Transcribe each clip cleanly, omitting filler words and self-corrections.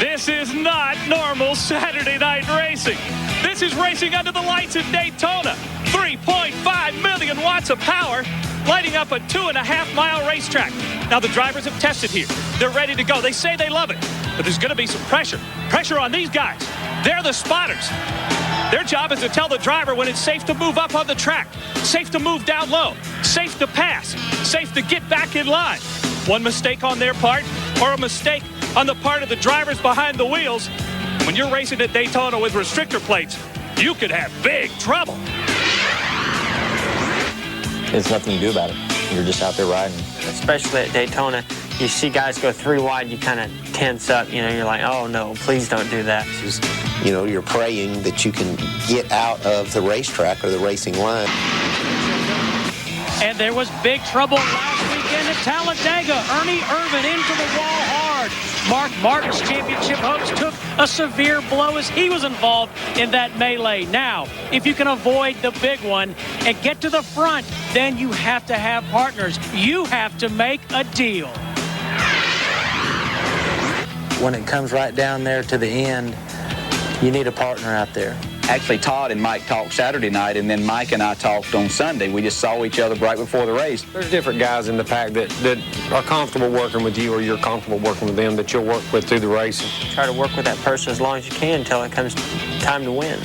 This is not normal Saturday night racing. This is racing under the lights at Daytona. 3.5 million watts of power, lighting up a 2.5-mile racetrack. Now the drivers have tested here. They're ready to go. They say they love it, but there's going to be some pressure. Pressure on these guys. They're the spotters. Their job is to tell the driver when it's safe to move up on the track, safe to move down low, safe to pass, safe to get back in line. One mistake on their part or a mistake on the part of the drivers behind the wheels. When you're racing at Daytona with restrictor plates, you could have big trouble. There's nothing to do about it. You're just out there riding. Especially at Daytona, you see guys go 3 wide, you kind of tense up. You know, you're like, oh no, please don't do that. You know, you're praying that you can get out of the racetrack or the racing line. And there was big trouble last weekend at Talladega. Ernie Irvan into the wall hard. Mark Martin's championship hopes took a severe blow as he was involved in that melee. Now, if you can avoid the big one and get to the front, then you have to have partners. You have to make a deal. When it comes right down there to the end, you need a partner out there. Actually, Todd and Mike talked Saturday night, and then Mike and I talked on Sunday. We just saw each other right before the race. There's different guys in the pack that are comfortable working with you, or you're comfortable working with them, that you'll work with through the racing. Try to work with that person as long as you can until it comes time to win.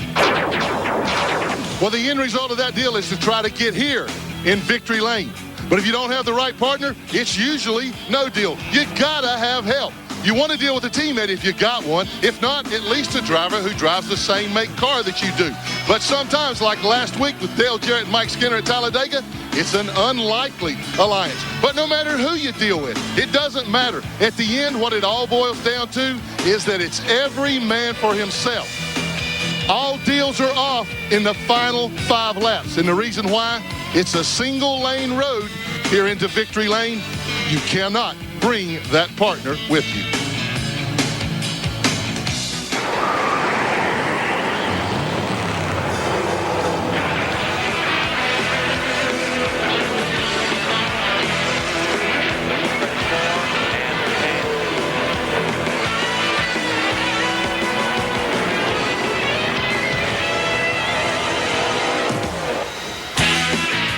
Well, the end result of that deal is to try to get here in victory lane. But if you don't have the right partner, it's usually no deal. You gotta have help. You want to deal with a teammate if you got one. If not, at least a driver who drives the same make car that you do. But sometimes, like last week with Dale Jarrett and Mike Skinner at Talladega, it's an unlikely alliance. But no matter who you deal with, it doesn't matter. At the end, what it all boils down to is that it's every man for himself. All deals are off in the final 5 laps. And the reason why? It's a single-lane road here into victory lane. You cannot bring that partner with you.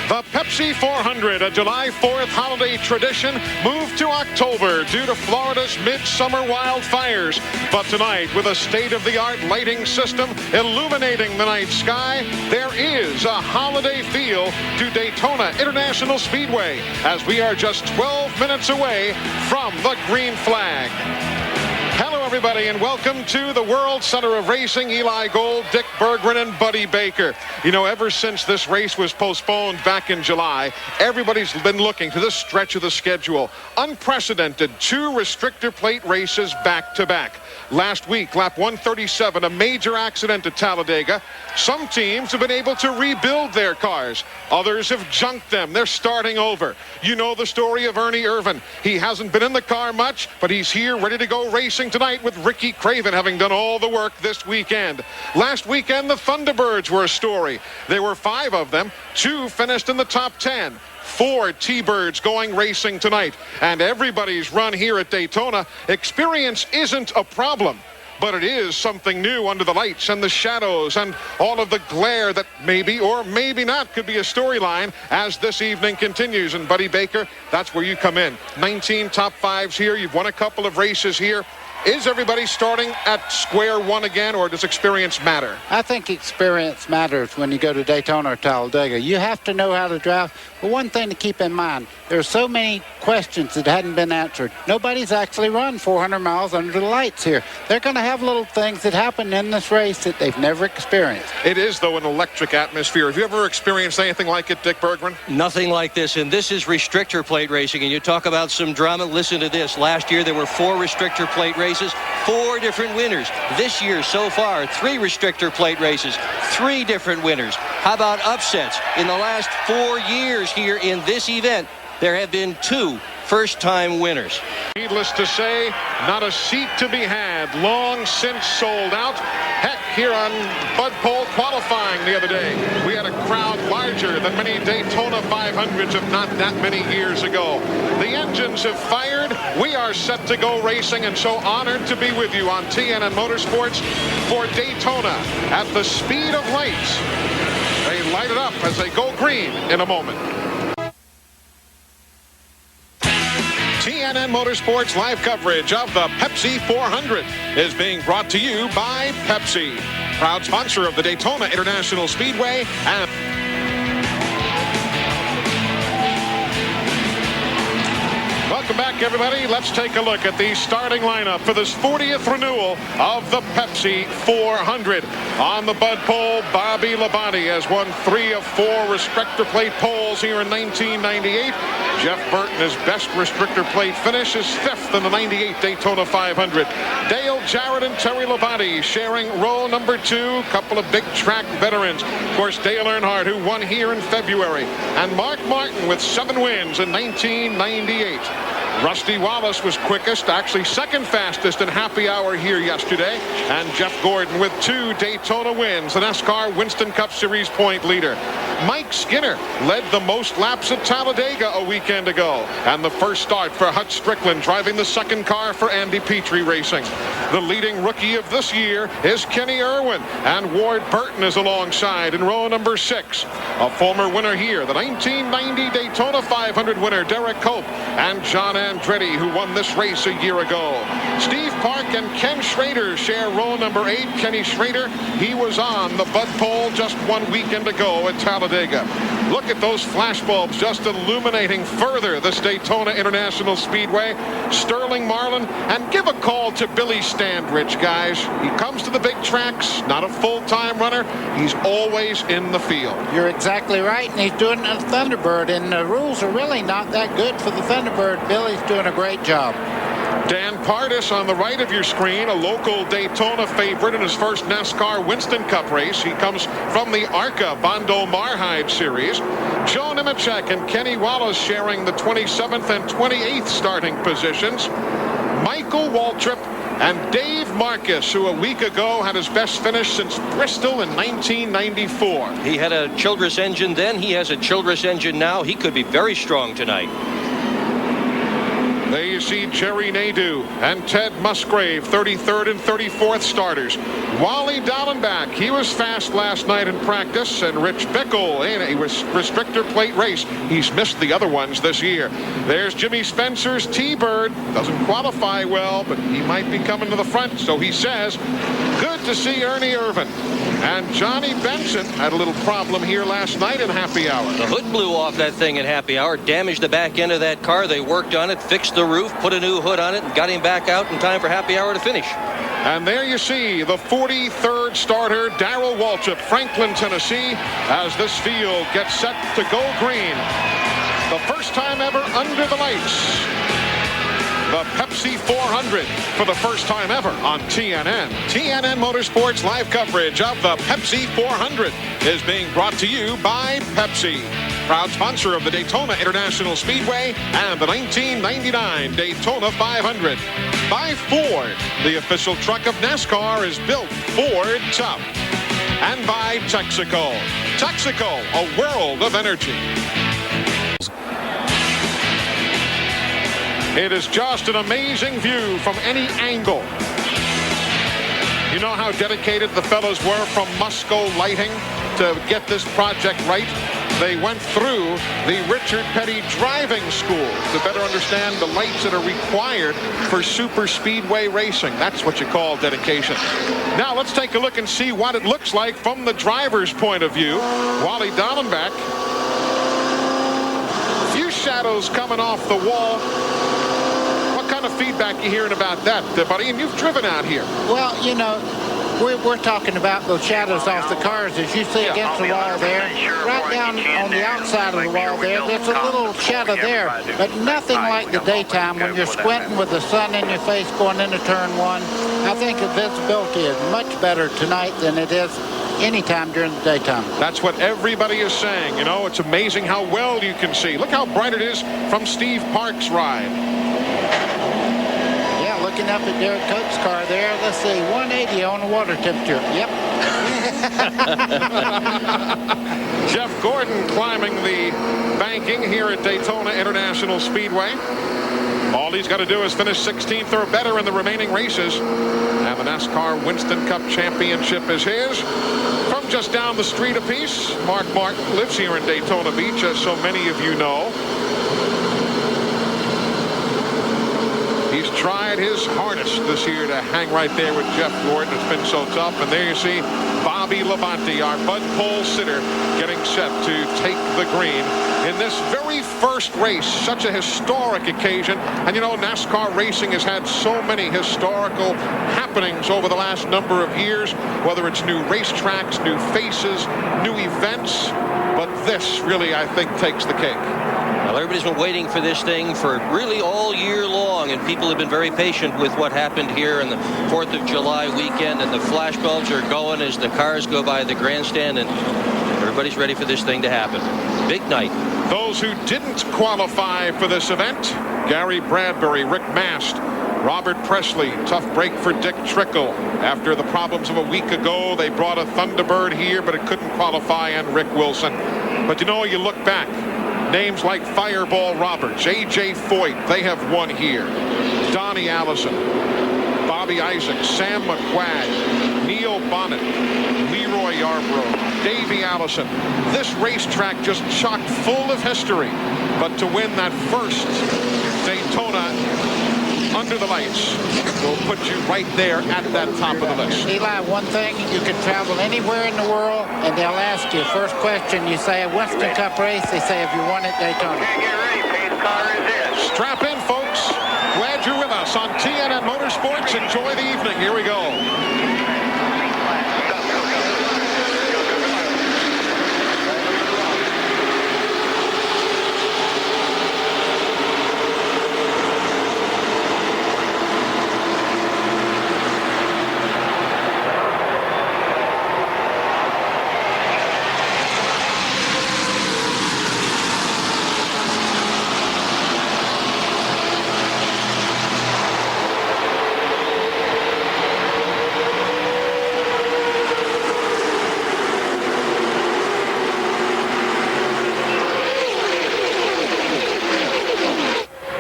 The Pepsi 400, a July 4th holiday tradition, moved to October due to Florida's midsummer wildfires. But tonight, with a state-of-the-art lighting system illuminating the night sky, there is a holiday feel to Daytona International Speedway, as we are just 12 minutes away from the green flag. Hello, everybody, and welcome to the World Center of Racing. Eli Gold, Dick Berggren, and Buddy Baker. You know, ever since this race was postponed back in July, everybody's been looking to this stretch of the schedule. Unprecedented 2 restrictor plate races back-to-back. Last week, lap 137, a major accident at Talladega. Some teams have been able to rebuild their cars. Others have junked them. They're starting over. You know the story of Ernie Irvan. He hasn't been in the car much, but he's here ready to go racing tonight with Ricky Craven having done all the work this weekend. Last weekend, the Thunderbirds were a story. There were 5 of them. 2 finished in the top 10. 4 T-Birds going racing tonight. And everybody's run here at Daytona. Experience isn't a problem, but it is something new under the lights and the shadows and all of the glare that maybe or maybe not could be a storyline as this evening continues. And Buddy Baker, that's where you come in. 19 top 5s here. You've won a couple of races here. Is everybody starting at square one again, or does experience matter? I think experience matters when you go to Daytona or Talladega. You have to know how to drive. But one thing to keep in mind, there are so many questions that hadn't been answered. Nobody's actually run 400 miles under the lights here. They're going to have little things that happen in this race that they've never experienced. It is, though, an electric atmosphere. Have you ever experienced anything like it, Dick Berggren? Nothing like this, and this is restrictor plate racing, and you talk about some drama. Listen to this. Last year, there were 4 restrictor plate races, 4 different winners. This year, so far, 3 restrictor plate races, 3 different winners. How about upsets? In the last 4 years here in this event, there have been 2 first-time winners. Needless to say, not a seat to be had. Long since sold out. Heck, here on Bud Pole qualifying the other day, we had a crowd larger than many Daytona 500s of not that many years ago. The engines have fired. We are set to go racing, and so honored to be with you on TNN Motorsports for Daytona at the speed of lights. They light it up as they go green in a moment. TNN Motorsports live coverage of the Pepsi 400 is being brought to you by Pepsi, proud sponsor of the Daytona International Speedway and welcome back, everybody. Let's take a look at the starting lineup for this 40th renewal of the Pepsi 400. On the Bud Pole, Bobby Labonte has won 3 of 4 restrictor plate poles here in 1998. Jeff Burton, his best restrictor plate finish is 5th in the 98 Daytona 500. Dale Jarrett and Terry Labonte sharing row number 2. Couple of big track veterans. Of course, Dale Earnhardt, who won here in February. And Mark Martin with 7 wins in 1998. Rusty Wallace was quickest, actually second fastest in happy hour here yesterday. And Jeff Gordon with 2 Daytona wins, the NASCAR Winston Cup Series point leader. Mike Skinner led the most laps at Talladega a weekend ago. And the first start for Hut Strickland, driving the second car for Andy Petrie Racing. The leading rookie of this year is Kenny Irwin, and Ward Burton is alongside in row number 6. A former winner here, the 1990 Daytona 500 winner Derek Cope, and John Andretti, who won this race a year ago. Steve Park and Ken Schrader share row number 8. Kenny Schrader, he was on the Bud Pole just 1 weekend ago at Talladega. Look at those flashbulbs just illuminating further this Daytona International Speedway. Sterling Marlin, and give a call to Billy Standridge, guys. He comes to the big tracks, not a full-time runner. He's always in the field. You're exactly right, and he's doing a Thunderbird, and the rules are really not that good for the Thunderbird. Billy's doing a great job. Dan Pardis on the right of your screen, a local Daytona favorite in his first NASCAR Winston Cup race. He comes from the ARCA Bondo Marhide Series. Joe Nemechek and Kenny Wallace sharing the 27th and 28th starting positions. Michael Waltrip and Dave Marcus, who a week ago had his best finish since Bristol in 1994. He had a Childress engine then. He has a Childress engine now. He could be very strong tonight. There you see Jerry Nadeau and Ted Musgrave, 33rd and 34th starters. Wally Dallenbach, he was fast last night in practice, and Rich Bickle in a restrictor plate race. He's missed the other ones this year. There's Jimmy Spencer's T-Bird. Doesn't qualify well, but he might be coming to the front, so he says. Good to see Ernie Irvin. And Johnny Benson had a little problem here last night in happy hour. The hood blew off that thing in happy hour, damaged the back end of that car. They worked on it, fixed the roof, put a new hood on it, and got him back out in time for happy hour to finish. And there you see the 43rd starter, Darrell Waltrip, Franklin, Tennessee, as this field gets set to go green. The first time ever under the lights. The Pepsi 400 for the first time ever on TNN. TNN Motorsports live coverage of the Pepsi 400 is being brought to you by Pepsi, proud sponsor of the Daytona International Speedway and the 1999 Daytona 500. By Ford, the official truck of NASCAR is built Ford tough. And by Texaco. Texaco, a world of energy. It is just an amazing view from any angle. You know how dedicated the fellows were from Musco Lighting to get this project right? They went through the Richard Petty driving school to better understand the lights that are required for super speedway racing. That's what you call dedication. Now let's take a look and see what it looks like from the driver's point of view. Wally Dallenbach. A few shadows coming off the wall. What kind of feedback you hearing about that, buddy? And you've driven out here. Well, you know, we're talking about those shadows off the cars as you see against the wall there. Right down on the outside of the wall there, there's a little shadow there, but nothing like the daytime when you're squinting with the sun in your face going into turn one. I think the visibility is much better tonight than it is anytime during the daytime. That's what everybody is saying. You know, it's amazing how well you can see. Look how bright it is from Steve Park's ride. Look looking up at Derek Coates' car there. Let's see, 180 on the water temperature. Yep. Jeff Gordon climbing the banking here at Daytona International Speedway. All he's got to do is finish 16th or better in the remaining races, and the NASCAR Winston Cup Championship is his. From just down the street a piece, Mark Martin lives here in Daytona Beach, as so many of you know. He's tried his hardest this year to hang right there with Jeff Gordon. It's been so tough. And there you see Bobby Labonte, our Bud Pole sitter, getting set to take the green in this very first race. Such a historic occasion. And you know, NASCAR racing has had so many historical happenings over the last number of years, whether it's new racetracks, new faces, new events. But this really, I think, takes the cake. Well, everybody's been waiting for this thing for really all year long, and people have been very patient with what happened here in the 4th of July weekend, and the flashbulbs are going as the cars go by the grandstand, and everybody's ready for this thing to happen. Big night. Those who didn't qualify for this event: Gary Bradbury, Rick Mast, Robert Presley. Tough break for Dick Trickle. After the problems of a week ago, they brought a Thunderbird here, but it couldn't qualify, and Rick Wilson. But you know, you look back, names like Fireball Roberts, A.J. Foyt, they have won here. Donnie Allison, Bobby Isaac, Sam McQuagg, Neil Bonnet, Leroy Yarbrough, Davey Allison. This racetrack just chock full of history. But to win that first Daytona under the lights will put you right there at that top of the list. Eli, one thing, you can travel anywhere in the world, and they'll ask you, first question, you say a Winston Cup race, they say, have you won at Daytona? Strap in, folks. Glad you're with us on TNN Motorsports. Enjoy the evening. Here we go.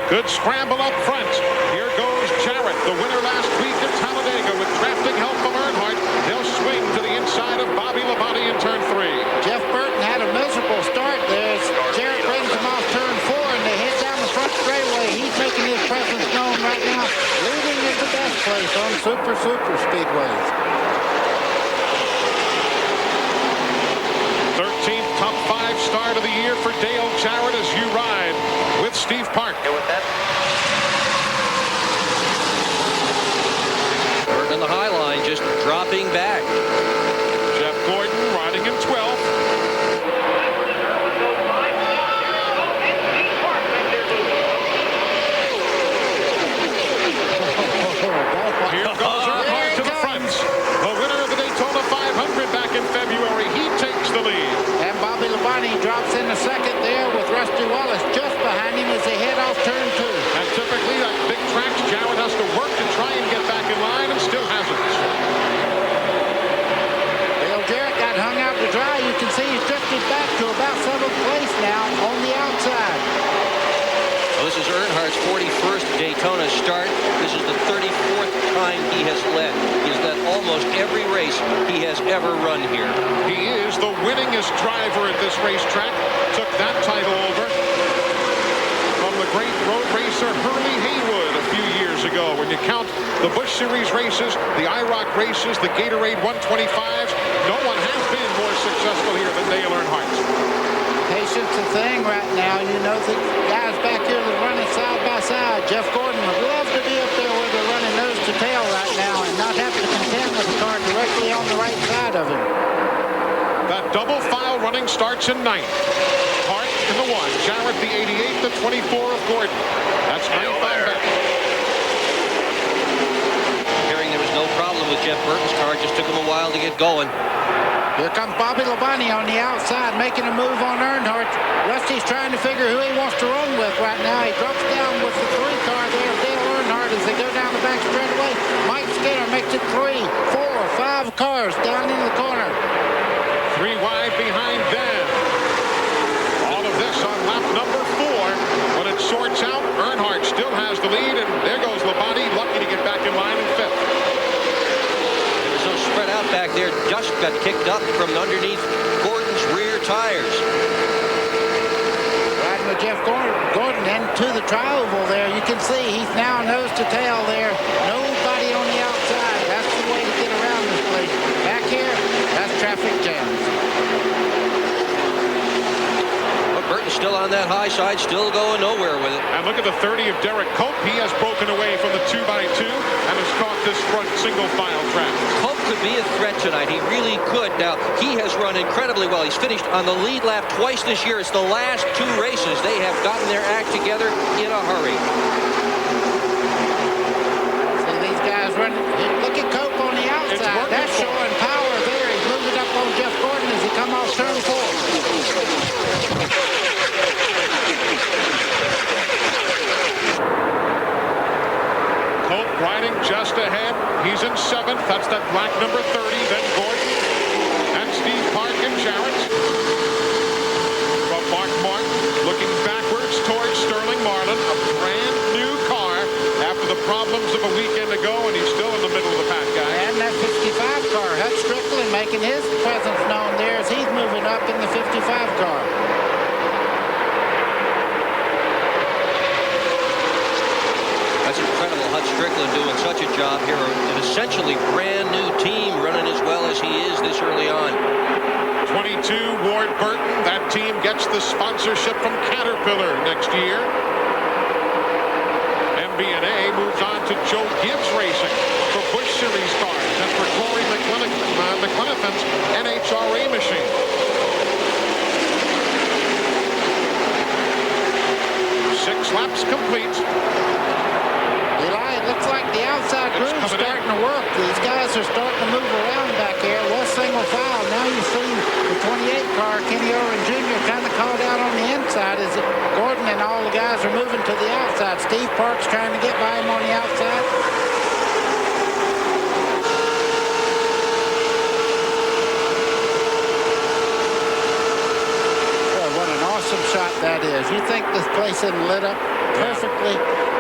Good scramble up front. Here goes Jarrett, the winner last week at Talladega, with drafting help from Earnhardt. They'll swing to the inside of Bobby Labonte in turn 3. Jeff Burton had a miserable start there. Jarrett brings him off turn 4, and they head down the front straightaway. He's making his presence known right now, leading into best place on super speedways. 13th top 5 start of the year for Dale Jarrett as you ride with Steve Park. Burton on the high line, just dropping back. Jeff Gordon riding in 12th. Here goes Earnhardt to the front. The winner of the Daytona 500 back in February. He takes the lead. And Bobby Labonte drops in the second there with Rusty Wallace just behind him as they head off turn 2. And typically that big track, Jarrett has to work to try and get back in line, and still hasn't. Dale Jarrett got hung out to dry. You can see he's drifted back to about 7th place now on the outside. Well, this is Earnhardt's 41st Daytona start. This is the 34th time he has led. He's led almost every race he has ever run here. He is the winningest driver at this racetrack. Took that title over from the great road racer Hurley Haywood a few years ago. When you count the Busch Series races, the IROC races, the Gatorade 125s, no one has been more successful here than Dale Earnhardt. Patience a thing right now. You know, the guys back here that are running side by side. Jeff Gordon would love to be up there where they're running nose to tail right now and not have to contend with the car directly on the right side of him. That double file running starts in 9th. Park in the 1. Jarrett the 88th, the 24 of Gordon. That's 9th on back. Hearing there was no problem with Jeff Burton's car, just took him a while to get going. Here comes Bobby Labonte on the outside, making a move on Earnhardt. Rusty's trying to figure who he wants to run with right now. He drops down with the 3 car there, Dale Earnhardt, as they go down the back Skinner makes it 3, 4, 5 cars down in the corner. 3 wide behind them. All of this on lap number 4. When it sorts out, Earnhardt still has the lead, and there goes Labonte, lucky to get back in line in 5th. It was so spread out back there. Dust got kicked up from underneath Gordon's rear tires. Riding with Jeff Gordon into the tri-oval there. You can see he's now nose to tail there. Nobody on the outside. That's the way to get around this place. Back here, that's traffic jams. Burton's still on that high side, still going nowhere with it. And look at the 30 of Derek Cope. He has broken away from the 2x2 and has caught this front single file track. Cope could be a threat tonight. He really could. Now, he has run incredibly well. He's finished on the lead lap twice this year. It's the last 2 races. They have gotten their act together in a hurry. See these guys running. Look at Cope on the outside. That's showing power there. He's moving up on Jeff Gordon as he come off turn 4. Riding just ahead. He's in 7th. That's that black number 30. Then Gordon and Steve Park and Jarrett. But Mark Martin looking backwards towards Sterling Marlin. A brand new car after the problems of a weekend ago, and he's still in the middle of the pack, guys. And that 55 car. Hutch Strickland making his presence known there as he's moving up in the 55 car. That's incredible. Hutch Strickland doing such a job here. An essentially brand new team running as well as he is this early on. 22 Ward Burton. That team gets the sponsorship from Caterpillar next year. MB&A moves on to Joe Gibbs Racing for Busch Series cars and for Corey McLenithan's NHRA machine. 6 laps complete. Looks like the outside group's starting to work. These guys are starting to move around back here. Was single file. Now you see the 28 car, Kenny Irwin Jr. kind of called out on the inside as Gordon and all the guys are moving to the outside. Steve Park's trying to get by him on the outside. Boy, what an awesome shot that is. You think this place isn't lit up perfectly?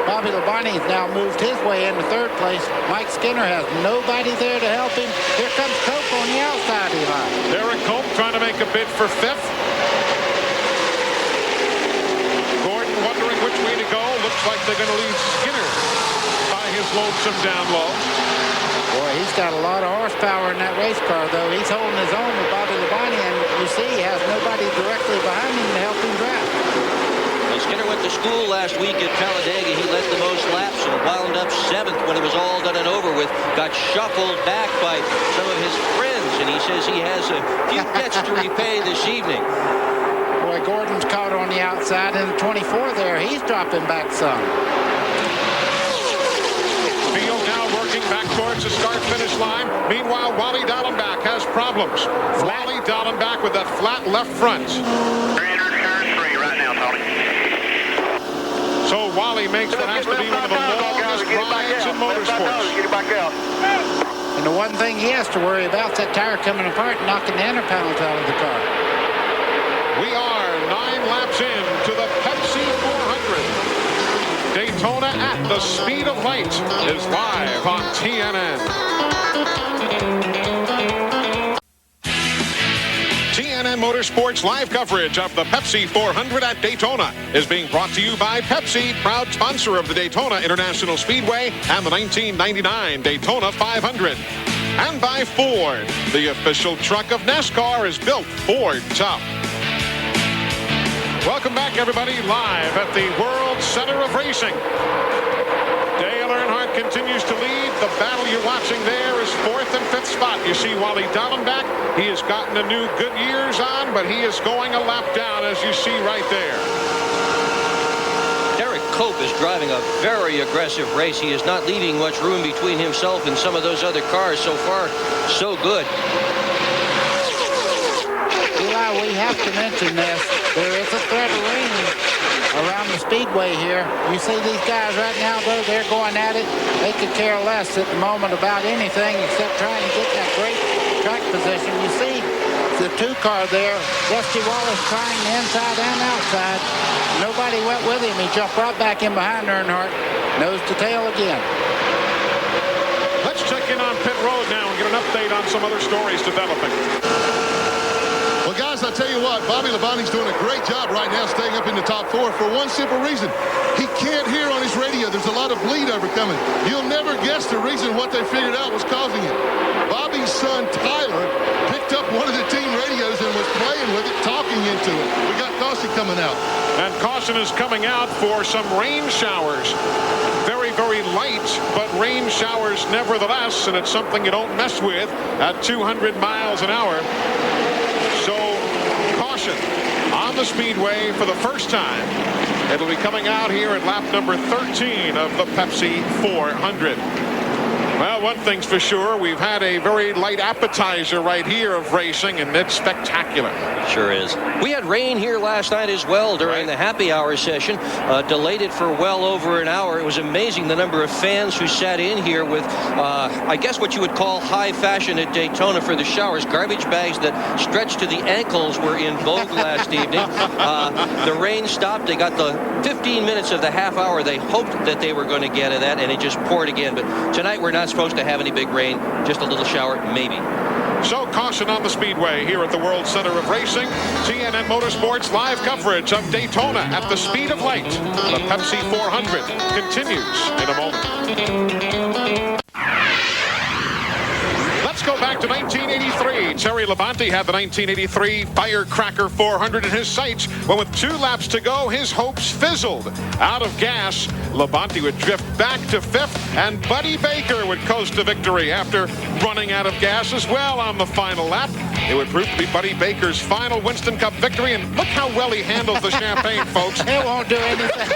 Bobby Labonte's now moved his way into 3rd place. Mike Skinner has nobody there to help him. Here comes Cope on the outside, Eli. Derek Cope trying to make a bid for 5th. Gordon wondering which way to go. Looks like they're going to leave Skinner by his lonesome down low. Boy, he's got a lot of horsepower in that race car, though. He's holding his own with Bobby Labonte, and you see he has nobody directly behind him to help him drive. Skinner went to school last week at Talladega. He led the most laps and wound up 7th when it was all done and over with. Got shuffled back by some of his friends, and he says he has a few debts to repay this evening. Boy, Gordon's caught on the outside in the 24 there. He's dropping back some. Field now working back towards the start-finish line. Meanwhile, Wally Dallenbach has problems. Wally Dallenbach with that flat left front. 300 right now, Tony. So Wally makes what has to be one of the longest rides in motorsports. Get it back out. And the one thing he has to worry about is that tire coming apart and knocking the inner panels out of the car. We are 9 laps in to the Pepsi 400. Daytona at the speed of light is live on TNN. TNN Motorsports live coverage of the Pepsi 400 at Daytona is being brought to you by Pepsi, proud sponsor of the Daytona International Speedway and the 1999 Daytona 500. And by Ford, the official truck of NASCAR is built Ford tough. Welcome back, everybody, live at the World Center of Racing. Dale Earnhardt continues to lead. The battle you're watching there is 4th and 5th spot. You see Wally Dallenbach. He has gotten a new Goodyears on, but he is going a lap down, as you see right there. Derek Cope is driving a very aggressive race. He is not leaving much room between himself and some of those other cars. So far, so good. Eli, we have to mention this. There is a threat of rain around the Speedway here. You see these guys right now, though, they're going at it. They could care less at the moment about anything except trying to get that great track position. You see the 2-car there, Rusty Wallace trying the inside and outside. Nobody went with him. He jumped right back in behind Earnhardt. Nose to tail again. Let's check in on pit road now and get an update on some other stories developing. Well, guys, I'll tell you what, Bobby Labonte's doing a great job right now staying up in the top 4 for one simple reason. He can't hear on his radio. There's a lot of bleed over coming. You'll never guess the reason what they figured out was causing it. Bobby's son, Tyler, picked up one of the team radios and was playing with it, talking into it. We got caution coming out. And caution is coming out for some rain showers. Very, very light, but rain showers nevertheless, and it's something you don't mess with at 200 miles an hour. So, caution on the Speedway for the first time. It'll be coming out here at lap number 13 of the Pepsi 400. Well, one thing's for sure, we've had a very light appetizer right here of racing, and it's spectacular. Sure is. We had rain here last night as well during the happy hour session. Delayed it for well over an hour. It was amazing the number of fans who sat in here with, I guess what you would call high fashion at Daytona for the showers. Garbage bags that stretched to the ankles were in vogue last evening. The rain stopped. They got the 15 minutes of the half hour they hoped that they were going to get of that, and it just poured again. But tonight we're not supposed to have any big rain, just a little shower, maybe. So caution on the Speedway here at the World Center of Racing. TNN Motorsports live coverage of Daytona at the speed of light. The Pepsi 400 continues in a moment. Let's go back to 1983. Terry Labonte had the 1983 Firecracker 400 in his sights, but with 2 laps to go, his hopes fizzled. Out of gas, Labonte would drift back to 5th, and Buddy Baker would coast to victory after running out of gas as well on the final lap. It would prove to be Buddy Baker's final Winston Cup victory, and look how well he handles the champagne, folks. It won't do anything.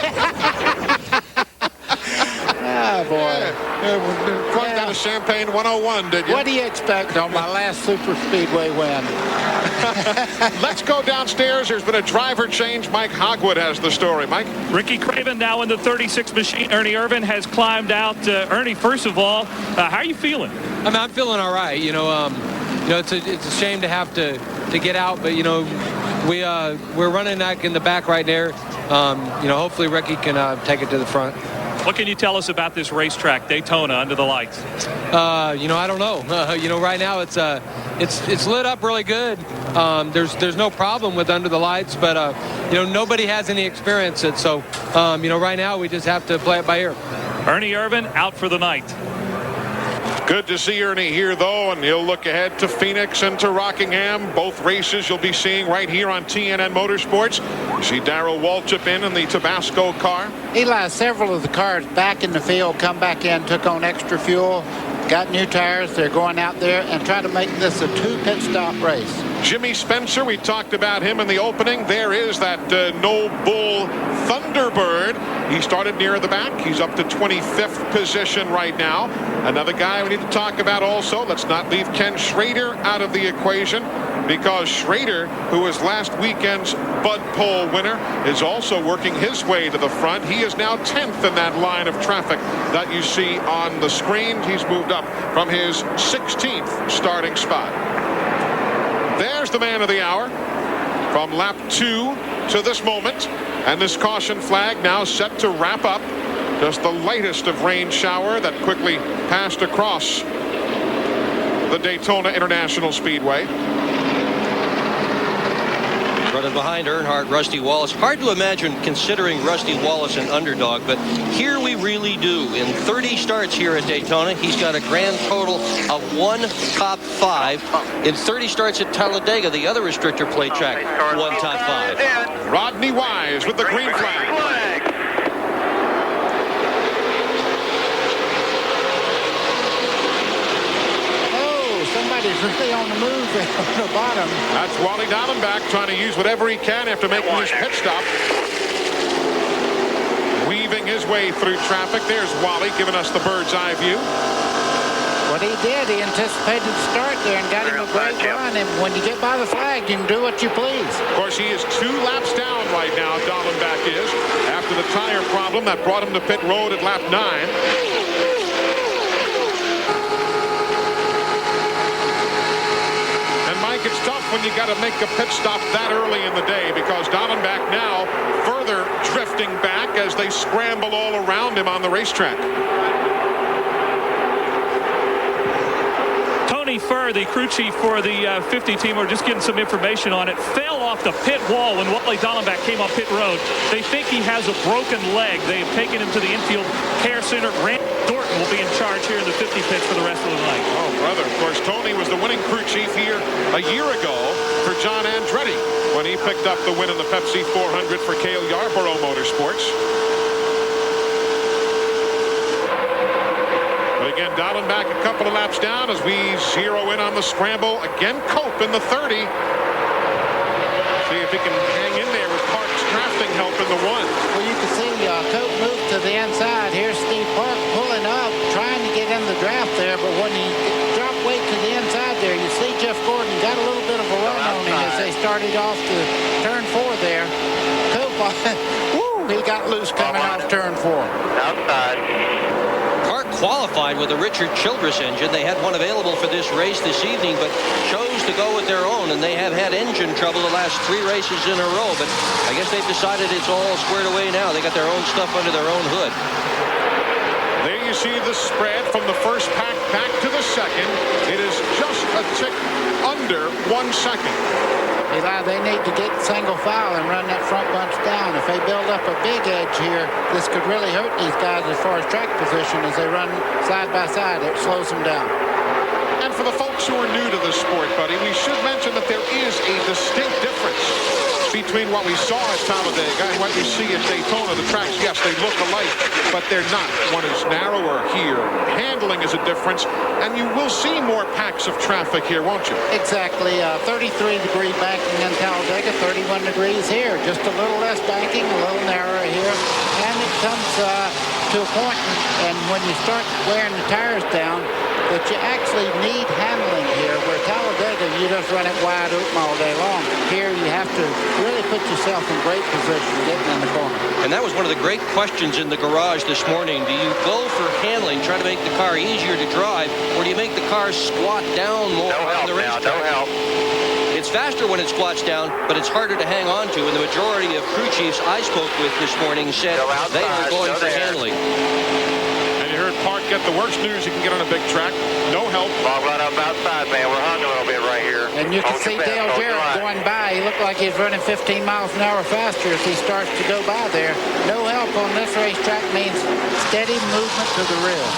Oh, boy. Plugged out of Champagne 101, did you? What do you expect on my last Super Speedway win? Let's go downstairs. There's been a driver change. Mike Hogwood has the story. Mike? Ricky Craven now in the 36 machine. Ernie Irvan has climbed out. Ernie, first of all, how are you feeling? I mean, I'm feeling all right. It's a shame to have to get out, but we're running that in the back right there. Hopefully Ricky can take it to the front. What can you tell us about this racetrack, Daytona, under the lights? I don't know. Right now it's lit up really good. There's no problem with under the lights, but nobody has any experience it. So right now we just have to play it by ear. Ernie Irvan out for the night. Good to see Ernie here, though, and he'll look ahead to Phoenix and to Rockingham. Both races you'll be seeing right here on TNN Motorsports. You see Darrell Waltrip in the Tabasco car. Eli, several of the cars back in the field, come back in, took on extra fuel, got new tires. They're going out there and try to make this a 2-pit stop race. Jimmy Spencer, we talked about him in the opening. There is that No Bull Thunderbird. He started near the back. He's up to 25th position right now. Another guy we need to talk about also. Let's not leave Ken Schrader out of the equation, because Schrader, who was last weekend's Bud Pole winner, is also working his way to the front. He is now 10th in that line of traffic that you see on the screen. He's moved up from his 16th starting spot. There's the man of the hour from lap 2 to this moment, and this caution flag now set to wrap up. Just the lightest of rain shower that quickly passed across the Daytona International Speedway. Running behind Earnhardt, Rusty Wallace. Hard to imagine considering Rusty Wallace an underdog, but here we really do. In 30 starts here at Daytona, he's got a grand total of 1 top 5. In 30 starts at Talladega, the other restrictor plate track, 1 top 5. Rodney Wise with the green flag. Somebody's really on the move there on the bottom. That's Wally Diamondback trying to use whatever he can after making his pit stop. Weaving his way through traffic. There's Wally giving us the bird's eye view. What he did, he anticipated the start there and got him a great run. And when you get by the flag, you can do what you please. Of course, he is 2 laps down right now, Dallenbach is, after the tire problem that brought him to pit road at lap 9. It's tough when you got to make a pit stop that early in the day because Dallenbach now further drifting back as they scramble all around him on the racetrack. Tony Furr, the crew chief for the 50 team, we're just getting some information on it, fell off the pit wall when Wally Dallenbach came off pit road. They think he has a broken leg. They have taken him to the infield care center. Randy Thornton will be in charge here in the 50 pits for the rest of the night. Oh, brother. Of course, Tony was the winning crew chief here a year ago for John Andretti when he picked up the win in the Pepsi 400 for Cale Yarborough Motorsports. But again, Dallenbach a couple of laps down as we zero in on the scramble. Again, Cope in the 30. See if he can hang in there with Park's drafting help in the 1. Well, you can see Cope moved to the inside. Here's Steve Park pulling up, trying to get in the draft there. But when he dropped weight to the inside there, you see Jeff Gordon got a little bit of a run on him as they started off to turn 4 there. Cope, woo, he got loose coming off turn 4. Outside. Park qualified with a Richard Childress engine. They had one available for this race this evening, but chose to go with their own, and they have had engine trouble the last 3 races in a row, but I guess they've decided it's all squared away now. They got their own stuff under their own hood. There you see the spread from the first pack back to the second. It is just a tick under 1 second. Eli, they need to get single file and run that front bunch down. If they build up a big edge here, this could really hurt these guys as far as track position as they run side by side. It slows them down. And for the folks who are new to the sport, buddy, we should mention that there is a distinct difference between what we saw at Talladega and what we see at Daytona. The tracks, yes, they look alike, but they're not. One is narrower here. Handling is a difference, and you will see more packs of traffic here, won't you? Exactly. 33-degree banking in Talladega, 31 degrees here. Just a little less banking, a little narrower here. And it comes to a point, and when you start wearing the tires down, that you actually need handling here, where Talladega, you just run it wide open all day long. Here, you have to really put yourself in great position getting in the corner. And that was one of the great questions in the garage this morning. Do you go for handling, try to make the car easier to drive, or do you make the car squat down more on the racetrack? No help. It's faster when it squats down, but it's harder to hang on to. And the majority of crew chiefs I spoke with this morning said they are going for handling. You heard Park get the worst news you can get on a big track. No help. Well, right up outside, man. We're hung a little bit right here. And you can see Dale Jarrett going by. He looked like he's running 15 miles an hour faster as he starts to go by there. No help on this racetrack means steady movement to the rear.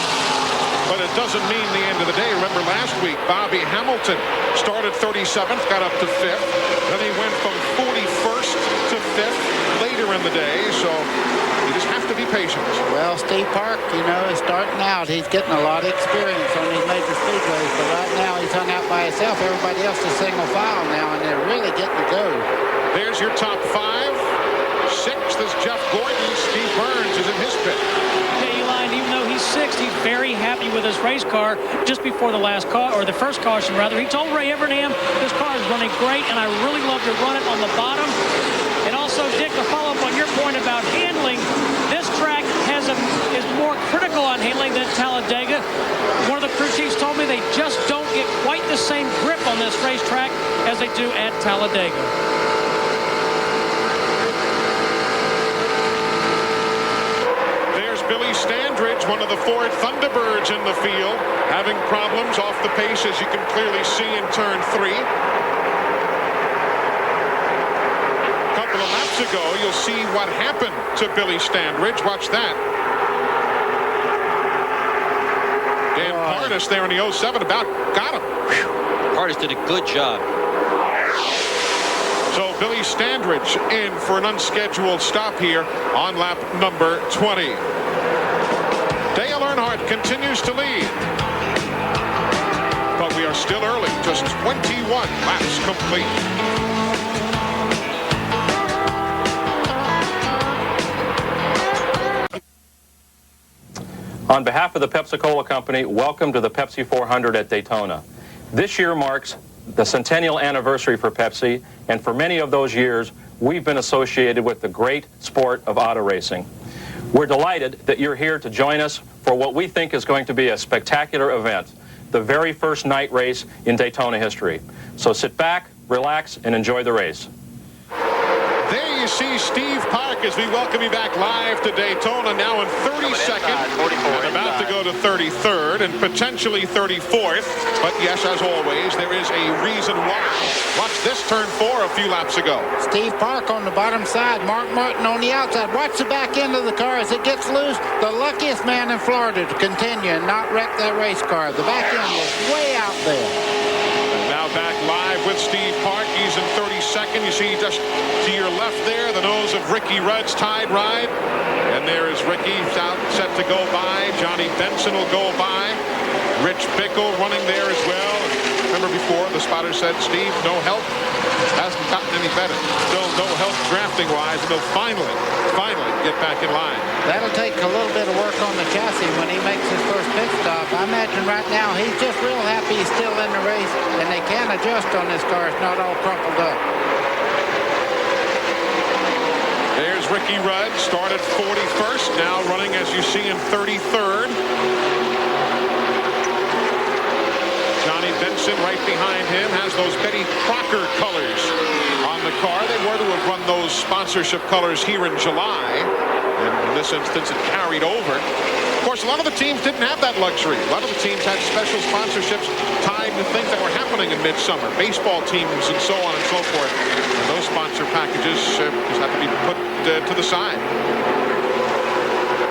But it doesn't mean the end of the day. Remember last week, Bobby Hamilton started 37th, got up to 5th. Then he went from 41st to 5th later in the day. So you just have to be patient. Well, Steve Park, you know, is starting out. He's getting a lot of experience on these major speedways, but right now he's hung out by himself. Everybody else is single file now, and they're really getting to go. There's your top 5. 6th is Jeff Gordon. Steve Burns is in his pit. Yeah, Eli, even though he's 6th, he's very happy with his race car. Just before the last car, or the first caution rather, he told Ray Evernham, this car is running great, and I really love to run it on the bottom. And also, Dick, to follow up on your point about handling, this track is more critical on handling than Talladega. One of the crew chiefs told me they just don't get quite the same grip on this racetrack as they do at Talladega. There's Billy Standridge, one of the Ford Thunderbirds in the field, having problems off the pace, as you can clearly see in turn 3. Laps ago, you'll see what happened to Billy Standridge. Watch that. Dan Pardis there in the 07 about got him. Pardis did a good job. So Billy Standridge in for an unscheduled stop here on lap number 20. Dale Earnhardt continues to lead. But we are still early, just 21 laps complete. On behalf of the Pepsi-Cola Company, welcome to the Pepsi 400 at Daytona. This year marks the centennial anniversary for Pepsi, and for many of those years, we've been associated with the great sport of auto racing. We're delighted that you're here to join us for what we think is going to be a spectacular event, the very first night race in Daytona history. So sit back, relax, and enjoy the race. There you see Steve Park as we welcome you back live to Daytona, now in 32nd, and about to go to 33rd and potentially 34th. But yes, as always, there is a reason why. Watch this turn 4 a few laps ago. Steve Park on the bottom side, Mark Martin on the outside. Watch the back end of the car as it gets loose. The luckiest man in Florida to continue and not wreck that race car. The back end was way out there. Now back live with Steve Park. He's in 32nd. You see just to your left there, the nose of Ricky Rudd's Tide Ride. And there is Ricky out, set to go by. Johnny Benson will go by. Rich Bickle running there as well. Remember before, the spotter said, Steve, no help. Hasn't gotten any better. Still no help drafting-wise, and he'll finally get back in line. That'll take a little bit of work on the chassis when he makes his first pit stop. I imagine right now he's just real happy he's still in the race, and they can adjust on this car. It's not all crumpled up. There's Ricky Rudd, started 41st, now running, as you see, in 33rd. Johnny Benson right behind him has those Betty Crocker colors on the car. They were to have run those sponsorship colors here in July. And in this instance, it carried over. Of course, a lot of the teams didn't have that luxury. A lot of the teams had special sponsorships tied to things that were happening in midsummer. Baseball teams and so on and so forth. And those sponsor packages just have to be put to the side.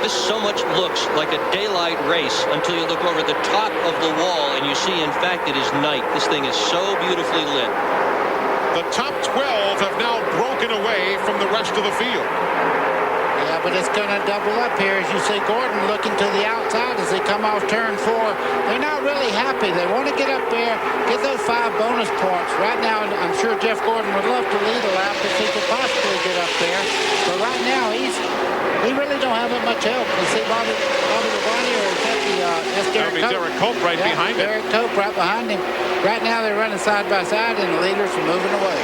This so much looks like a daylight race until you look over the top of the wall and you see, in fact, it is night. This thing is so beautifully lit. The top 12 have now broken away from the rest of the field. Yeah, but it's going to double up here as you see Gordon looking to the outside as they come off turn 4. They're not really happy. They want to get up there, get those 5 bonus points. Right now, I'm sure Jeff Gordon would love to lead a lap if he could possibly get up there. But right now, he really don't have that much help. You see Bobby Labonte, or is that that's Derek Cope? Derek Cope right behind him. Derek Cope right behind him. Right now they're running side by side, and the leaders are moving away.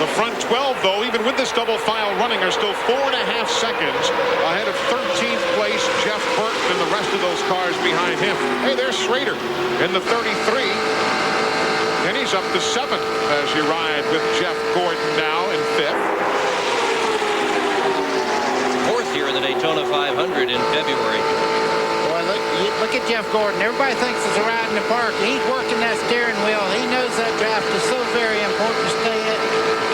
The front 12, though, even with this double file running, are still 4.5 seconds ahead of 13th place Jeff Burton and the rest of those cars behind him. Hey, there's Schrader in the 33, and he's up to 7th as you ride with Jeff Gordon now in 5th. Here in the Daytona 500 in February. Boy, look at Jeff Gordon. Everybody thinks it's a ride in the park. He's working that steering wheel. He knows that draft is so very important to stay in,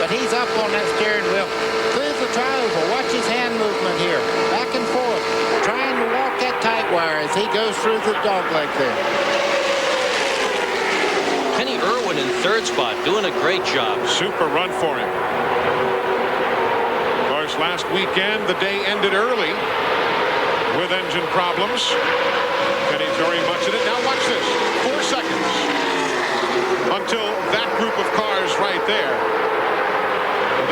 but he's up on that steering wheel. Clears the tri-oval. Watch his hand movement here. Back and forth. Trying to walk that tight wire as he goes through the dogleg there. Kenny Irwin in 3rd spot, doing a great job. Super run for him. Last weekend, the day ended early with engine problems. And he's very much in it. Now watch this. 4 seconds until that group of cars right there.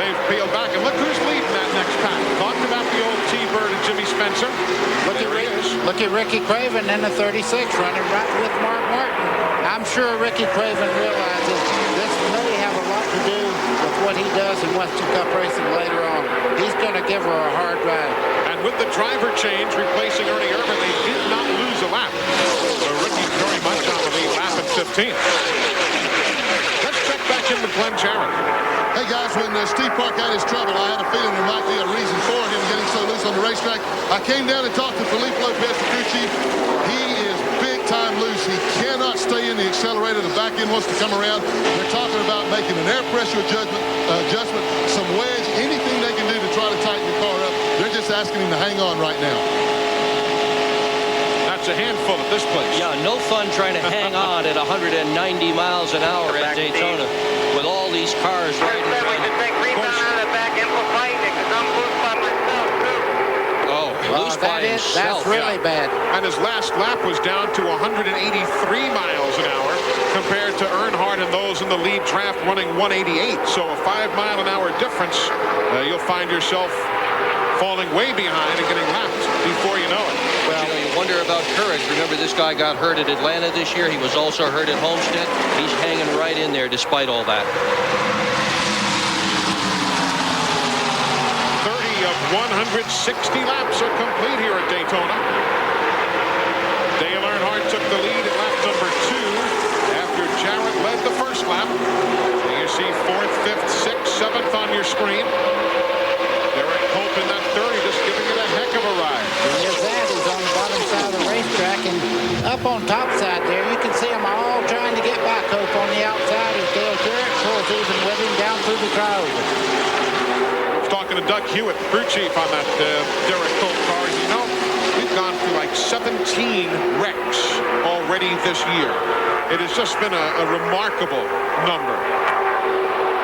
They've peeled back. And look who's leading that next pack. Talked about the old T-Bird and Jimmy Spencer. Look at Ricky Craven in the 36 running right with Mark Martin. I'm sure Ricky Craven realizes this may have a lot to do with what he does in Western Cup racing later on. He's going to give her a hard ride. And with the driver change replacing Ernie Irvin, they did not lose a lap. So Ricky's very much on the lead, lap at 15th. Let's check back in with Glenn Jarrett. Hey guys, when Steve Park had his trouble, I had a feeling there might be a reason for him getting so loose on the racetrack. I came down and talked to Felipe Lopez, the crew chief. He is big time loose. He cannot stay in the accelerator. The back end wants to come around. They're talking about making an air pressure adjustment, some wedge, anything they can do to try to tighten the car up. They're just asking him to hang on right now. That's a handful at this place. Yeah, no fun trying to hang on at 190 miles an hour at Daytona with all these cars riding around. Oh, loose by himself. That's really bad. And his last lap was down to 183 miles an hour compared to Earnhardt and those in the lead draft running 188. So a 5-mile-an-hour difference. You'll find yourself falling way behind and getting lapped before you know it. Well, you wonder about courage. Remember, this guy got hurt at Atlanta this year. He was also hurt at Homestead. He's hanging right in there despite all that. 30 of 160 laps are complete here at Daytona. Dale Earnhardt took the lead at lap number 2 after Jarrett led the first lap. So you see 4th, 5th, 6th, 7th on your screen. Derek Pope in that 30 just giving it a heck of a ride. There's that. He's on the bottom side of the racetrack, and up on top side there, you can see them all trying to get by Pope on the outside as Dale Jarrett pulls even with him down through the crowd. Talking to Doug Hewitt, crew chief on that Derek Pope car. You know, we've gone through like 17 wrecks already this year. It has just been a remarkable number.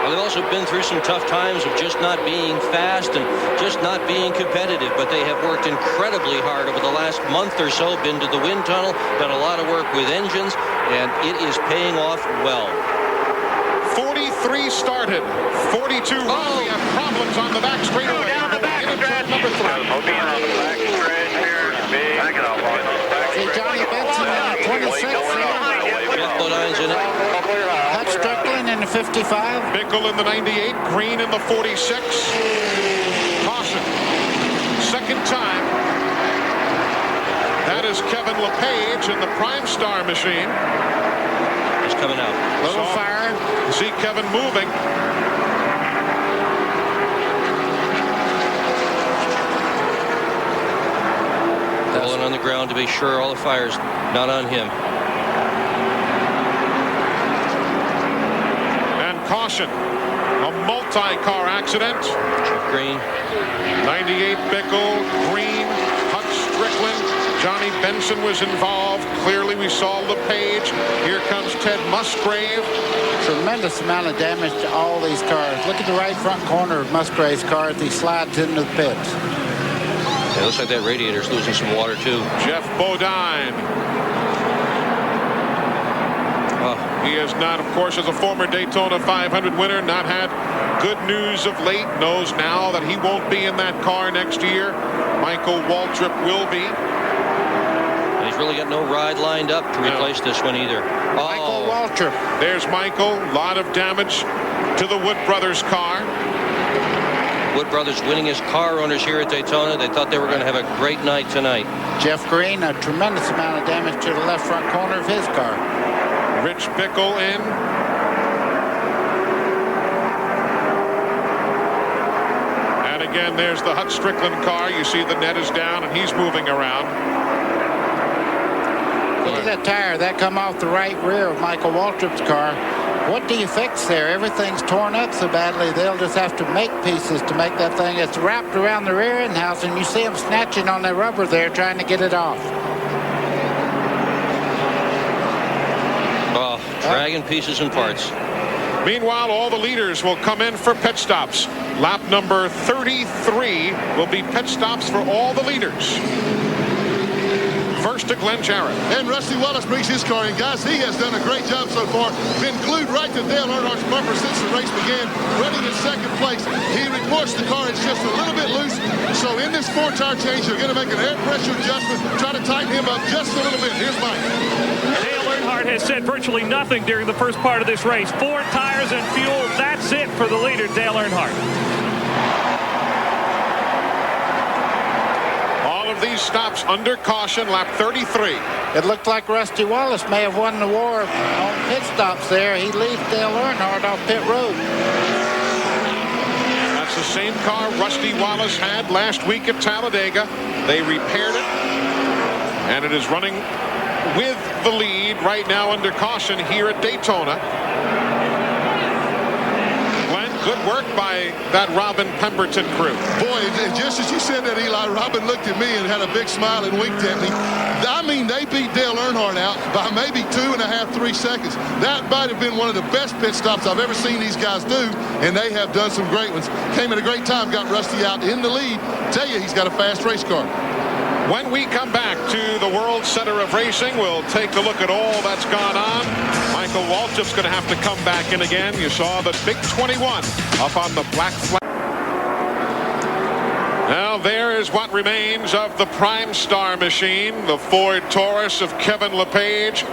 Well, they've also been through some tough times of just not being fast and just not being competitive, but they have worked incredibly hard over the last month or so, been to the wind tunnel, done a lot of work with engines, and it is paying off well. 43 started, 42 run. We have problems on the back straightaway. Down the back stretch. Number 3. Being on the back stretch here is big. Backing off on the back See Johnny Benson in the 26 there. Jeff Bodine's in it. Hutch Strickland in the 55. Bickle in the 98, Green in the 46. Caution. Second time. That is Kevin LePage in the Prime Star machine. He's coming out. Little fire. See Kevin moving. Rolling on the ground to be sure all the fire's not on him. Caution, a multi-car accident. Green. 98 Bickle, Green, Hutch Strickland, Johnny Benson was involved. Clearly we saw LePage. Here comes Ted Musgrave. Tremendous amount of damage to all these cars. Look at the right front corner of Musgrave's car as he slides into the pits. Yeah, it looks like that radiator's losing some water too. Jeff Bodine. He has not, of course, as a former Daytona 500 winner, not had good news of late. Knows now that he won't be in that car next year. Michael Waltrip will be. And he's really got no ride lined up to replace this one either. Michael Waltrip. There's Michael. A lot of damage to the Wood Brothers car. Wood Brothers winning as car owners here at Daytona. They thought they were going to have a great night tonight. Jeff Green, a tremendous amount of damage to the left front corner of his car. Rich Bickle in. And again, there's the Hutch Strickland car. You see the net is down and he's moving around. Look at that tire. That come off the right rear of Michael Waltrip's car. What do you fix there? Everything's torn up so badly, they'll just have to make pieces to make that thing. It's wrapped around the rear end house, and you see them snatching on that rubber there, trying to get it off. Oh, dragging pieces and parts. Meanwhile, all the leaders will come in for pit stops. Lap number 33 will be pit stops for all the leaders. First to Glenn Jarrett. And Rusty Wallace brings his car in. Guys, he has done a great job so far. Been glued right to Dale Earnhardt's bumper since the race began, running in second place. He reports the car is just a little bit loose. So in this 4-tire change, they're going to make an air pressure adjustment, try to tighten him up just a little bit. Here's Mike. Dale Earnhardt has said virtually nothing during the first part of this race. 4 tires and fuel. That's it for the leader, Dale Earnhardt. These stops under caution, lap 33. It looked like Rusty Wallace may have won the war on pit stops there. He leaves Dale Earnhardt off pit road. That's the same car Rusty Wallace had last week at Talladega. They repaired it, and it is running with the lead right now under caution here at Daytona. Good work by that Robin Pemberton crew. Boy, just as you said that, Eli, Robin looked at me and had a big smile and winked at me. I mean, they beat Dale Earnhardt out by maybe 2.5, 3 seconds. That might have been one of the best pit stops I've ever seen these guys do, and they have done some great ones. Came at a great time, got Rusty out in the lead. Tell you, he's got a fast race car. When we come back to the World Center of Racing, we'll take a look at all that's gone on. Michael Waltrip's going to have to come back in again. You saw the big 21 up on the black flag. Well, there is what remains of the Prime Star machine, the Ford Taurus of Kevin LePage.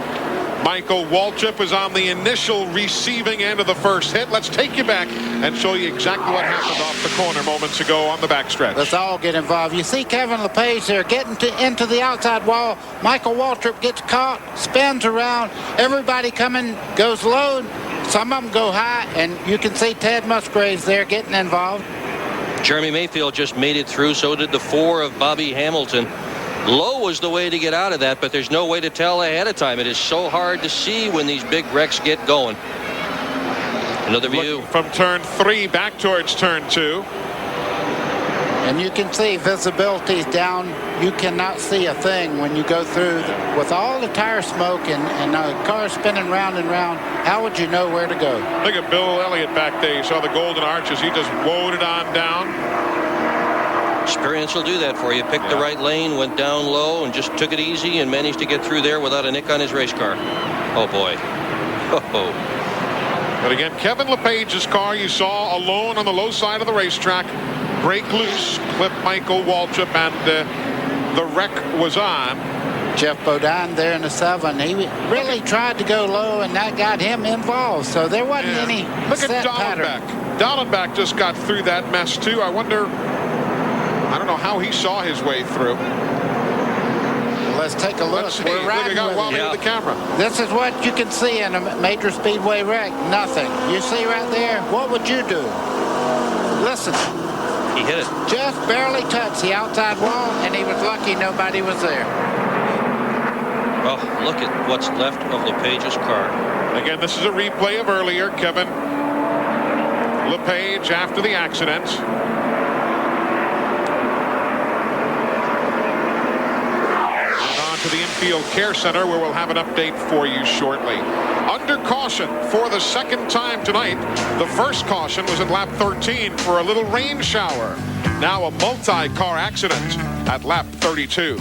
Michael Waltrip was on the initial receiving end of the first hit. Let's take you back and show you exactly what happened off the corner moments ago on the backstretch. Let's all get involved. You see Kevin LePage there getting into the outside wall. Michael Waltrip gets caught, spins around. Everybody coming, goes low. Some of them go high, and you can see Ted Musgraves there getting involved. Jeremy Mayfield just made it through. So did the 4 of Bobby Hamilton. Low was the way to get out of that, but there's no way to tell ahead of time. It is so hard to see when these big wrecks get going. Another view. Looking from turn 3 back towards turn 2. And you can see visibility's down. You cannot see a thing when you go through. With all the tire smoke and the car spinning round and round, how would you know where to go? Look at Bill Elliott back there. You saw the golden arches. He just woed it on down. Experience will do that for you. Picked the right lane, went down low, and just took it easy and managed to get through there without a nick on his race car. Oh, boy. Oh. But again, Kevin LePage's car you saw alone on the low side of the racetrack. Break loose, clip Michael Waltrip, and the wreck was on. Jeff Bodine there in the 7. He really tried to go low, and that got him involved. So there wasn't any Look at set pattern. Dallenbach just got through that mess, too. I don't know how he saw his way through. Let's take a look. We're riding with the camera. This is what you can see in a major speedway wreck. Nothing. You see right there? What would you do? Listen. He hit it. Just barely touched the outside wall, and he was lucky nobody was there. Oh, look at what's left of LePage's car. Again, this is a replay of earlier. Kevin LePage after the accident. To the infield care center, where we'll have an update for you shortly. Under caution for the second time tonight. The first caution was at lap 13 for a little rain shower. Now a multi-car accident at lap 32.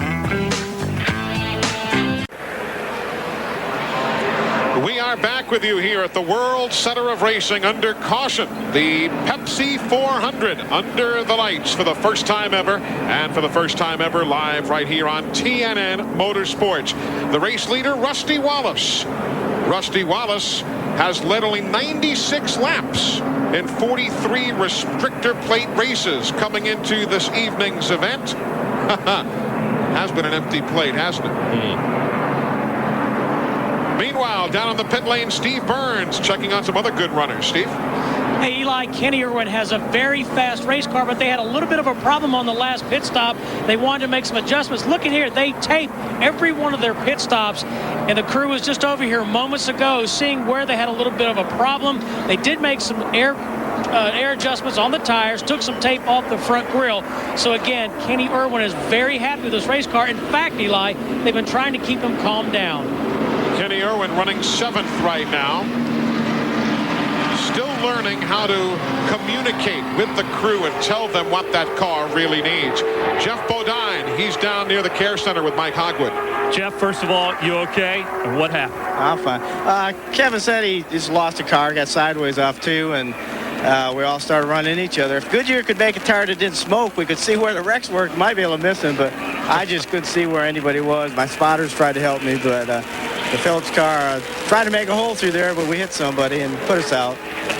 We are back with you here at the World Center of Racing under caution. The Pepsi 400 under the lights for the first time ever, and for the first time ever live right here on TNN Motorsports. The race leader, Rusty Wallace. Rusty Wallace has led only 96 laps in 43 restrictor plate races coming into this evening's event. Has been an empty plate, hasn't it? Meanwhile, down on the pit lane, Steve Burns checking on some other good runners. Steve? Hey, Eli, Kenny Irwin has a very fast race car, but they had a little bit of a problem on the last pit stop. They wanted to make some adjustments. Look at here. They taped every one of their pit stops, and the crew was just over here moments ago seeing where they had a little bit of a problem. They did make some air adjustments on the tires, took some tape off the front grille. So again, Kenny Irwin is very happy with this race car. In fact, Eli, they've been trying to keep him calmed down. Kenny Irwin running 7th right now. Still learning how to communicate with the crew and tell them what that car really needs. Jeff Bodine, he's down near the care center with Mike Hogwood. Jeff, first of all, you okay? And what happened? I'm fine. Kevin said he just lost a car, got sideways off too, and we all started running each other. If Goodyear could make a tire that didn't smoke, we could see where the wrecks were. Might be able to miss him, but I just couldn't see where anybody was. My spotters tried to help me, but the Phillips car tried to make a hole through there, but we hit somebody and put us out.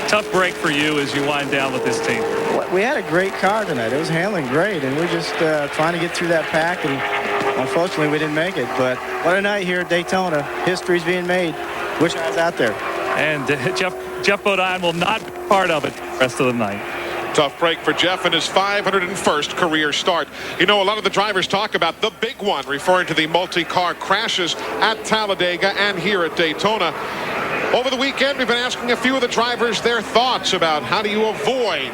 Tough break for you as you wind down with this team. We had a great car tonight. It was handling great, and we're just trying to get through that pack, and unfortunately we didn't make it. But what a night here at Daytona. History's being made. Wish I was out there. And Jeff Bodine will not be part of it the rest of the night. Tough break for Jeff in his 501st career start. You know, a lot of the drivers talk about the big one, referring to the multi-car crashes at Talladega and here at Daytona. Over the weekend, we've been asking a few of the drivers their thoughts about how do you avoid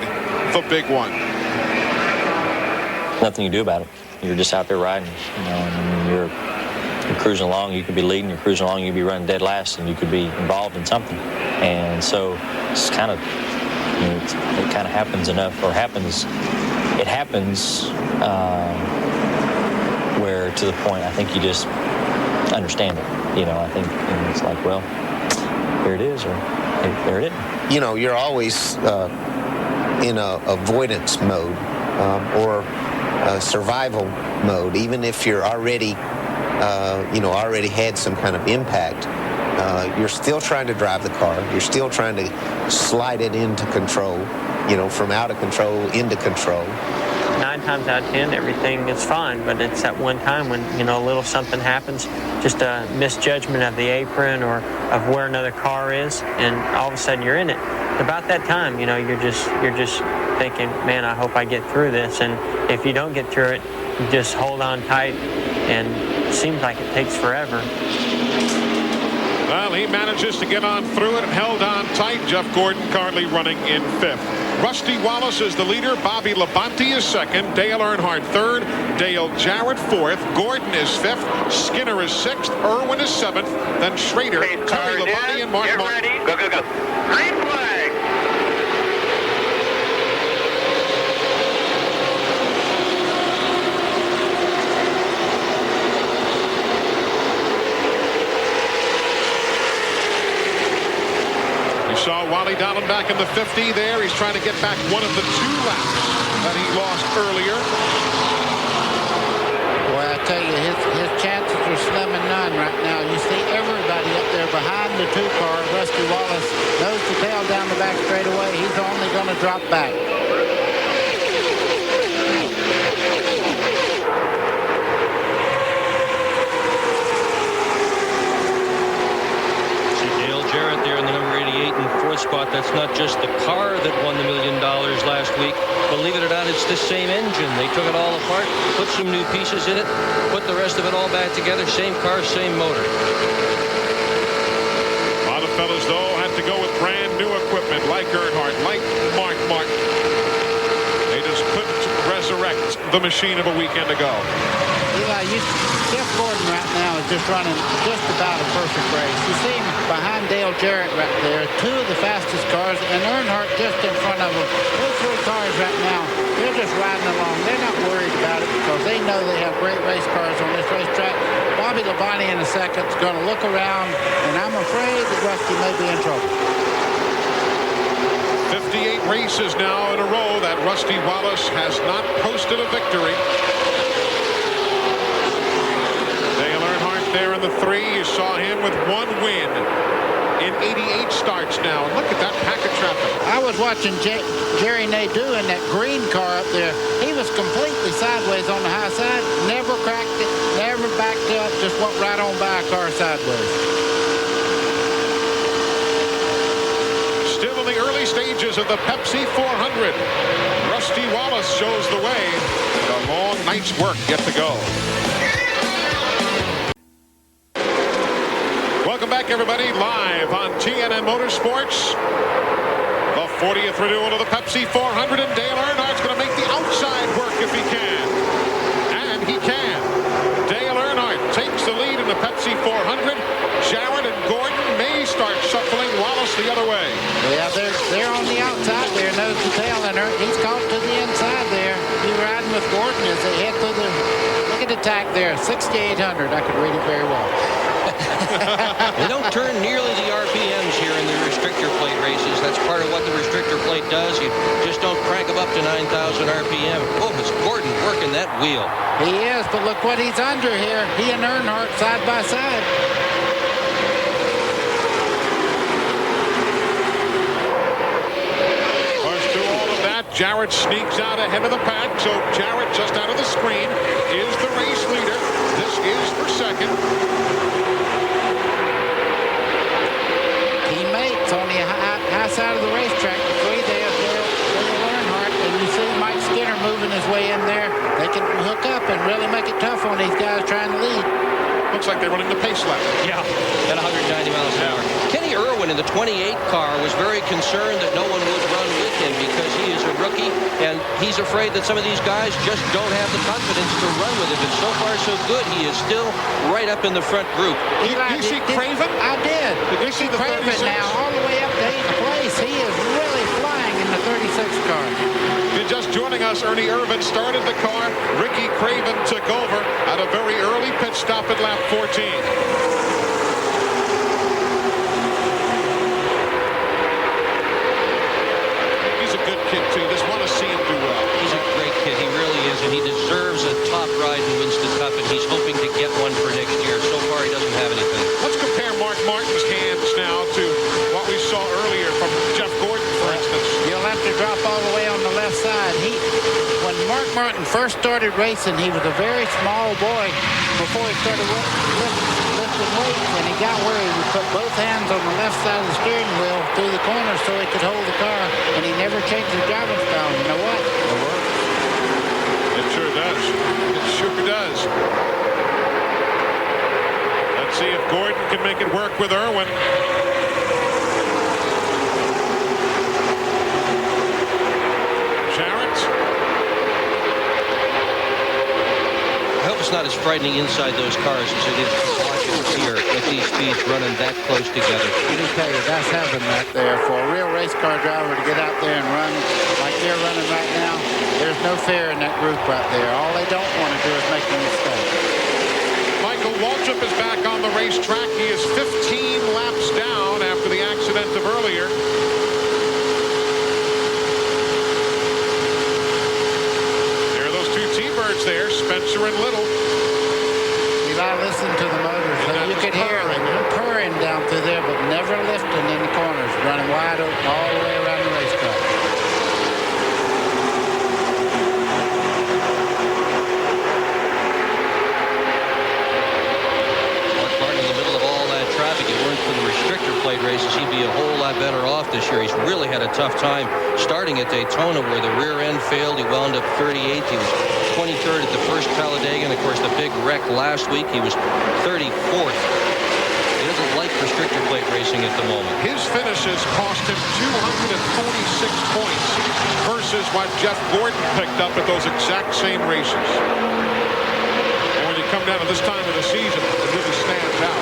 the big one. Nothing you do about it. You're just out there riding. You know, and you're cruising along. You could be leading. You're cruising along. You could be running dead last, and you could be involved in something. And so it's kind of, you know, it kind of happens enough, or happens. It happens where to the point I think you just understand it. You know, I think it's like, well, here it is, or there it isn't. You know, you're always in a avoidance mode, or survival mode, even if you're already, already had some kind of impact. You're still trying to drive the car. You're still trying to slide it into control, from out of control into control. 9 times out of 10, everything is fine, but it's that one time when, a little something happens, just a misjudgment of the apron or of where another car is, and all of a sudden you're in it. About that time, you're just thinking, man, I hope I get through this. And if you don't get through it, you just hold on tight, and it seems like it takes forever. Well, he manages to get on through it and held on tight. Jeff Gordon currently running in 5th. Rusty Wallace is the leader. Bobby Labonte is 2nd. Dale Earnhardt 3rd. Dale Jarrett 4th. Gordon is 5th. Skinner is 6th. Irwin is 7th. Then Schrader, Tony Labonte, and Mark Martin. Get ready. Go, go, go. Green flag. Saw Wally Dolan back in the 50 there. He's trying to get back one of the 2 laps that he lost earlier. Well, I tell you, his chances are slim and none right now. You see everybody up there behind the 2 car. Rusty Wallace nose to tail down the back straightaway. He's only going to drop back. Jarrett there in the number 88 and 4th spot. That's not just the car that won the $1 million last week. Believe it or not, it's the same engine. They took it all apart, put some new pieces in it, put the rest of it all back together. Same car, same motor. A lot of fellas, though, had to go with brand new equipment like Earnhardt, like Mark Martin. They just couldn't resurrect the machine of a weekend ago. Eli, Jeff Gordon right now is just running just about a perfect race. You see him behind Dale Jarrett right there, 2 of the fastest cars, and Earnhardt just in front of him. Those 3 cars right now, they're just riding along. They're not worried about it because they know they have great race cars on this racetrack. Bobby Labonte in a second is going to look around, and I'm afraid that Rusty may be in trouble. 58 races now in a row that Rusty Wallace has not posted a victory. There in the 3, you saw him with 1 win in 88 starts now. Look at that pack of traffic. I was watching Jerry Nadeau in that green car up there. He was completely sideways on the high side, never cracked it, never backed up, just went right on by a car sideways. Still in the early stages of the Pepsi 400. Rusty Wallace shows the way. A long night's work yet to go. Welcome back, everybody, live on TNN Motorsports. The 40th renewal of the Pepsi 400, and Dale Earnhardt's going to make the outside work if he can. And he can. Dale Earnhardt takes the lead in the Pepsi 400. Jarrett and Gordon may start shuffling Wallace the other way. Yeah, they're on the outside there, nose to tail, and he's caught to the inside there. He's riding with Gordon as they head through the... Look at the tack there, 6,800. I could read it very well. They don't turn nearly the RPMs here in the restrictor plate races. That's part of what the restrictor plate does. You just don't crank them up to 9,000 RPM. Oh, is Gordon working that wheel? He is, but look what he's under here. He and Earnhardt side by side. Through all of that, Jarrett sneaks out ahead of the pack. So Jarrett, just out of the screen, is the race leader. This is for 2nd. On the high side of the racetrack, the 3 there, Dale Earnhardt, and you see Mike Skinner moving his way in there. They can hook up and really make it tough on these guys trying to lead. Looks like they're running the pace lap. Yeah, at 190 miles an hour. Kenny Irwin in the 28 car was very concerned that no one would run with him because he is a rookie, and he's afraid that some of these guys just don't have the confidence to run with him. And so far, so good. He is still right up in the front group. You see Craven? I did. Did you see the Craven 36? now, all the way up to 8th place. He is really flying in the 36 car. You're just joining us. Ernie Irvan started the car. Ricky Craven took over at a very early pit stop at lap 14. He's a good kid, too. You just want to see him do well. He's a great kid. He really is, and he deserves Gordon first started racing, he was a very small boy before he started lifting weights, and he got where he would put both hands on the left side of the steering wheel through the corner so he could hold the car, and he never changed his driving style. You know what? It works. It sure does. It sure does. Let's see if Gordon can make it work with Irwin. I hope it's not as frightening inside those cars as it is watching here with these speeds running that close together. Let me tell you, that's heaven right there. For a real race car driver to get out there and run like they're running right now, there's no fear in that group right there. All they don't want to do is make a mistake. Michael Waltrip is back on the racetrack. He is 15 laps down after the accident of earlier. T-birds there, Spencer and Little. You gotta listen to the motors. So you could hear them purring down through there, but never lifting in the corners, running wide open all the way around the racetrack. Mark Martin in the middle of all that traffic. It weren't for the restrictor plate races, he'd be a whole lot better off this year. He's really had a tough time starting at Daytona where the rear end failed. He wound up 38th. He was 23rd at the first Talladega, and of course the big wreck last week. He was 34th. He doesn't like restrictor plate racing at the moment. His finishes cost him 246 points versus what Jeff Gordon picked up at those exact same races. And when you come down to this time of the season, it really stands out.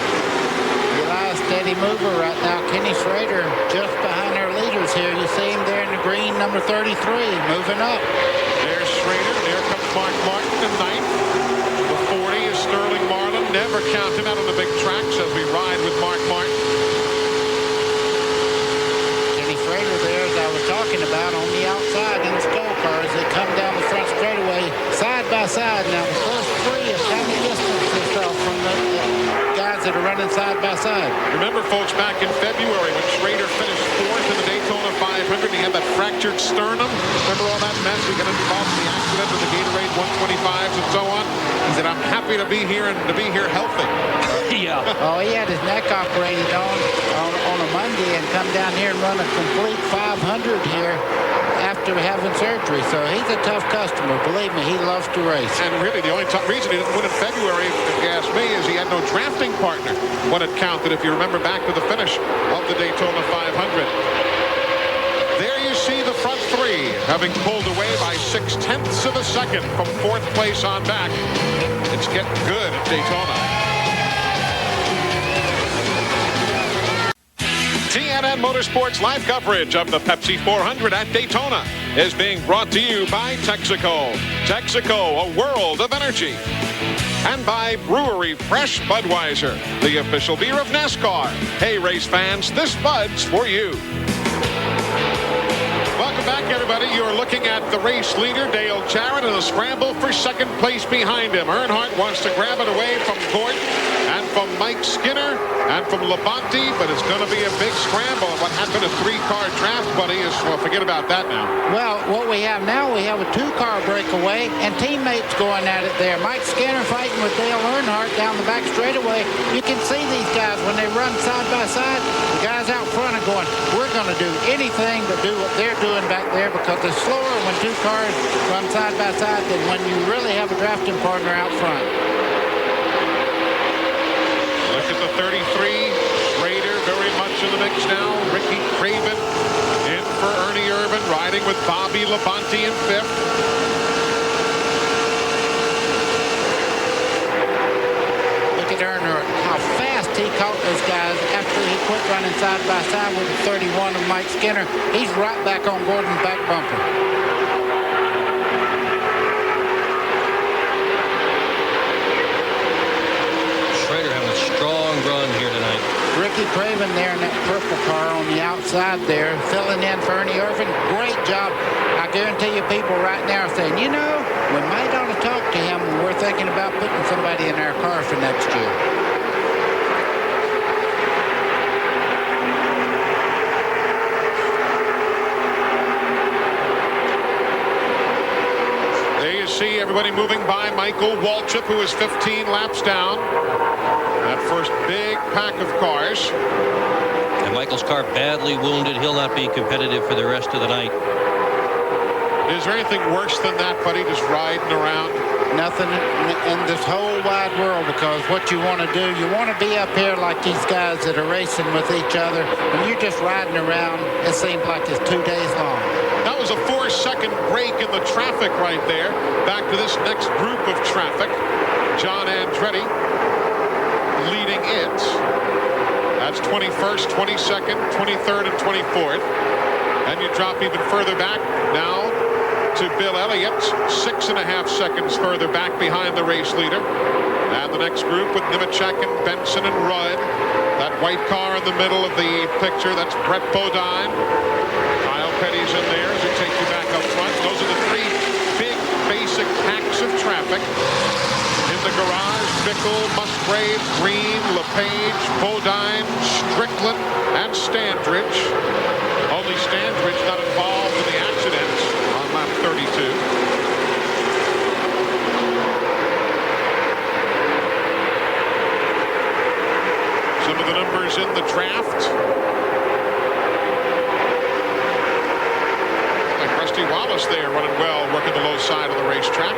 Eli's steady mover right now. Kenny Schrader just behind our leaders here. You see him there in the green, number 33, moving up. There's Schrader. There comes Mark Martin in ninth. The 40 is Sterling Marlin. Never count him out on the big tracks as we ride with Mark Martin. Kenny Schrader there, as I was talking about, on the outside in the skull cars. They come down the front straightaway side by side. Now the first three have kind of distanced themselves from the guys that are running side by side. Remember, folks, back in February when Schrader finished fourth in the Daytona 500, he had that fractured sternum. Remember all that mess? He got involved in the accident with the Gatorade 125s and so on. He said, "I'm happy to be here and to be here healthy." Yeah. Oh, he had his neck operated on a Monday and come down here and run a complete 500 here after having surgery. So he's a tough customer. Believe me, he loves to race. And really, the only reason he didn't win in February, if you ask me, is he had no drafting partner when it counted, if you remember back to the finish of the Daytona 500. There you see the front three having pulled away by 0.6 of a second from fourth place on back. It's getting good at Daytona. TNN Motorsports live coverage of the Pepsi 400 at Daytona is being brought to you by Texaco. Texaco, a world of energy. And by Brewery Fresh Budweiser, the official beer of NASCAR. Hey, race fans, this Bud's for you. Welcome back, everybody. You're looking at the race leader, Dale Jarrett, in a scramble for second place behind him. Earnhardt wants to grab it away from Gordon and from Mike Skinner and from Labonte, but it's going to be a big scramble. What happened to three-car draft, buddy, is, well, forget about that now. Well, what we have now, we have a two-car breakaway and teammates going at it there. Mike Skinner fighting with Dale Earnhardt down the back straightaway. You can see these guys when they run side by side. The guys out front are going, we're going to do anything to do what they're doing back there, because it's slower when two cars run side by side than when you really have a drafting partner out front. Look at the 33. Schrader very much in the mix now. Ricky Craven in for Ernie Irvin, riding with Bobby Labonte in fifth. Look at Earnhardt, how fast he caught those guys after he quit running side by side with the 31 of Mike Skinner. He's right back on Gordon's back bumper. Schrader having a strong run here tonight. Ricky Craven there in that purple car on the outside there, filling in for Ernie Irvin. Great job. I guarantee you people right now are saying, you know, we might ought to talk to him when we're thinking about putting somebody in our car for next year. There you see everybody moving by Michael Waltrip, who is 15 laps down. That first big pack of cars. And Michael's car badly wounded. He'll not be competitive for the rest of the night. Is there anything worse than that, buddy, just riding around? Nothing in this whole wide world, because what you want to do, you want to be up here like these guys that are racing with each other. When you're just riding around, it seems like it's 2 days long. That was a 4-second break in the traffic right there. Back to this next group of traffic. John Andretti leading it. That's 21st, 22nd, 23rd, and 24th. And you drop even further back now to Bill Elliott, 6.5 seconds further back behind the race leader. And the next group with Nemechek and Benson and Rudd. That white car in the middle of the picture, that's Brett Bodine. Kyle Petty's in there as we take you back up front. Those are the three big basic packs of traffic. In the garage, Bickle, Musgrave, Green, LePage, Bodine, Strickland, and Standridge. Only Standridge not involved in the accident on lap 32. Some of the numbers in the draft. Like Rusty Wallace there running well, working the low side of the racetrack.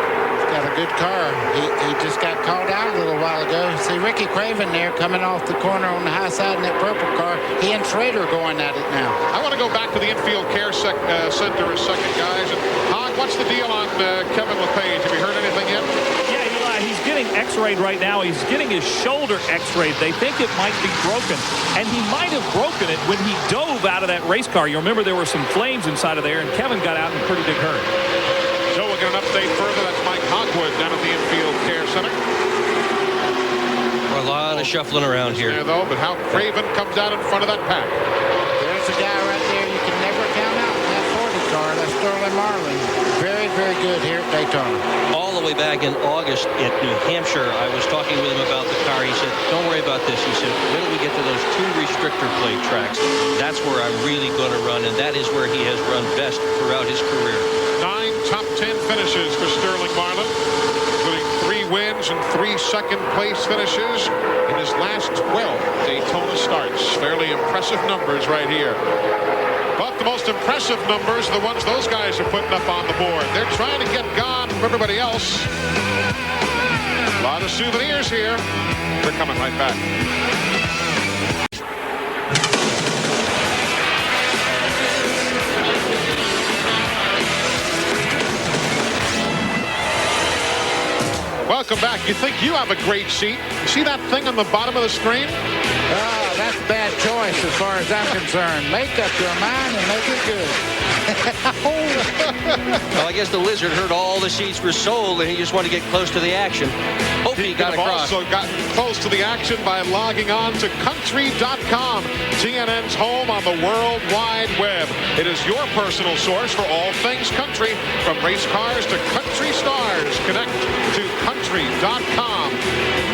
He's got a good car. He just got called out a little while ago. See Ricky Craven there coming off the corner on the high side in that purple car. He and Schrader are going at it now. I want to go back to the infield care center a second, guys. And Hog, what's the deal on Kevin LePage? Have you heard anything yet? Yeah, Eli, he's getting x-rayed right now. He's getting his shoulder x-rayed. They think it might be broken, and he might have broken it when he dove out of that race car. You remember there were some flames inside of there, and Kevin got out in a pretty big hurry. So we'll get an update further. That's Mike Hogwood down at the infield care center. A lot of shuffling around here. There, though, but how Craven comes out in front of that pack. There's a guy right there you can never count out in that 40 car. That's Sterling Marlin. Very, very good here at Daytona. All the way back in August at New Hampshire, I was talking with him about the car. He said, don't worry about this. He said, when we get to those 2 restrictor plate tracks, that's where I'm really going to run, and that is where he has run best throughout his career. 9 top 10 finishes for Sterling Marlin, including 3 wins and 3 second-place finishes in his last 12 Daytona starts. Fairly impressive numbers right here. But the most impressive numbers are the ones those guys are putting up on the board. They're trying to get gone from everybody else. A lot of souvenirs here. They're coming right back. Welcome back. You think you have a great seat? You see that thing on the bottom of the screen? That's a bad choice as far as I'm concerned. Make up your mind and make it good. Well, I guess the Lizard heard all the seats were sold, and he just wanted to get close to the action. Hope he got across. Also gotten close to the action by logging on to country.com, TNN's home on the World Wide Web. It is your personal source for all things country, from race cars to country stars. Connect to country.com.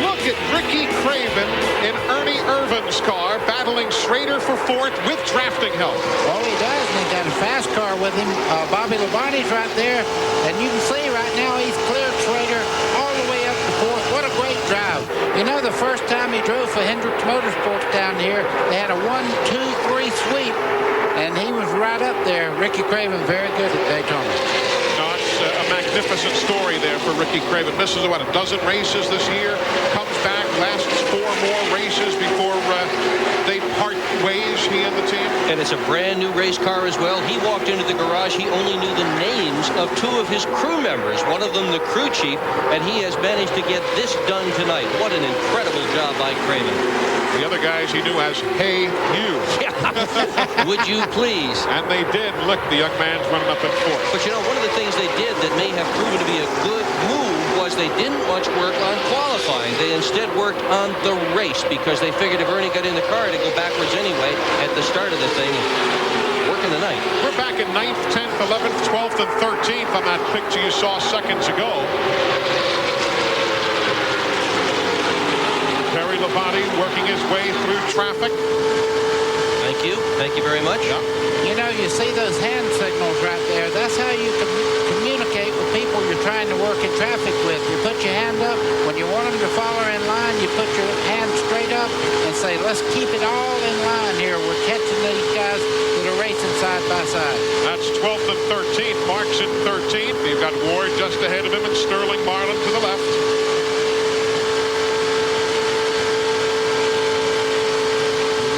Look at Ricky Craven in Ernie Irvin's car, battling Schrader for 4th with drafting help. Well, he does, and he's got a fast car with him. Bobby Labonte's right there, and you can see right now he's cleared Schrader all the way up to 4th. What a great drive. You know, the first time he drove for Hendricks Motorsports down here, they had a 1-2-3 sweep, and he was right up there. Ricky Craven, very good at Daytona. A magnificent story there for Ricky Craven. Misses about a dozen races this year. Comes back, lasts 4 more races before they part ways, he and the team. And it's a brand new race car as well. He walked into the garage. He only knew the names of 2 of his crew members, one of them the crew chief, and he has managed to get this done tonight. What an incredible job by Craven. The other guys he knew as Hey You. Would you please? And they did. Look, the young man's running up in 4th. But you know, one of the things they did that may have proven to be a good move was they didn't much work on qualifying. They instead worked on the race, because they figured if Ernie got in the car to go backwards anyway at the start of the thing, working the night. We're back in 9th, 10th, 11th, 12th, and 13th on that picture you saw seconds ago. Terry Labonte working his way through traffic. Thank you. Thank you very much. You know, you see those hand signals right there. That's how you can communicate with people you're you're trying to work in traffic with. You put your hand up. When you want them to follow in line, you put your hand straight up and say, let's keep it all in line here. We're catching these guys that are racing side by side. That's 12th and 13th. Mark's in 13th. You've got Ward just ahead of him and Sterling Marlin to the left.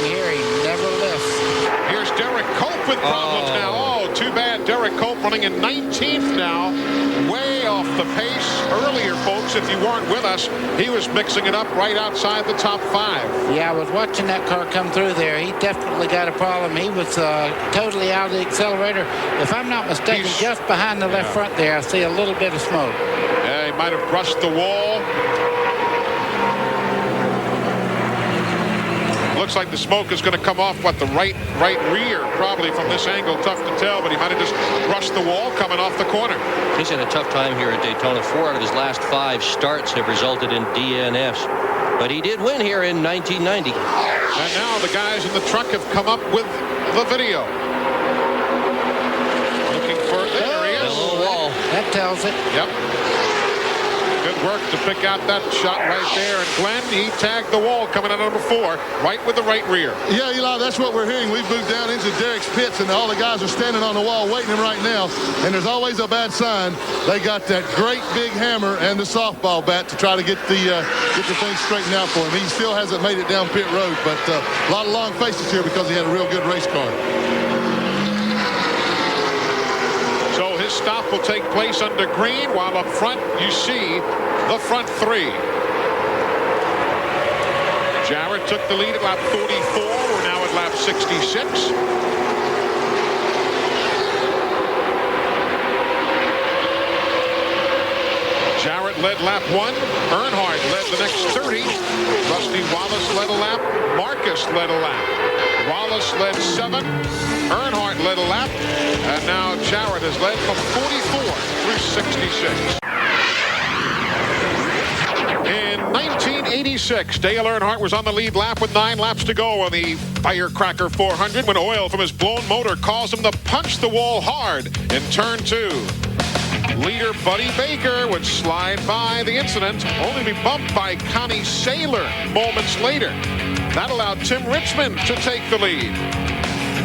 Here he never lifts. Here's Derek Cope with problems now. Oh, too bad. Derek Cope running in 19th now. Way off the pace. Earlier, folks, if you weren't with us, he was mixing it up right outside the top 5. Yeah, I was watching that car come through there. He definitely got a problem. He was totally out of the accelerator. If I'm not mistaken, just behind the left front there, I see a little bit of smoke. Yeah, he might have brushed the wall. Looks like the smoke is going to come off, the right rear, probably from this angle. Tough to tell, but he might have just brushed the wall coming off the corner. He's had a tough time here at Daytona. 4 out of his last 5 starts have resulted in DNFs. But he did win here in 1990. And now the guys in the truck have come up with the video. Looking for, there he is. The wall. That tells it. Yep. Good work to pick out that shot right there. And Glenn, he tagged the wall coming out of number 4, right with the right rear. Yeah, Eli, that's what we're hearing. We've moved down into Derek's pits, and all the guys are standing on the wall waiting him right now. And there's always a bad sign. They got that great big hammer and the softball bat to try to get the thing straightened out for him. He still hasn't made it down pit road, but a lot of long faces here because he had a real good race car. So his stop will take place under green, while up front you see the front 3. Jarrett took the lead at lap 44. We're now at lap 66. Jarrett led lap 1. Earnhardt led the next 30. Rusty Wallace led a lap. Marcus led a lap. Wallace led 7. Earnhardt led a lap. And now Jarrett has led from 44 through 66. In 1986, Dale Earnhardt was on the lead lap with 9 laps to go on the Firecracker 400 when oil from his blown motor caused him to punch the wall hard in turn 2. Leader Buddy Baker would slide by the incident, only to be bumped by Connie Saylor moments later. That allowed Tim Richmond to take the lead.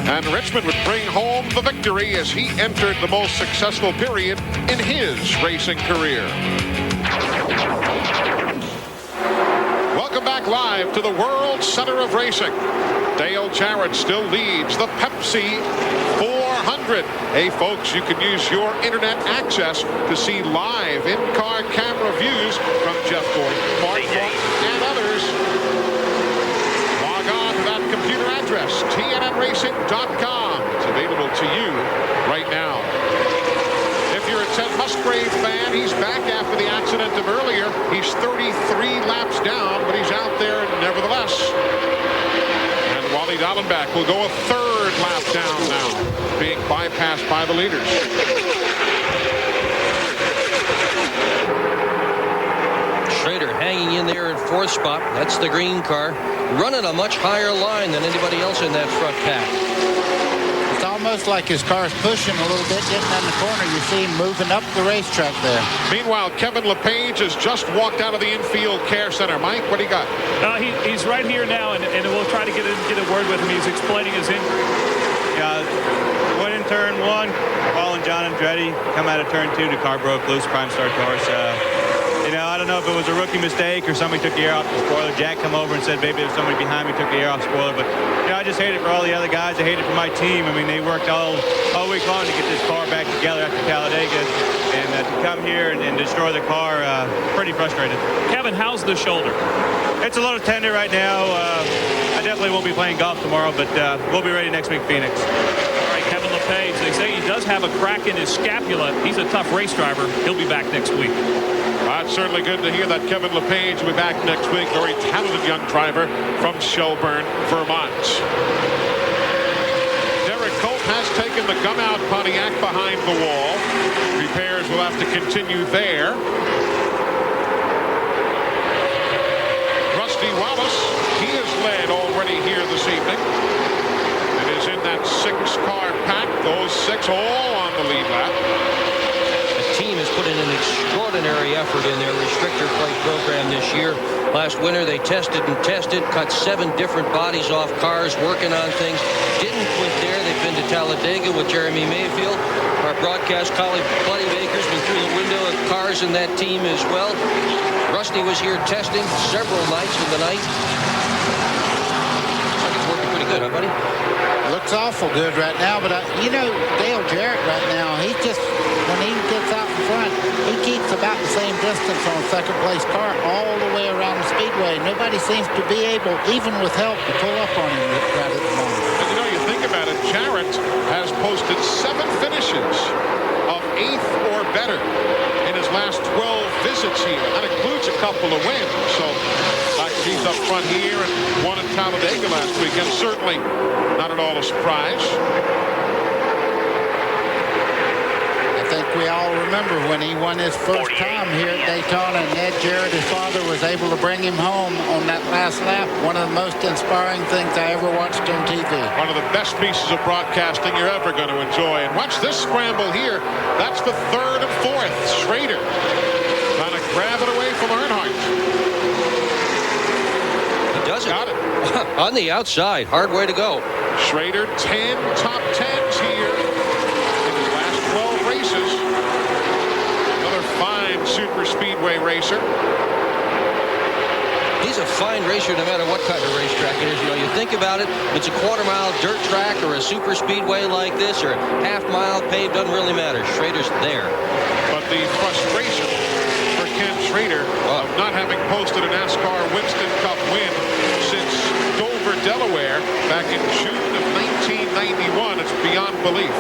And Richmond would bring home the victory as he entered the most successful period in his racing career. Welcome back live to the World Center of Racing. Dale Jarrett still leads the Pepsi 400. Hey, folks, you can use your internet access to see live in-car camera views from Jeff Gordon, Mark Martin, and others. Log on to that computer address, tnnracing.com. It's available to you right now. If you're a Ted Musgrave fan, he's back after the accident of earlier. He's 33 laps down, but he's out there nevertheless. And Wally Dallenbach will go a 3rd lap down now, being bypassed by the leaders. Schrader hanging in there in 4th spot. That's the green car. Running a much higher line than anybody else in that front pack. It's almost like his car's pushing a little bit, getting in the corner. You see him moving up the racetrack there. Meanwhile, Kevin LePage has just walked out of the infield care center. Mike, what do you got? He's right here now, and we'll try to get a word with him. He's explaining his injury. Went in turn 1. Paul and John Andretti come out of turn 2. The car broke loose. Prime Star Torres. I don't know if it was a rookie mistake or somebody took the air off the spoiler. Jack come over and said maybe there's somebody behind me took the air off the spoiler. But I just hate it for all the other guys. I hate it for my team. I mean, they worked all week long to get this car back together after Talladega, and to come here and destroy the car, pretty frustrated. Kevin, how's the shoulder? It's a little tender right now. I definitely won't be playing golf tomorrow, but we'll be ready next week, Phoenix. All right, Kevin LePage. They say he does have a crack in his scapula. He's a tough race driver. He'll be back next week. It's certainly good to hear that Kevin LePage will be back next week. Very talented young driver from Shelburne, Vermont. Derek Cope has taken the gum-out Pontiac behind the wall. Repairs will have to continue there. Rusty Wallace, he has led already here this evening. And is in that 6-car pack. Those 6 all on the lead lap. The team has put put in an extraordinary effort in their restrictor plate program this year. Last winter, they tested and tested, cut 7 different bodies off cars, working on things. Didn't quit there. They've been to Talladega with Jeremy Mayfield. Our broadcast colleague, Buddy Baker's been through the window of cars in that team as well. Rusty was here testing several nights in the night. Looks like it's working pretty good, huh, buddy? Looks awful good right now, but you know, Dale Jarrett right now, he just, when he gets out in front, he keeps about the same distance on a second place car all the way around the Speedway. Nobody seems to be able, even with help, to pull up on him right at the moment. And you know, you think about it, Jarrett has posted 7 finishes of 8th or better in his last 12 visits here. That includes a couple of wins. So he's up front here and won at Talladega last weekend. Certainly not at all a surprise. I think we all remember when he won his first time here at Daytona, and Ned Jarrett, his father, was able to bring him home on that last lap. One of the most inspiring things I ever watched on TV. One of the best pieces of broadcasting you're ever going to enjoy. And watch this scramble here. That's the 3rd and 4th. Schrader trying to grab it away from Earnhardt. Does it. Got it. On the outside. Hard way to go. Schrader, 10 top 10s here in his last 12 races. Another fine super speedway racer. He's a fine racer no matter what kind of racetrack it is. You know, you think about it, it's a quarter-mile dirt track or a super speedway like this or half-mile paved, doesn't really matter. Schrader's there. But the frustration for Ken Schrader of not having posted a NASCAR Winston Cup win since Dover, Delaware, back in June of 1991, it's beyond belief.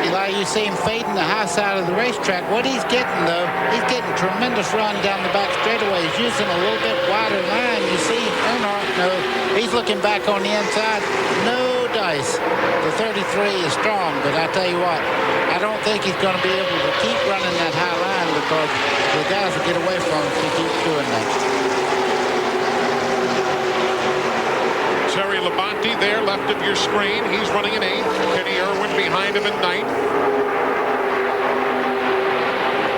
Eli, you see him fading the high side of the racetrack. What he's getting, though, he's getting tremendous run down the back straightaway. He's using a little bit wider line. You see Earnhardt, no, he's looking back on the inside. No dice. The 33 is strong, but I tell you what, I don't think he's going to be able to keep running that high line because the guys will get away from him if he keeps doing that. Terry Labonte there, left of your screen. He's running in 8th. Kenny Irwin behind him in 9th.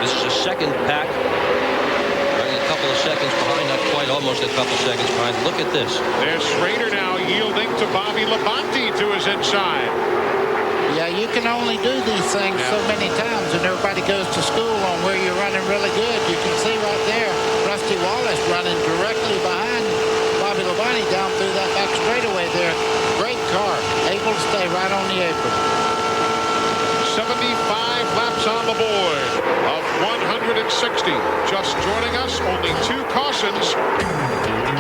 This is a second pack. Running a couple of seconds behind, not quite, almost a couple seconds behind. Look at this. There's Schrader now yielding to Bobby Labonte to his inside. Yeah, you can only do these things so many times, and everybody goes to school on where you're running really good. You can see right there, Rusty Wallace running directly behind Bobby Labonte down through that back straightaway there. Great car, able to stay right on the apron. 75 laps on the board of 160. Just joining us, only 2 cautions.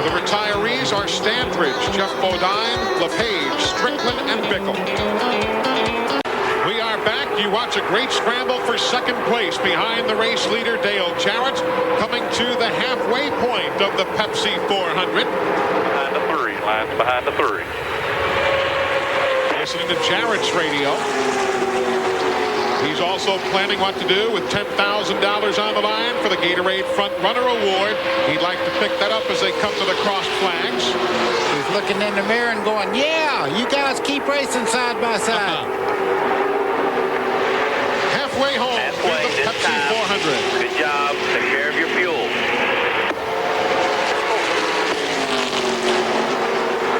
The retirees are Stanbridge, Jeff Bodine, LePage, Strickland, and Bickle. We are back. You watch a great scramble for second place behind the race leader, Dale Jarrett, coming to the halfway point of the Pepsi 400. Behind the 3. Lines behind the 3. Listening to Jarrett's radio. He's also planning what to do with $10,000 on the line for the Gatorade Front Runner Award. He'd like to pick that up as they come to the crossed flags. He's looking in the mirror and going, yeah, you guys keep racing side by side. Halfway home with the Pepsi 400. Good job. Take care of your fuel.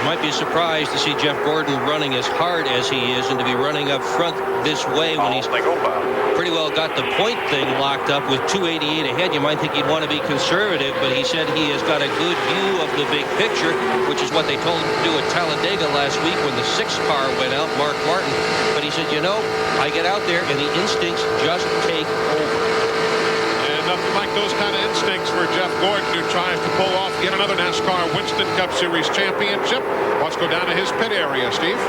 Might be surprised to see Jeff Gordon running as hard as he is and to be running up front this way when he's pretty well got the point thing locked up with 288 ahead. You might think he'd want to be conservative, but he said he has got a good view of the big picture, which is what they told him to do at Talladega last week when the 6th car went out, Mark Martin. But he said, you know, I get out there and the instincts just take over. Nothing like those kind of instincts for Jeff Gordon, who tries to pull off yet another NASCAR Winston Cup Series championship. Let's go down to his pit area, Steve.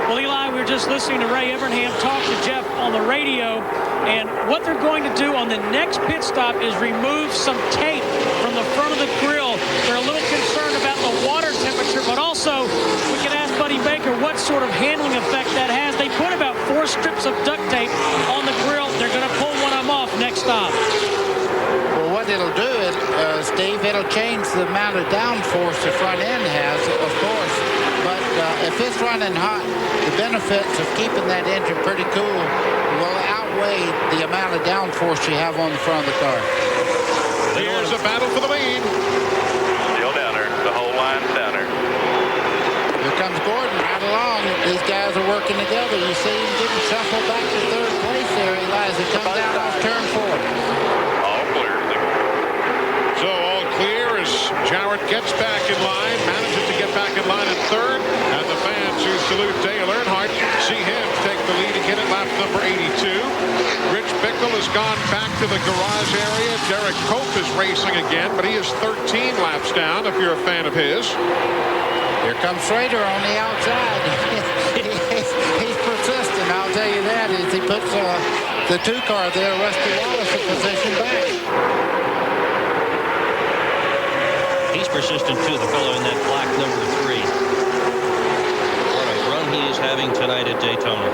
Well, Eli, we were just listening to Ray Evernham talk to Jeff on the radio, and what they're going to do on the next pit stop is remove some tape from the front of the grill. They're a little concerned about the water temperature, but also we can ask Buddy Baker what sort of handling effect that has. They put about 4 strips of duct tape on the grill. They're going to pull one of them off next stop. Well, what it'll do, Steve, it'll change the amount of downforce the front end has, of course. But if it's running hot, the benefits of keeping that engine pretty cool will outweigh outweigh the amount of downforce you have on the front of the car. Here's a battle for the lead. Still down there. The whole line's down there. Here comes Gordon right along. These guys are working together. You see him getting shuffled back to third place there, Eliza. Comes down off turn 4. All clear. So all clear as Jarrett gets back in line, manages to get back in line in third, and the fans who salute Dale Earnhardt see him take the lead again at lap number 82. Rich Bickle has gone back to the garage area. Derek Cope is racing again, but he is 13 laps down if you're a fan of his. Here comes Schrader on the outside. He's persistent, I'll tell you that, as he puts the 2 car there, Rusty Wallace, in position back. He's persistent too, the fellow in that black number 3. What a run he is having tonight at Daytona.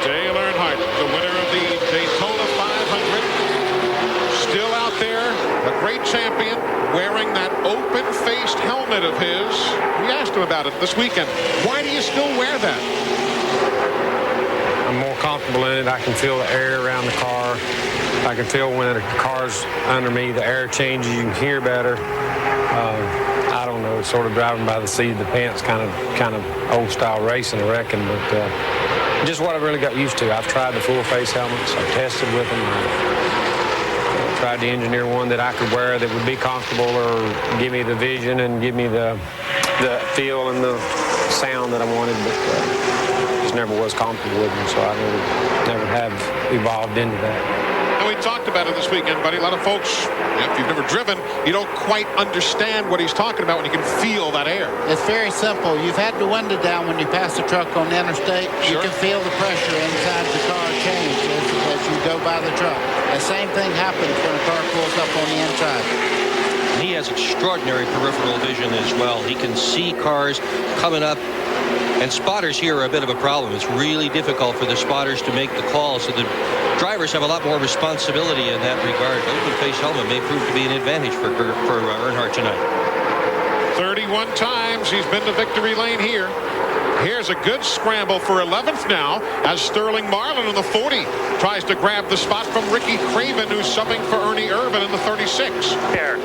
Dale Earnhardt, the winner of the Daytona 500, still out there, a great champion, wearing that open-faced helmet of his. We asked him about it this weekend. Why do you still wear that? I'm more comfortable in it. I can feel the air around the car. I can feel when the car's under me, the air changes. You can hear better. I don't know, it's sort of driving by the seat of the pants, kind of old-style racing, I reckon. But just what I really got used to. I've tried the full-face helmets. I've tested with them. I tried to engineer one that I could wear that would be comfortable or give me the vision and give me the feel and the sound that I wanted, but just never was comfortable with them, so I never have evolved into that. And we talked about it this weekend, buddy. A lot of folks, if you've never driven, you don't quite understand what he's talking about when you can feel that air. It's very simple. You've had the window down when you pass the truck on the interstate. Sure. You can feel the pressure inside the car change as you go by the truck. The same thing happens when a car pulls up on the inside. He has extraordinary peripheral vision as well. He can see cars coming up, and spotters here are a bit of a problem. It's really difficult for the spotters to make the call, so the drivers have a lot more responsibility in that regard. Open-face helmet may prove to be an advantage for Earnhardt tonight. 31 times he's been to victory lane here. Here's a good scramble for 11th now as Sterling Marlin in the 40 tries to grab the spot from Ricky Craven, who's subbing for Ernie Irvan in the 36. Here.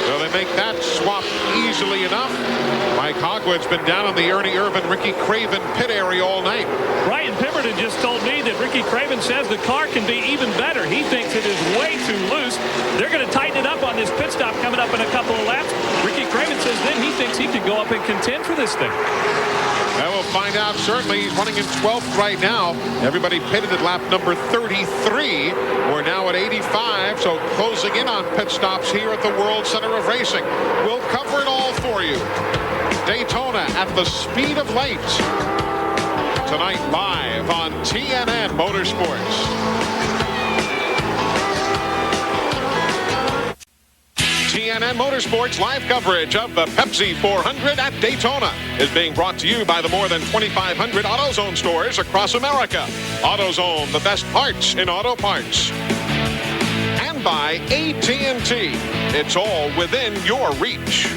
So they make that swap easily enough. Mike Hogwood's been down on the Ernie Irvan, Ricky Craven pit area all night. Ryan Pemberton just told me that Ricky Craven says the car can be even better. He thinks it is way too loose. They're going to tighten it up on this pit stop coming up in a couple of laps. Ricky Craven says then he thinks he could go up and contend for this thing. Well, we'll find out certainly. He's running in 12th right now. Everybody pitted at lap number 33. We're now at 85, so closing in on pit stops here at the World Center of Racing. We'll cover it all for you. Daytona at the speed of light. Tonight live on TNN Motorsports. TNN Motorsports live coverage of the Pepsi 400 at Daytona is being brought to you by the more than 2,500 AutoZone stores across America. AutoZone, the best parts in auto parts. And by AT&T. It's all within your reach.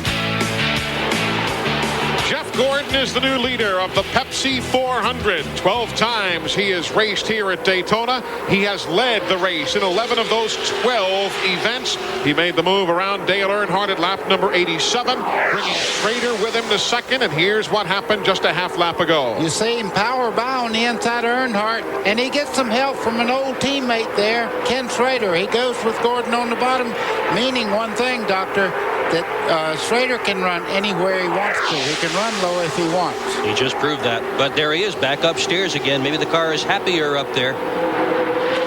Jeff Gordon is the new leader of the Pepsi 400. 12 times he has raced here at Daytona. He has led the race in 11 of those 12 events. He made the move around Dale Earnhardt at lap number 87, bringing Schrader with him to second, and here's what happened just a half lap ago. You see him power by on the inside of Earnhardt, and he gets some help from an old teammate there, Ken Schrader. He goes with Gordon on the bottom, meaning one thing, Doctor, that Schrader can run anywhere he wants to. He can run low if he wants. He just proved that. But there he is, back upstairs again. Maybe the car is happier up there.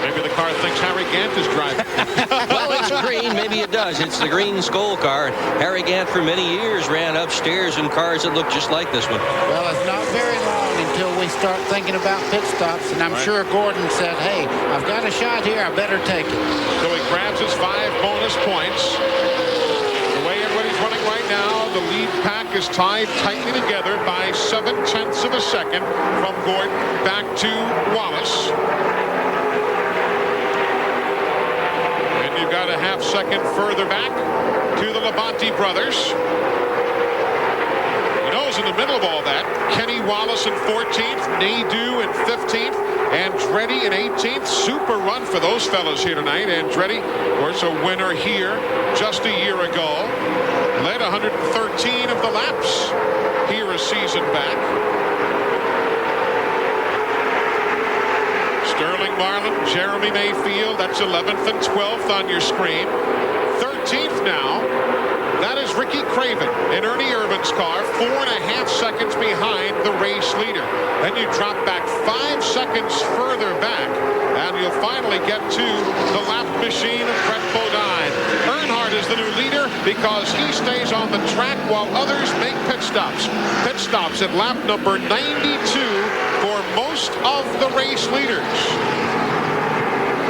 Maybe the car thinks Harry Gant is driving. Well, it's green. Maybe it does. It's the green Skoal car. Harry Gant for many years ran upstairs in cars that look just like this one. Well, it's not very long until we start thinking about pit stops, and I'm sure Gordon said, hey, I've got a shot here. I better take it. So he grabs his 5 bonus points. Running right now, the lead pack is tied tightly together by 0.7 of a second from Gordon back to Wallace. And you've got a half second further back to the Labonte brothers. You know who's in the middle of all that? Kenny Wallace in 14th, Nadeau in 15th, Andretti in 18th. Super run for those fellas here tonight. Andretti, of course, a winner here just a year ago. Led 113 of the laps here a season back. Sterling Marlin, Jeremy Mayfield, that's 11th and 12th on your screen. 13th now, that is Ricky Craven in Ernie Irvin's car, 4.5 seconds behind the race leader. Then you drop back 5 seconds further back, and you'll finally get to the lap machine of Brett Bodine. Earnhardt is the new leader because he stays on the track while others make pit stops. Pit stops at lap number 92 for most of the race leaders.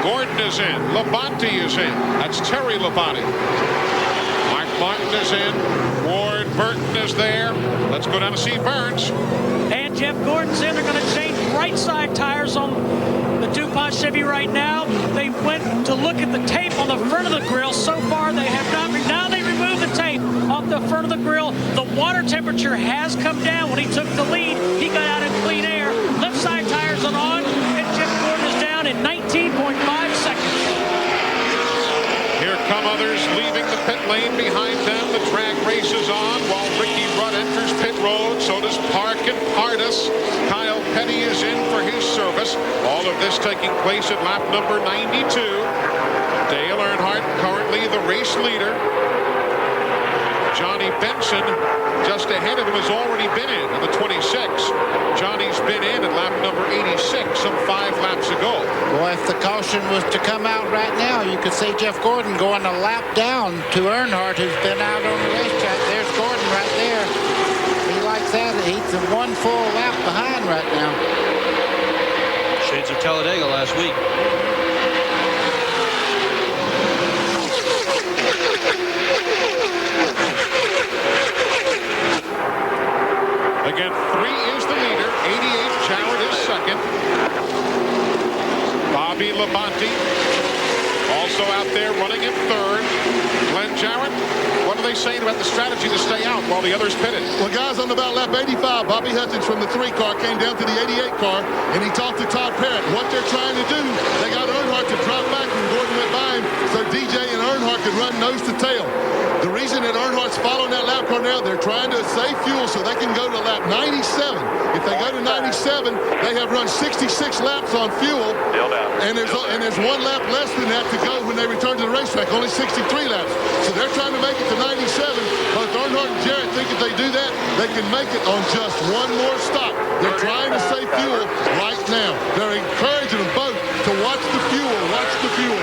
Gordon is in. Labonte is in. That's Terry Labonte. Mark Martin is in. Ward Burton is there. Let's go down to see Burns. And Jeff Gordon's in. They're going to change right side tires on the DuPont Chevy right now. They went to look at the tape on the front of the grill. So far, they have not. Now they removed the tape off the front of the grill. The water temperature has come down. When he took the lead, he got out in clean air. Left side tires are on, and Jeff Gordon is down in 19.5 seconds. Here come others leaving the pit lane behind them. The drag race is on while Ricky Rudd enters pit road. So does Park and Pardus. Kyle Petty is in for his service. All of this taking place at lap number 92. Dale Earnhardt currently the race leader. Johnny Benson just ahead of him has already been in the 26. Johnny's been in at lap number 86 some 5 laps ago. Well, if the caution was to come out right now, you could see Jeff Gordon going a lap down to Earnhardt, who's been out on the racetrack. There's Gordon right there. He likes that. He's one full lap behind right now. Shades of Talladega last week. Again, 3 is the leader. 88, Jarrett is second. Bobby Labonte also out there running in third. Glenn Jarrett, what are they saying about the strategy to stay out while the others pitted? Well, guys, on about lap 85, Bobby Hutchins from the 3 car came down to the 88 car, and he talked to Todd Parrott. What they're trying to do, they got Earnhardt to drop back when Gordon went by him so DJ and Earnhardt could run nose to tail. The reason that Earnhardt's following that lap car now, they're trying to save fuel so they can go to lap 97. If they go to 97, they have run 66 laps on fuel, and there's 1 lap less than that to go when they return to the racetrack, only 63 laps. So they're trying to make it to 97. Both Earnhardt and Jarrett think if they do that, they can make it on just 1 more stop. They're trying to save fuel right now. They're encouraging them both to watch the fuel, watch the fuel.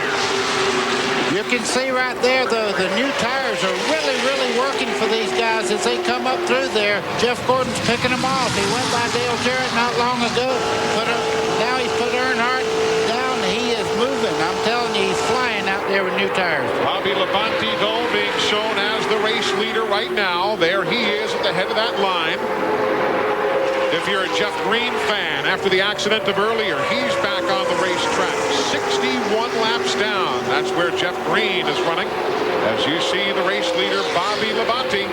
You can see right there, though, the new tires are really, really working for these guys as they come up through there. Jeff Gordon's picking them off. He went by Dale Jarrett not long ago. Now he's put Earnhardt down. He is moving. I'm telling you, he's flying out there with new tires. Bobby Labonte, though, being shown as the race leader right now. There he is at the head of that line. If you're a Jeff Green fan, after the accident of earlier, he's back on the racetrack. 61 laps down. That's where Jeff Green is running. As you see the race leader, Bobby Labonte.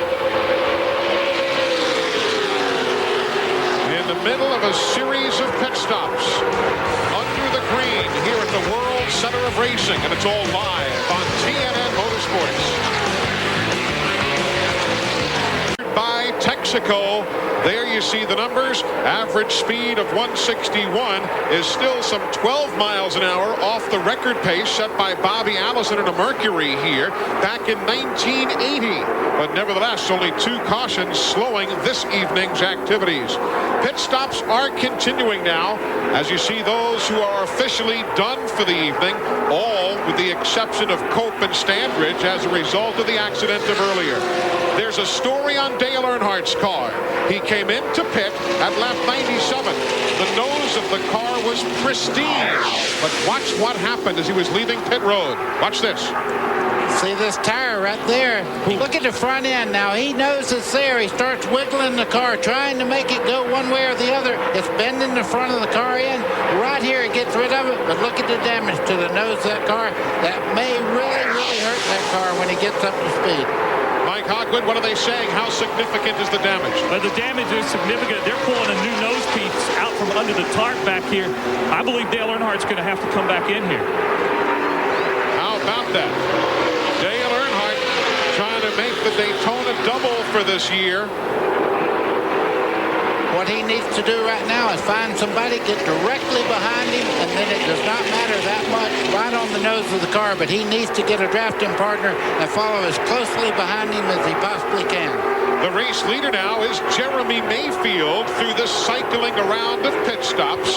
In the middle of a series of pit stops. Under the green here at the World Center of Racing. And it's all live on TNN Motorsports. By Texaco. There you see the numbers. Average speed of 161 is still some 12 miles an hour off the record pace set by Bobby Allison in a Mercury here back in 1980. But nevertheless, only 2 cautions slowing this evening's activities. Pit stops are continuing now, as you see those who are officially done for the evening, all with the exception of Cope and Standridge as a result of the accident of earlier. There's a story on Dale Earnhardt's car. He came into pit at lap 97. The nose of the car was pristine. But watch what happened as he was leaving pit road. Watch this. See this tire right there? Look at the front end now. He knows it's there. He starts wiggling the car, trying to make it go one way or the other. It's bending the front of the car in. Right here, it gets rid of it. But look at the damage to the nose of that car. That may really, really hurt that car when he gets up to speed. Mike Ogwin, what are they saying? How significant is the damage? But the damage is significant. They're pulling a new nose piece out from under the tarp back here. I believe Dale Earnhardt's going to have to come back in here. How about that? Dale Earnhardt trying to make the Daytona double for this year. What he needs to do right now is find somebody, get directly behind him, and then it does not matter that much right on the nose of the car, but he needs to get a drafting partner and follow as closely behind him as he possibly can. The race leader now is Jeremy Mayfield through this cycling around of pit stops.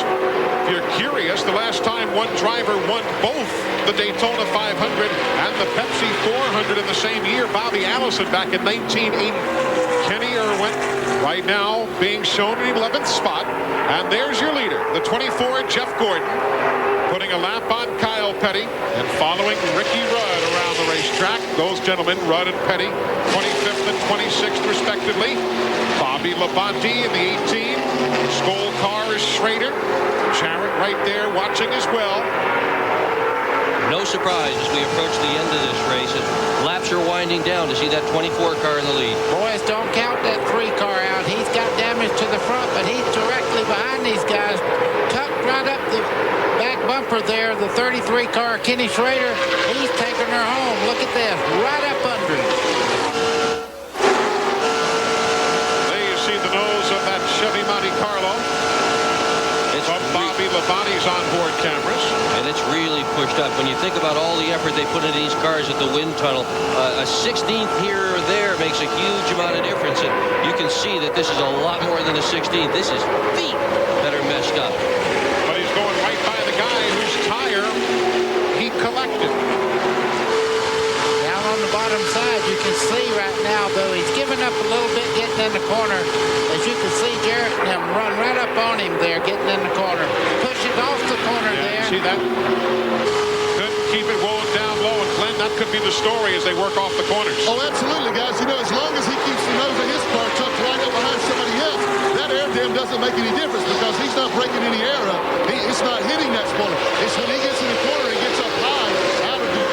If you're curious, the last time one driver won both the Daytona 500 and the Pepsi 400 in the same year, Bobby Allison back in 1980. Kenny Irwin right now being shown in 11th spot. And there's your leader, the 24, Jeff Gordon, putting a lap on Kyle Petty and following Ricky Rudd around the racetrack. Those gentlemen, Rudd and Petty, 25th and 26th respectively. Bobby Labonte in the 18. Skoll Carr is Schrader. Jarrett right there watching as well. No surprise as we approach the end of this race. Laps are winding down to see that 24 car in the lead. Boys, don't count that 3 car out. He's got damage to the front, but he's directly behind these guys. Tucked right up the back bumper there, the 33 car, Kenny Schrader. He's taking her home. Look at this, right up under him. There you see the nose of that Chevy Monte Carlo. It's from Bobby Labonte's onboard cameras. And it's really pushed up. When you think about all the effort they put into these cars at the wind tunnel, a 16th here or there makes a huge amount of difference. And you can see that this is a lot more than a 16th. This is feet that are messed up. But he's going right by the guy whose tire he collected. Down on the bottom side, you can see right now, though, he's giving up a little bit getting in the corner. As you can see, Jarrett and them run right up on him there, getting in the corner. Pushes off the corner there. See that? Couldn't keep it rolling down low, and Glenn, that could be the story as they work off the corners. Oh, absolutely, guys. You know, as long as he keeps the nose of his car tucked right up behind somebody else, that air dam doesn't make any difference because he's not breaking any air up. It's not hitting that spoiler. It's when he gets in the corner and gets up high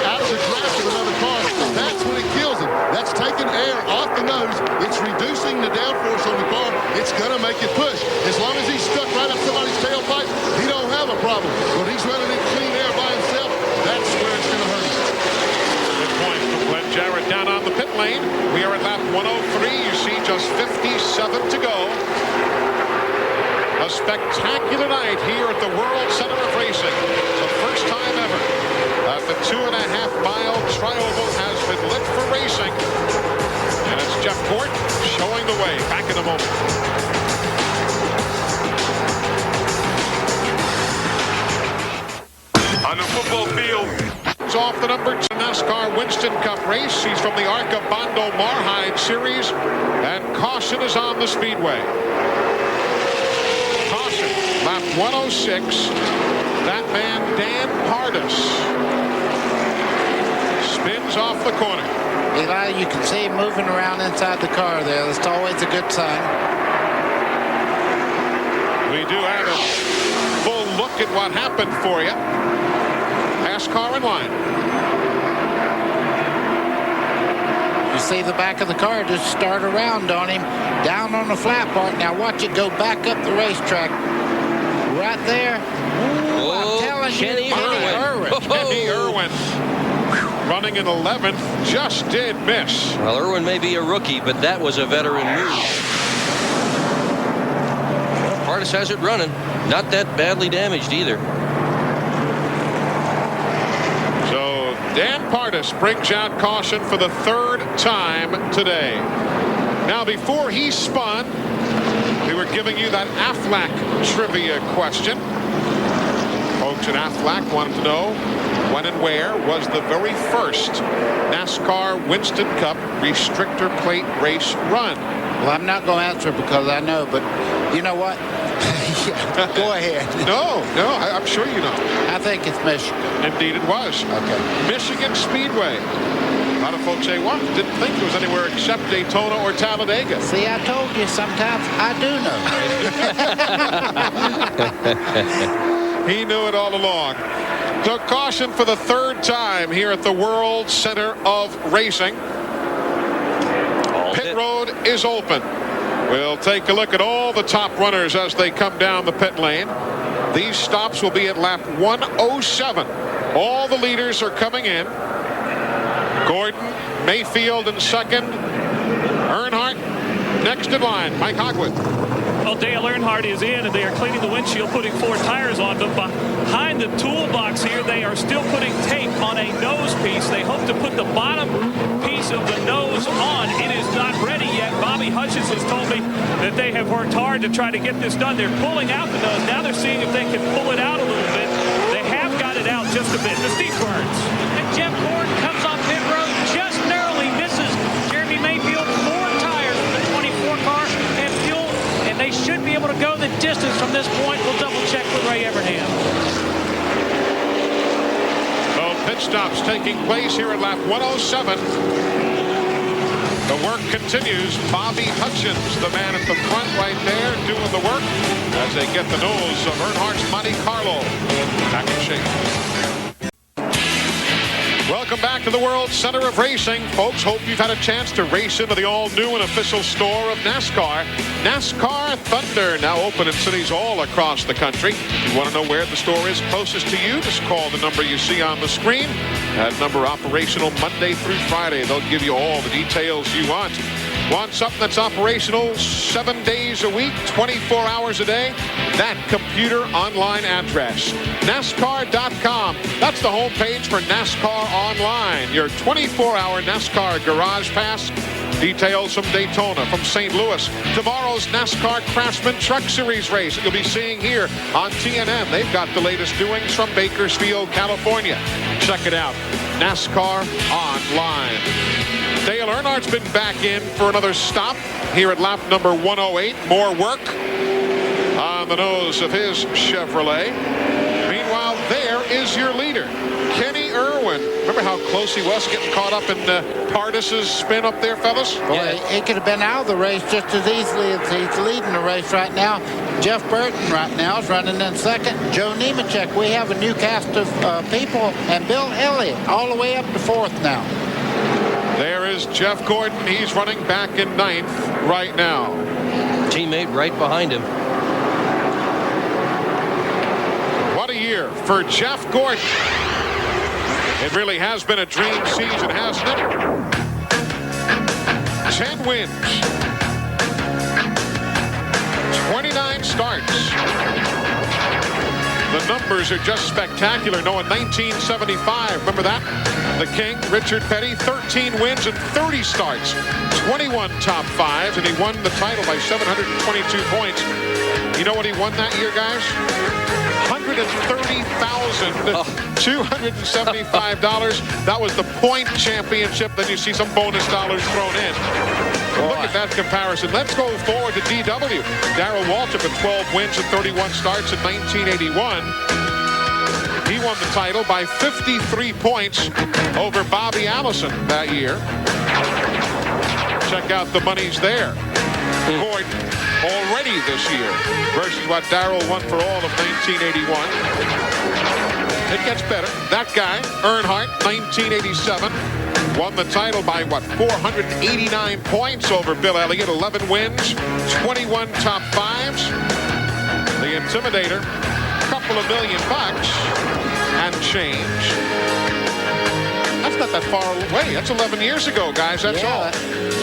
out of the draft of another car, that's when it kills him. That's taking air off the nose. It's reducing the downforce on the car. It's going to make it push. As long as he's stuck right up somebody's tailpipe, he don't have a problem. When he's running in clean air by himself, that's where it's going to hurt him. Good point from Glenn Jarrett down on the pit lane. We are at lap 103. You see just 57 to go. A spectacular night here at the World Center of Racing. The first time ever that the 2.5-mile tri-oval has been lit for racing. And it's Jeff Gordon showing the way. Back in a moment. On the football field. It's off the number 2 NASCAR Winston Cup race. He's from the ARCA Bondo Marhide Series. And caution is on the Speedway. Caution, lap 106. That man, Dan Pardus, spins off the corner. Eli, you can see him moving around inside the car there. That's always a good sign. We do have a full look at what happened for you. Car in line. You see the back of the car just start around on him, down on the flat part. Now watch it go back up the racetrack. Right there. Ooh, I'm telling Kenny you, Irwin. Kenny Irwin running in 11th, just did miss. Well, Irwin may be a rookie, but that was a veteran move. Pardus has it running. Not that badly damaged either. Dan Pardus brings out caution for the 3rd time today. Now, before he spun, we were giving you that Aflac trivia question. Folks at Aflac wanted to know when and where was the very first NASCAR Winston Cup restrictor plate race run. Well, I'm not going to answer because I know, but you know what? Go ahead. No, I'm sure you know. I think it's Michigan. Indeed it was. Okay. Michigan Speedway. A lot of folks say, well, didn't think it was anywhere except Daytona or Talladega. See, I told you sometimes I do know. He knew it all along. So caution for the 3rd time here at the World Center of Racing. Pit road is open. We'll take a look at all the top runners as they come down the pit lane. These stops will be at lap 107. All the leaders are coming in. Gordon, Mayfield in second. Earnhardt next in line. Mike Hogwood. Well, Dale Earnhardt is in, and they are cleaning the windshield, putting 4 tires on them. Behind the toolbox here, they are still putting tape on a nose piece. They hope to put the bottom piece of the nose on. It is not ready yet. Bobby Hutchins has told me that they have worked hard to try to get this done. They're pulling out the nose. Now they're seeing if they can pull it out a little bit. They have got it out just a bit. The Steve Burns. And Jeff Gordon comes off pit road, just narrowly misses Jeremy Mayfield. 4 tires for the 24 car and fuel, and they should be able to go the distance from this point. We'll double check with Ray Evernham. So pit stops taking place here at lap 107. The work continues. Bobby Hutchins, the man at the front right there, doing the work as they get the nose of Earnhardt's Monte Carlo back in shape. Welcome back to the World Center of Racing. Folks, hope you've had a chance to race into the all-new and official store of NASCAR. NASCAR Thunder, now open in cities all across the country. If you want to know where the store is closest to you, just call the number you see on the screen. That number operational Monday through Friday. They'll give you all the details you want. Want something that's operational 7 days a week, 24 hours a day? That computer online address, NASCAR.com. That's the homepage for NASCAR Online, your 24-hour NASCAR Garage Pass. Details from Daytona, from St. Louis. Tomorrow's NASCAR Craftsman Truck Series race that you'll be seeing here on TNN. They've got the latest doings from Bakersfield, California. Check it out, NASCAR Online. Dale Earnhardt's been back in for another stop here at lap number 108. More work on the nose of his Chevrolet. Meanwhile, there is your leader, Kenny Irwin. Remember how close he was getting caught up in Tardis's spin up there, fellas? Boy, he could have been out of the race just as easily as he's leading the race right now. Jeff Burton right now is running in second. Joe Nemechek. We have a new cast of people, and Bill Elliott all the way up to fourth now. There is Jeff Gordon. He's running back in ninth right now. Teammate right behind him. What a year for Jeff Gordon. It really has been a dream season, hasn't it? 10 wins. 29 starts. The numbers are just spectacular. No, in 1975, remember that? The King, Richard Petty, 13 wins and 30 starts. 21 top fives, and he won the title by 722 points. You know what he won that year, guys? $130,275. That was the point championship. Then you see some bonus dollars thrown in. Look at that comparison. Let's go forward to DW. Darrell Waltrip with 12 wins and 31 starts in 1981. He won the title by 53 points over Bobby Allison that year. Check out the monies there. Gordon already this year versus what Darrell won for all of 1981. It gets better. That guy, Earnhardt, 1987, won the title by, 489 points over Bill Elliott. 11 wins, 21 top fives. The Intimidator, couple of $1 million and change. That's not that far away. That's 11 years ago, guys. That's all.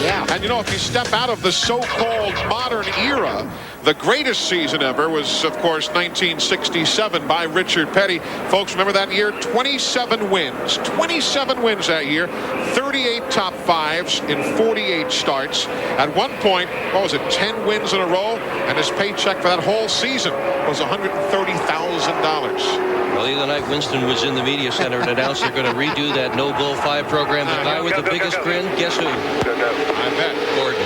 Yeah. And you know, if you step out of the so-called modern era, the greatest season ever was, of course, 1967 by Richard Petty. Folks, remember that year? 27 wins. 27 wins that year. 38 top fives in 48 starts. At one point, 10 wins in a row? And his paycheck for that whole season was $130,000. Well, the other night, Winston was in the media center and announced they're going to redo that No Bull 5 program. The guy with the biggest grin, guess who? I bet. Gordon.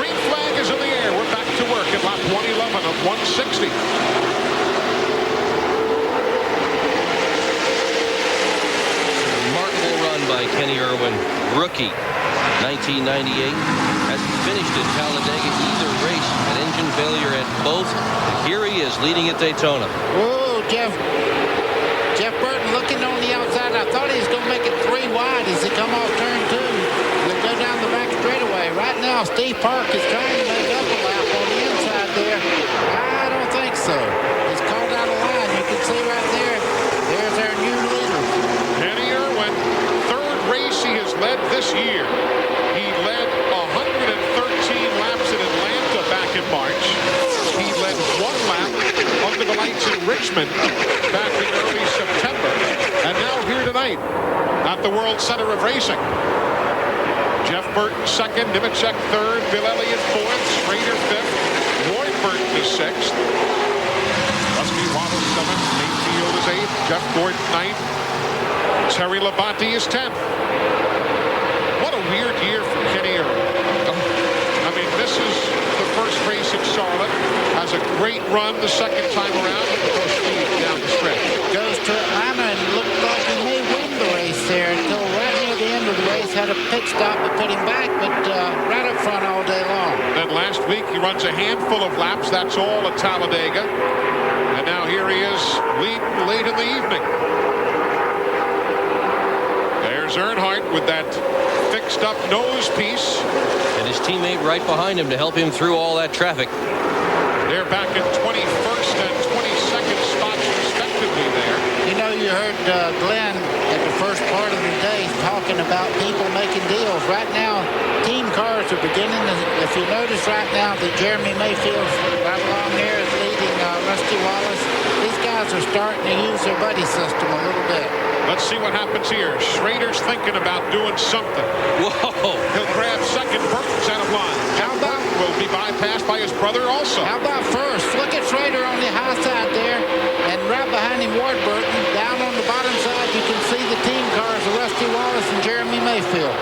Green flag is in the air. We're back to work at lap 111 of 160. Remarkable run by Kenny Irwin, rookie, 1998. Has finished at Talladega either race, an engine failure at both. Here he is leading at Daytona. Whoa, Jeff Burton looking on the outside. I thought he was going to make it 3 wide as he come off turn 2. He'll go down the back straightaway. Right now, now Steve Park is trying to make up a lap on the inside there. I don't think so. He's called out of line. You can see right there. There's our new leader. Kenny Irwin, third race he has led this year. He led 113 laps in Atlanta back in March. He led 1 lap under the lights in Richmond back in early September. And now here tonight at the World Center of Racing. Jeff Burton second, Nemechek third, Bill Elliott fourth, Schrader fifth, Roy Burton is sixth, Rusty Wallace seventh, Mayfield is eighth, Jeff Gordon ninth, Terry Labonte is 10th. What a weird year for Kenny Irwin. I mean, this is the first race at Charlotte. Has a great run the second time around, but goes speed down the stretch. Goes to Atlanta and looked like he may win the race there until right near the end of the race. Had a pit stop to put him back, but right up front all day long. Then last week he runs a handful of laps. That's all at Talladega. And now here he is leading late in the evening. There's Earnhardt with that fixed up nose piece. And his teammate right behind him to help him through all that traffic. They're back in 21st and 22nd spots respectively there. You know, you heard Glenn at the first part of the day talking about people making deals. Right now, team cars are beginning to, if you notice right now that Jeremy Mayfield's right along here is leading Rusty Wallace. These guys are starting to use their buddy system a little bit. Let's see what happens here. Schrader's thinking about doing something. Whoa! He'll grab second. Burton's out of line. How about will be bypassed by his brother also. How about first? Look at Schrader on the high side there, and right behind him Ward Burton. Down on the bottom side, you can see the team cars of Rusty Wallace and Jeremy Mayfield.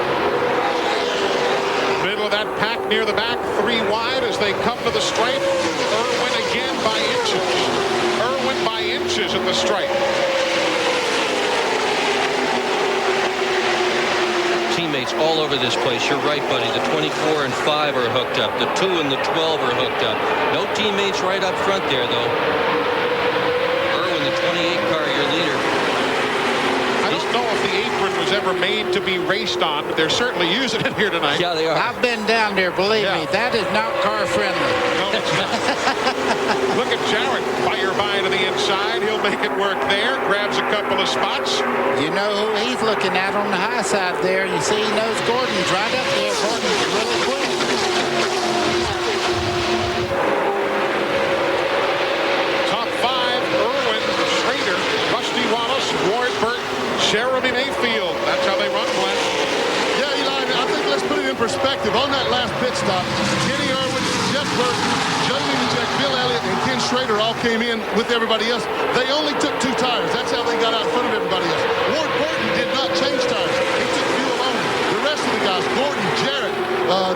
Middle of that pack near the back, 3 wide as they come to the stripe. Irwin again by inches. Irwin by inches at the stripe. Teammates all over this place. You're right, buddy. The 24 and 5 are hooked up. The 2 and the 12 are hooked up. No teammates right up front there, though. Irwin, the 28 car, your leader. I don't know if the apron was ever made to be raced on, but they're certainly using it here tonight. Yeah, they are. I've been down there, believe me. That is not car friendly. No, it's not. Look at Jarrett. Fire by to the inside. He'll make it work there. Grabs a couple of spots. You know who he's looking at on the high side there. You see he knows Gordon's right up there. Gordon's really quick. Top 5, Irwin, Schrader, Rusty Wallace, Ward Burton, Jeremy Mayfield. That's how they run, Glenn. Yeah, Eli, I think let's put it in perspective. On that last pit stop, Kenny Irwin, Jeff Burton, Joe Nemechek, Bill Elliott, and Ken Schrader all came in with everybody else. They only took 2 tires. That's how they got out in front of everybody else. Ward Burton did not change tires. He took fuel only. The rest of the guys, Gordon, Jarrett,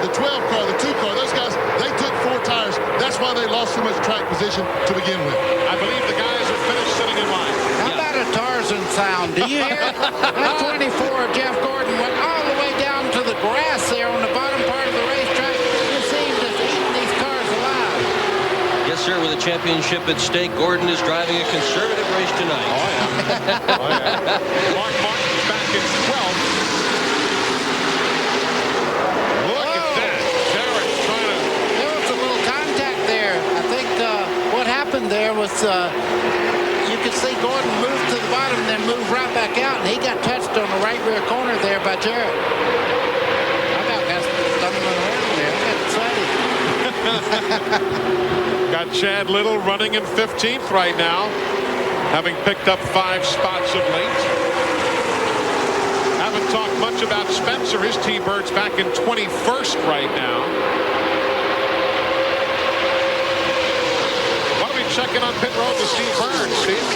the 12 car, the 2 car, those guys, they took 4 tires. That's why they lost so much track position to begin with. I believe the guys are finished sitting in line. How about a Tarzan sound? Do you hear it? That 24, Jeff Gordon, went all the way down to the grass there on the bottom part of the racetrack. You see him just eating these cars alive. Yes, sir. With a championship at stake, Gordon is driving a conservative race tonight. Oh, yeah. Oh, yeah. Mark Martin's back in 12th. Look at that. Jarrett trying to... There was a little contact there. I think what happened there was you could see Gordon move to the bottom and then move right back out, and he got touched on the right rear corner there by Jarrett. I about got stumbling around there. I got excited. Got Chad Little running in 15th right now, having picked up 5 spots of late. Haven't talked much about Spencer. His T-Bird's back in 21st right now. Why don't we check in on pit road with Steve Burns, Steve?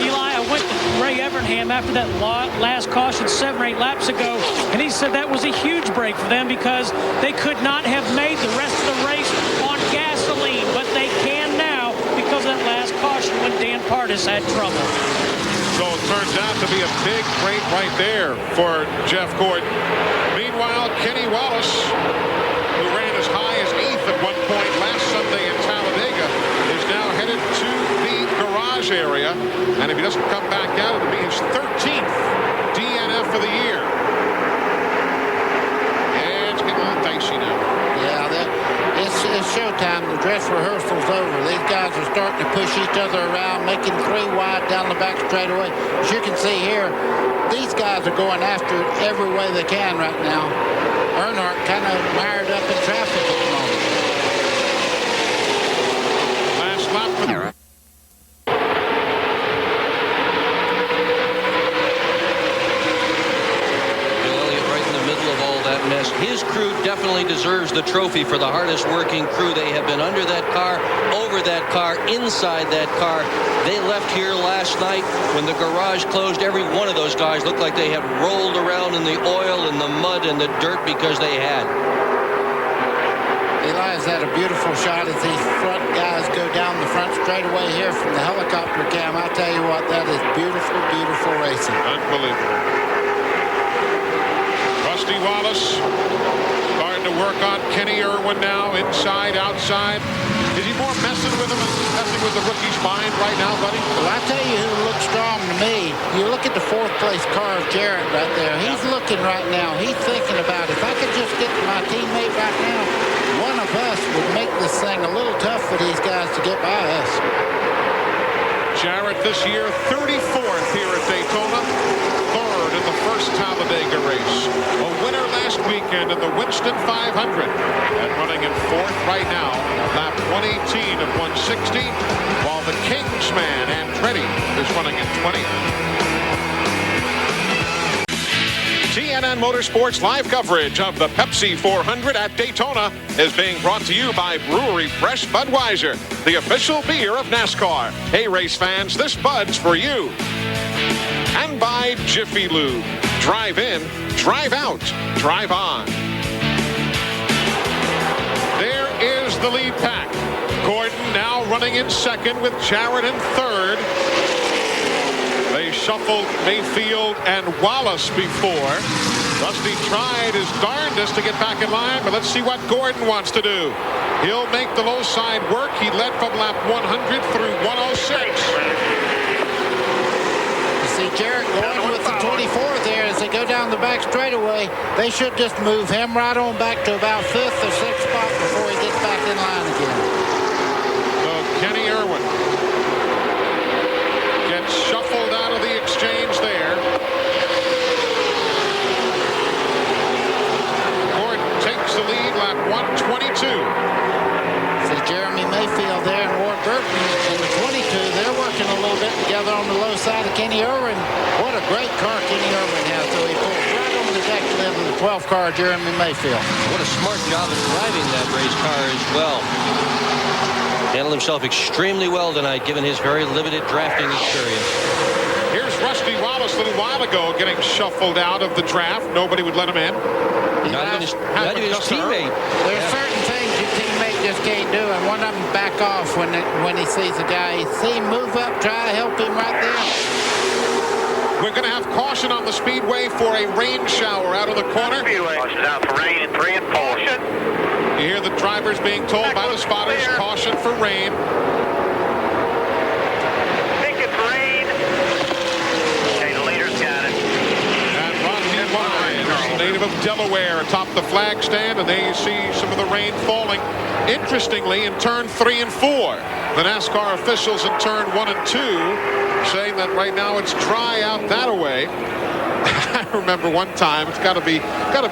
Eli, I went to Ray Evernham after that last caution 7 or 8 laps ago, and he said that was a huge break for them because they could not have made the rest of the race on gasoline, but they can now because of that last caution when Dan Pardis had trouble. So it turns out to be a big break right there for Jeff Gordon. Meanwhile, Kenny Wallace, who ran as high as 8th at one point last Sunday in Talladega, is now headed to the garage area. And if he doesn't come back out, it'll be his 13th DNF of the year. And it's getting a little dicey now. showtime. The dress rehearsal's over. These guys are starting to push each other around, making 3 wide down the back straightaway. As you can see here, these guys are going after it every way they can right now. Earnhardt kind of mired up in traffic at the moment. Last lap for the... Mess. His crew definitely deserves the trophy for the hardest working crew. They have been under that car, over that car, inside that car. They left here last night when the garage closed. Every one of those guys looked like they had rolled around in the oil and the mud and the dirt because they had. Eli's had a beautiful shot as these front guys go down the front straightaway here from the helicopter cam. I tell you what, that is beautiful, beautiful racing. Unbelievable. Rusty Wallace starting to work on Kenny Irwin now, inside, outside. Is he more messing with him and messing with the rookie's mind right now, buddy? Well, I tell you who looks strong to me. You look at the 4th place car of Jarrett right there. He's looking right now. He's thinking about, if I could just get to my teammate right now, one of us would make this thing a little tough for these guys to get by us. Jarrett this year 34th here at Daytona, 3rd in the first Talladega race. A winner last weekend in the Winston 500 and running in 4th right now, lap 118 of 160, while the Kingsman Andretti is running in 20th. TNN Motorsports live coverage of the Pepsi 400 at Daytona is being brought to you by Brewery Fresh Budweiser, the official beer of NASCAR. Hey, race fans, this Bud's for you. And by Jiffy Lube. Drive in, drive out, drive on. There is the lead pack. Gordon now running in 2nd with Jarrett in 3rd. They shuffled Mayfield and Wallace before. Rusty tried his darndest to get back in line, but let's see what Gordon wants to do. He'll make the low side work. He led from lap 100 through 106. You see Jarrett going with the 24 there as they go down the back straightaway. They should just move him right on back to about 5th or 6th spot before he gets back in line again. So Kenny Irwin gets shuffled out of the exchange there. Gordon takes the lead, lap 122. See Jeremy Mayfield there and Ward Burton in the 22. They're working a little bit together on the low side of Kenny Irwin. What a great car Kenny Irwin has. So he pulls right on the deck lid of the 12th car, Jeremy Mayfield. What a smart job of driving that race car as well. Handled himself extremely well tonight, given his very limited drafting experience. Here's Rusty Wallace a little while ago getting shuffled out of the draft. Nobody would let him in. Not even his teammate. There's certain things your teammate just can't do, and one of them back off when he sees a guy. See him move up, try to help him right there. We're going to have caution on the Speedway for a rain shower out of the corner. Speedway. Caution out for rain in 3 and 4. You hear the drivers being told by the spotters, caution for rain. Think it's rain. Okay, the leader's got it. And Rodney Lyons, native of Delaware, atop the flag stand, and there you see some of the rain falling. Interestingly, in turn 3 and 4, the NASCAR officials in turn 1 and 2 saying that right now it's dry out that way. I remember one time, it's got to be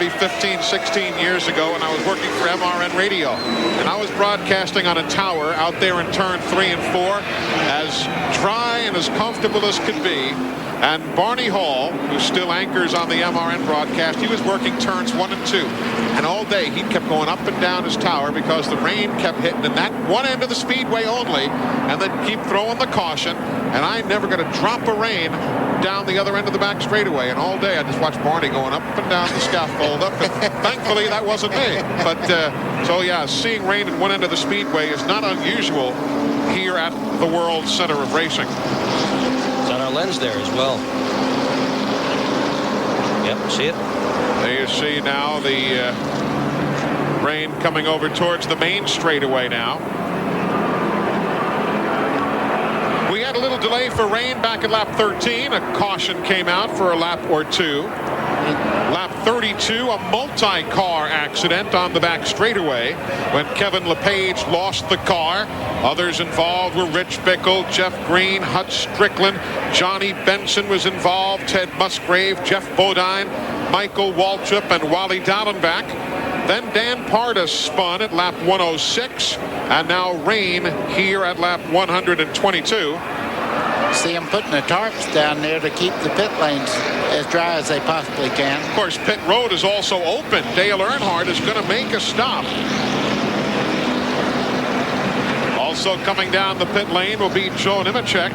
15, 16 years ago, when I was working for MRN Radio, and I was broadcasting on a tower out there in turn 3 and 4, as dry and as comfortable as could be. And Barney Hall, who still anchors on the MRN broadcast, he was working turns 1 and 2. And all day he kept going up and down his tower because the rain kept hitting in that one end of the Speedway only, and then keep throwing the caution. And I never got a drop of rain down the other end of the back straightaway. And all day I just watched Barney going up and down the scaffold. Thankfully that wasn't me. But so yeah, seeing rain at one end of the Speedway is not unusual here at the World Center of Racing. It's on our lens there as well. Yep, see it? There you see now the rain coming over towards the main straightaway now. We had a little delay for rain back at lap 13. A caution came out for a lap or two. Lap 32, a multi-car accident on the back straightaway when Kevin LePage lost the car. Others involved were Rich Bickle, Jeff Green, Hutch Strickland, Johnny Benson was involved, Ted Musgrave, Jeff Bodine, Michael Waltrip, and Wally Dallenbach. Then Dan Pardas spun at lap 106, and now rain here at lap 122. See them putting the tarps down there to keep the pit lanes as dry as they possibly can. Of course, pit road is also open. Dale Earnhardt is going to make a stop. Also coming down the pit lane will be Joe Nemechek.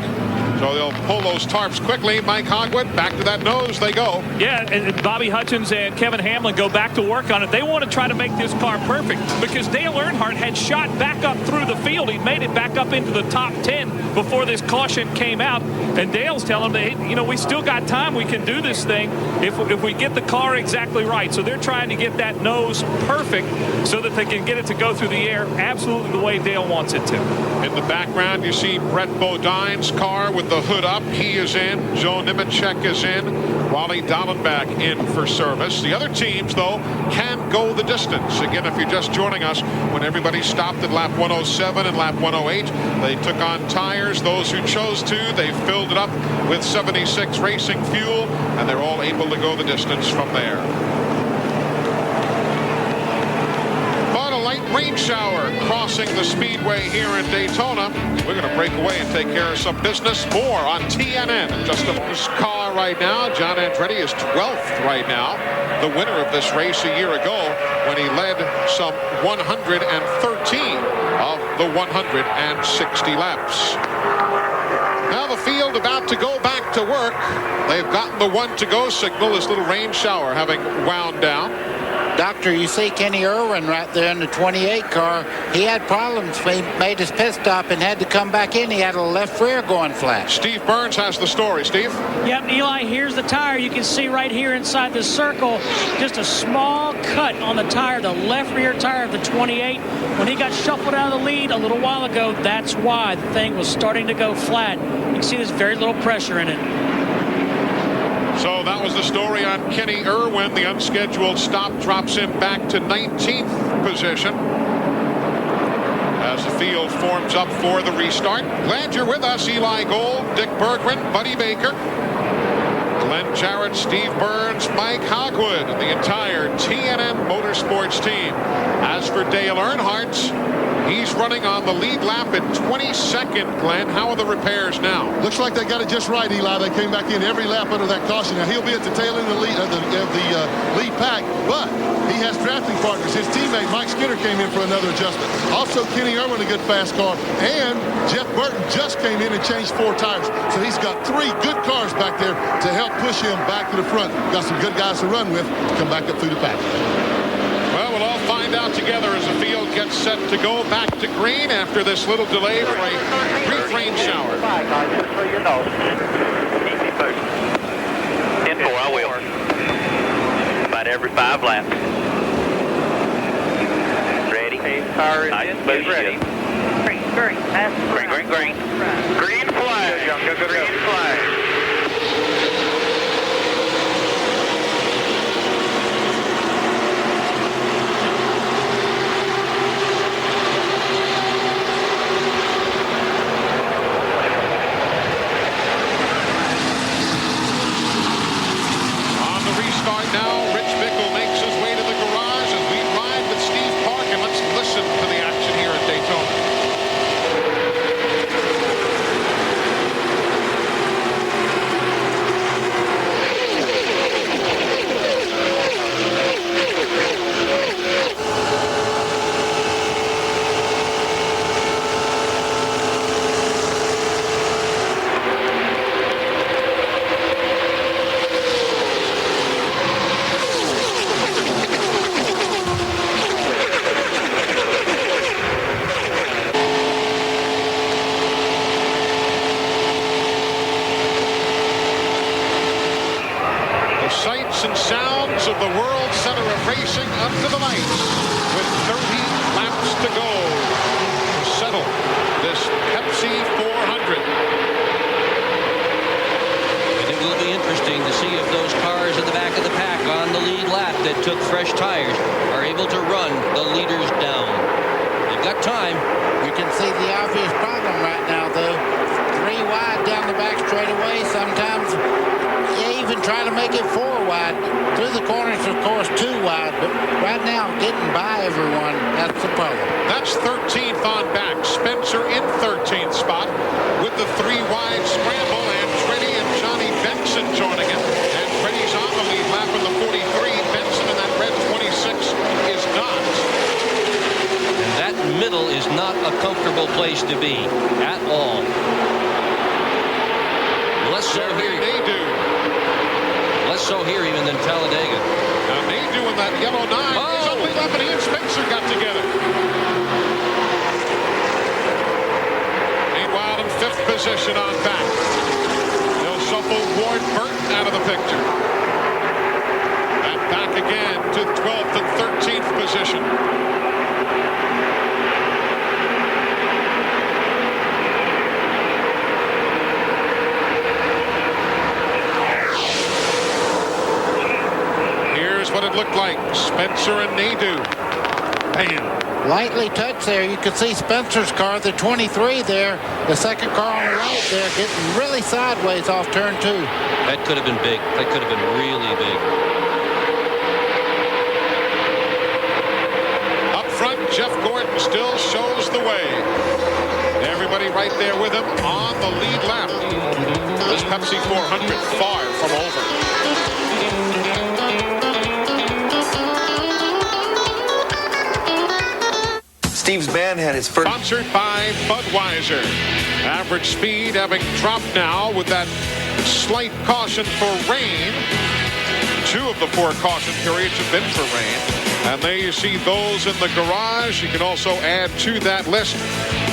So they'll pull those tarps quickly. Mike Hogwood, back to that nose they go. Yeah, and Bobby Hutchins and Kevin Hamlin go back to work on it. They want to try to make this car perfect because Dale Earnhardt had shot back up through the field. He made it back up into the top 10 before this caution came out. And Dale's telling them, hey, you know, we still got time. We can do this thing if we get the car exactly right. So they're trying to get that nose perfect so that they can get it to go through the air absolutely the way Dale wants it to. In the background, you see Brett Bodine's car with the hood up. He is in. Joe Nemechek is in. Wally Dallenbach in for service. The other teams, though, can go the distance. Again, if you're just joining us, when everybody stopped at lap 107 and lap 108, they took on tires. Those who chose to, they filled it up with 76 racing fuel, and they're all able to go the distance from there. Rain shower crossing the Speedway here in Daytona. We're going to break away and take care of some business. More on TNN. Just a car right now. John Andretti is 12th right now. The winner of this race a year ago when he led some 113 of the 160 laps. Now the field about to go back to work. They've gotten the 1 to go signal. This little rain shower having wound down. Doctor, you see Kenny Irwin right there in the 28 car. He had problems. He made his pit stop and had to come back in. He had a left rear going flat. Steve Burns has the story. Steve? Yep, Eli, here's the tire. You can see right here inside the circle, just a small cut on the tire, the left rear tire of the 28. When he got shuffled out of the lead a little while ago, that's why the thing was starting to go flat. You can see there's very little pressure in it. So that was the story on Kenny Irwin. The unscheduled stop drops him back to 19th position as the field forms up for the restart. Glad you're with us. Eli Gold, Dick Berggren, Buddy Baker, Glenn Jarrett, Steve Burns, Mike Hogwood, and the entire TNN Motorsports team. As for Dale Earnhardt, he's running on the lead lap at 22nd. Glenn, how are the repairs now? Looks like they got it just right, Eli. They came back in every lap under that caution. Now he'll be at the tail end of the lead pack, but he has drafting partners. His teammate Mike Skinner came in for another adjustment. Also, Kenny Irwin, a good fast car, and Jeff Burton just came in and changed 4 tires. So he's got 3 good cars back there to help push him back to the front. Got some good guys to run with to come back up through the pack. Well, we'll all find out together as the field gets set to go back to green after this little delay for a brief rain shower. In 4, I will. About every 5 laps. Ready? Nice, smooth ready. Green. Green flag. Green flag. Now, Rich Bickle makes his way to the garage as we ride with Steve Park, and let's listen to the action here at Daytona. Sights and sounds of the World Center of Racing under the lights with 30 laps to go to settle this Pepsi 400. And it will be interesting to see if those cars in the back of the pack took fresh tires, are able to run the leaders down. They've got time. You can see the obvious problem right now, though. 3 wide down the back straightaway. Sometimes you even try to make it 4 wide. Through the corners, of course, 2 wide. But right now, getting by everyone, that's the problem. That's 13th on back. Spencer in 13th spot with the 3 wide scramble, and Freddie and Johnny Benson joining it. And Freddie's on the lead lap in the 43. Benson in that red 26 is not. And that middle is not a comfortable place to be at all. Less so here. Less so here even than Talladega. Now Nadeau in that yellow 9 is only left, and he and Spencer got together. Meanwhile, in 5th position on back, they'll shuffle Ward Burton out of the picture. And back again to 12th and 13th position. What it looked like. Spencer and Nadeau. Bam. Lightly touched there. You could see Spencer's car, the 23 there. The second car on the right there getting really sideways off turn 2. That could have been big. That could have been really big. Up front, Jeff Gordon still shows the way. Everybody right there with him on the lead lap. This Pepsi 400 far from over. Steve's band had its first. Sponsored by Budweiser. Average speed having dropped now with that slight caution for rain. 2 of the 4 caution periods have been for rain. And there you see those in the garage. You can also add to that list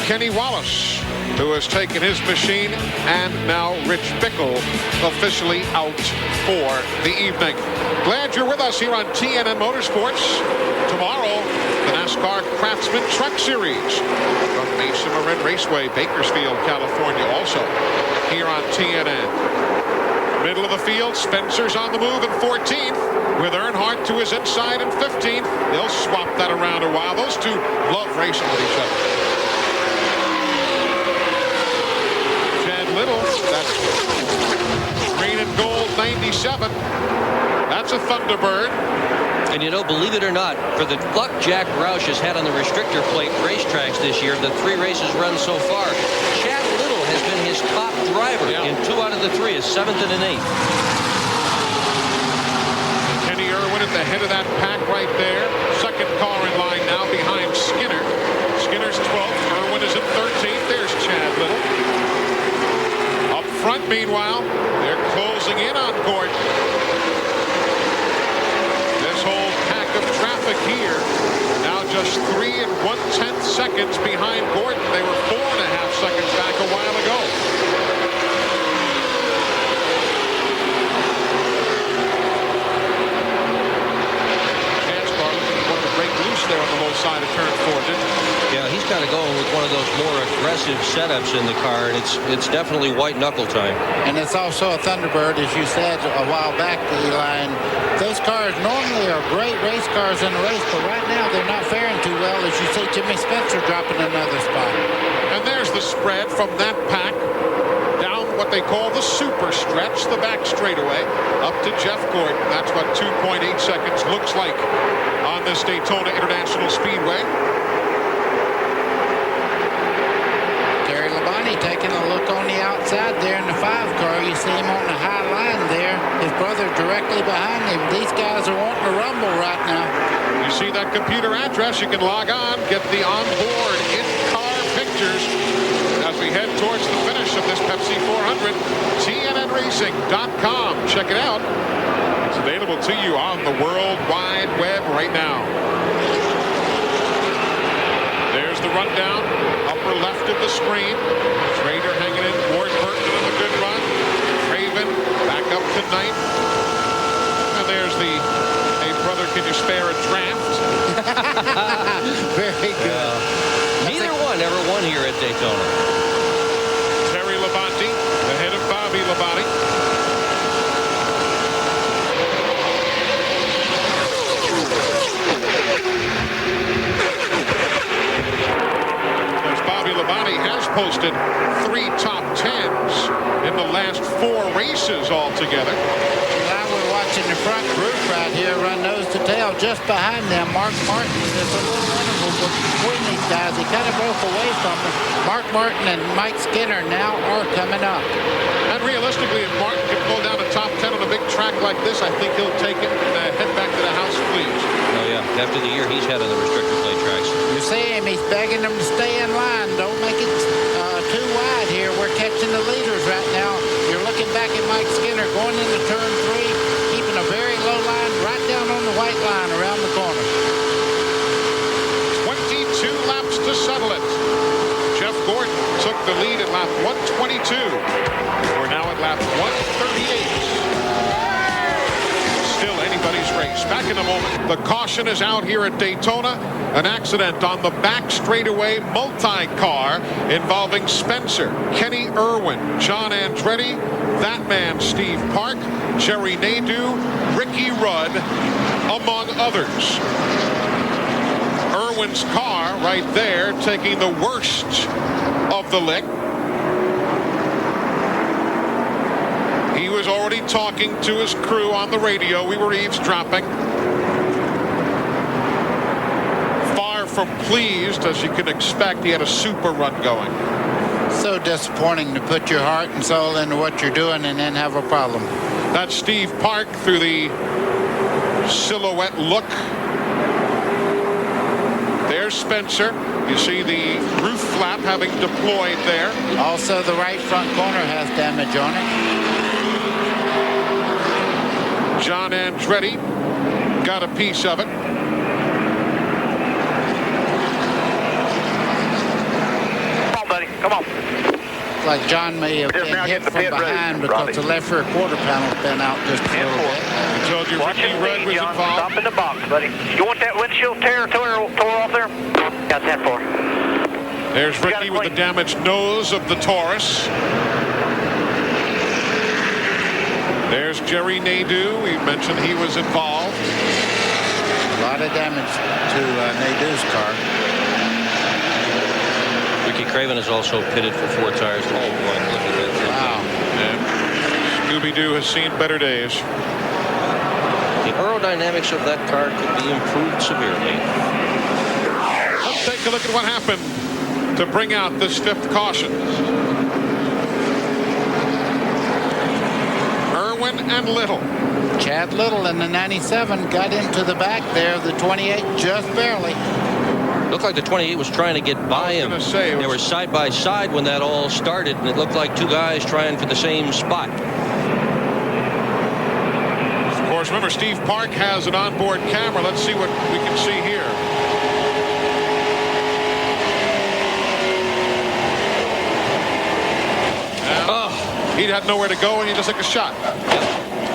Kenny Wallace, who has taken his machine, and now Rich Bickle officially out for the evening. Glad you're with us here on TNN Motorsports. Tomorrow, the NASCAR Craftsman Truck Series from Mesa Marin Raceway, Bakersfield, California, also here on TNN. Middle of the field, Spencer's on the move in 14th with Earnhardt to his inside in 15th. They'll swap that around a while. Those two love racing with each other. Chad Little, that's green and gold 97. That's a Thunderbird. And you know, believe it or not, for the luck Jack Roush has had on the restrictor plate racetracks this year, the 3 races run so far, Chad Little has been his top driver in 2 out of the 3, his 7th and an 8th. Kenny Irwin at the head of that pack right there. Second car in line now behind Skinner. Skinner's 12th. Irwin is in 13th. There's Chad Little. Up front, meanwhile, they're closing in on Gordon. Traffic here. Now just 3 1/10 seconds behind Gordon. They were 4.5 seconds back a while ago. Chance car wanted to break loose there on the low side of turn 4, didn't he? Yeah, he's kind of going with one of those more aggressive setups in the car, and it's definitely white knuckle time. And it's also a Thunderbird, as you said a while back, Eli. And those cars normally are great race cars in the race, but right now they're not faring too well, as you see Jimmy Spencer dropping another spot. And there's the spread from that pack down what they call the super stretch, the back straightaway, up to Jeff Gordon. That's what 2.8 seconds looks like on this Daytona International Speedway. Taking a look on the outside there in the 5 car. You see him on the high line there. His brother directly behind him. These guys are wanting to rumble right now. You see that computer address. You can log on, get the onboard in-car pictures as we head towards the finish of this Pepsi 400. TNNRacing.com. Check it out. It's available to you on the World Wide Web right now. There's the rundown. Upper left of the screen. Schrader hanging in. Ward Burton on a good run. Raven back up to 9th. And there's the, hey brother, can you spare a draft? Very good. Neither one ever won here at Daytona. Terry Labonte ahead of Bobby Labonte. posted 3 top 10s in the last 4 races altogether. Now we're watching the front group right here run nose to tail. Just behind them, Mark Martin is a little interval between these guys. He kind of broke away from them. Mark Martin and Mike Skinner now are coming up. And realistically, if Martin can pull down a top 10 on a big track like this, I think he'll take it and head back to the house pleased. Oh, yeah. After the year he's had on the restrictor plate tracks. You see him. He's begging them to stay in line. Don't make it too wide here. We're catching the leaders right now. You're looking back at Mike Skinner going into turn 3, keeping a very low line right down on the white line around the corner. 22 laps to settle it. Jeff Gordon took the lead at lap 122. We're now at lap 138. Still anybody's race. Back in a moment. The caution is out here at Daytona. An accident on the back straightaway multi-car involving Spencer, Kenny Irwin, John Andretti, that man Steve Park, Jerry Nadeau, Ricky Rudd, among others. Irwin's car right there taking the worst of the lick. He was already talking to his crew on the radio. We were eavesdropping. Far from pleased, as you can expect. He had a super run going. So disappointing to put your heart and soul into what you're doing and then have a problem. That's Steve Park through the silhouette look. There's Spencer. You see the roof flap having deployed there. Also, the right front corner has damage on it. John Andretti got a piece of it. Come on, buddy. Come on. Like John may have been hit from behind because the left rear quarter panel's been out just a little bit. I told you Ricky Rudd was involved. Stop in the box, buddy. You want that windshield tore off there? Got 10-4. There's Ricky with the damaged nose of the Taurus. There's Jerry Nadeau. We mentioned he was involved. A lot of damage to Nadeau's car. Ricky Craven is also pitted for 4 tires. Oh, boy, look at that. Wow. And Scooby-Doo has seen better days. The aerodynamics of that car could be improved severely. Let's take a look at what happened to bring out this 5th caution. Irwin and Little. Chad Little in the 97 got into the back there. The 28 just barely. Looked like the 28 was trying to get by him. They were side by side when that all started, and it looked like 2 guys trying for the same spot. Of course, remember, Steve Park has an onboard camera. Let's see what we can see here. He had nowhere to go, and he just took a shot.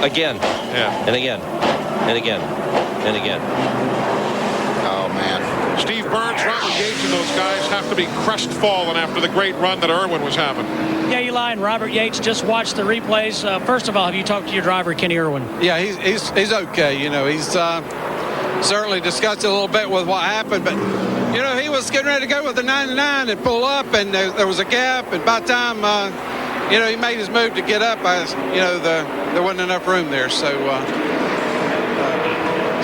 Again. Yeah. And again. And again. And again. Oh, man. Steve Burns, Robert Yates, and those guys have to be crestfallen after the great run that Irwin was having. Yeah, Eli and Robert Yates just watched the replays. First of all, have you talked to your driver, Kenny Irwin? Yeah, he's okay. You know, he's certainly discussed it a little bit with what happened, but you know, he was getting ready to go with the 99 and pull up, and there was a gap, and by the time you know, he made his move to get up, you know, there wasn't enough room there, so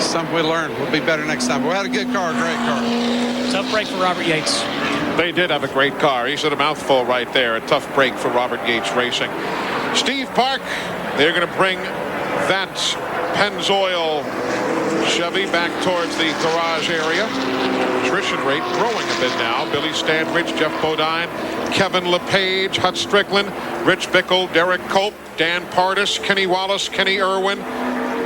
something we learned. We'll be better next time. We had a good car, great car. Tough break for Robert Yates. They did have a great car. He said a mouthful right there. A tough break for Robert Yates Racing. Steve Park, they're going to bring that Pennzoil Chevy back towards the garage area. Attrition rate growing a bit now. Billy Standridge, Jeff Bodine, Kevin LePage, Hut Strickland, Rich Bickle, Derek Cope, Dan Pardis, Kenny Wallace, Kenny Irwin.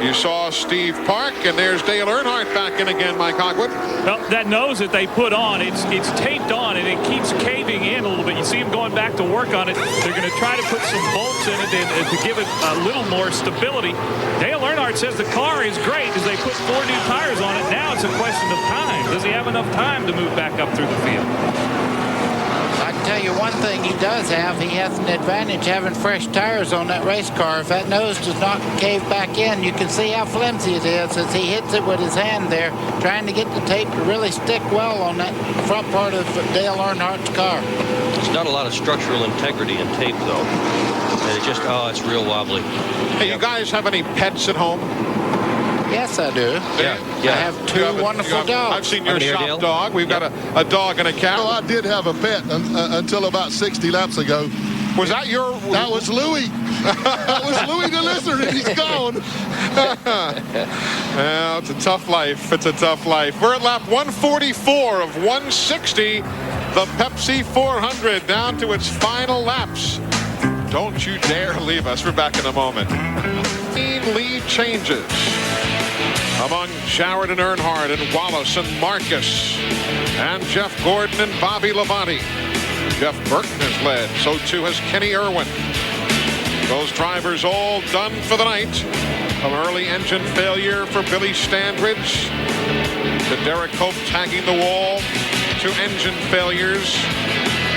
You saw Steve Park, and there's Dale Earnhardt back in again, Mike Hogwood. Well, that nose that they put on, it's taped on, and it keeps caving in a little bit. You see them going back to work on it. They're going to try to put some bolts in it and to give it a little more stability. Dale Earnhardt says the car is great as they put 4 new tires on it. Now it's a question of time. Does he have enough time to move back up through the field? I can tell you one one thing he does have, he has an advantage having fresh tires on that race car. If that nose does not cave back in, you can see how flimsy it is as he hits it with his hand there, trying to get the tape to really stick well on that front part of Dale Earnhardt's car. There's not a lot of structural integrity in tape, though. And it just, it's real wobbly. Hey, you guys have any pets at home? Yes, I do. Yeah. I have two wonderful dogs. I've seen your shop dog. We've got a dog and a cat. Well, I did have a pet until about 60 laps ago. Was that your... That was Louie. That was Louie the Lizard, and he's gone. Well, it's a tough life. It's a tough life. We're at lap 144 of 160. The Pepsi 400 down to its final laps. Don't you dare leave us. We're back in a moment. Lead changes among Jarrett and Earnhardt and Wallace and Marcus and Jeff Gordon and Bobby Labonte. Jeff Burton has led. So too has Kenny Irwin. Those drivers all done for the night. From early engine failure for Billy Standridge to Derek Hope tagging the wall to engine failures.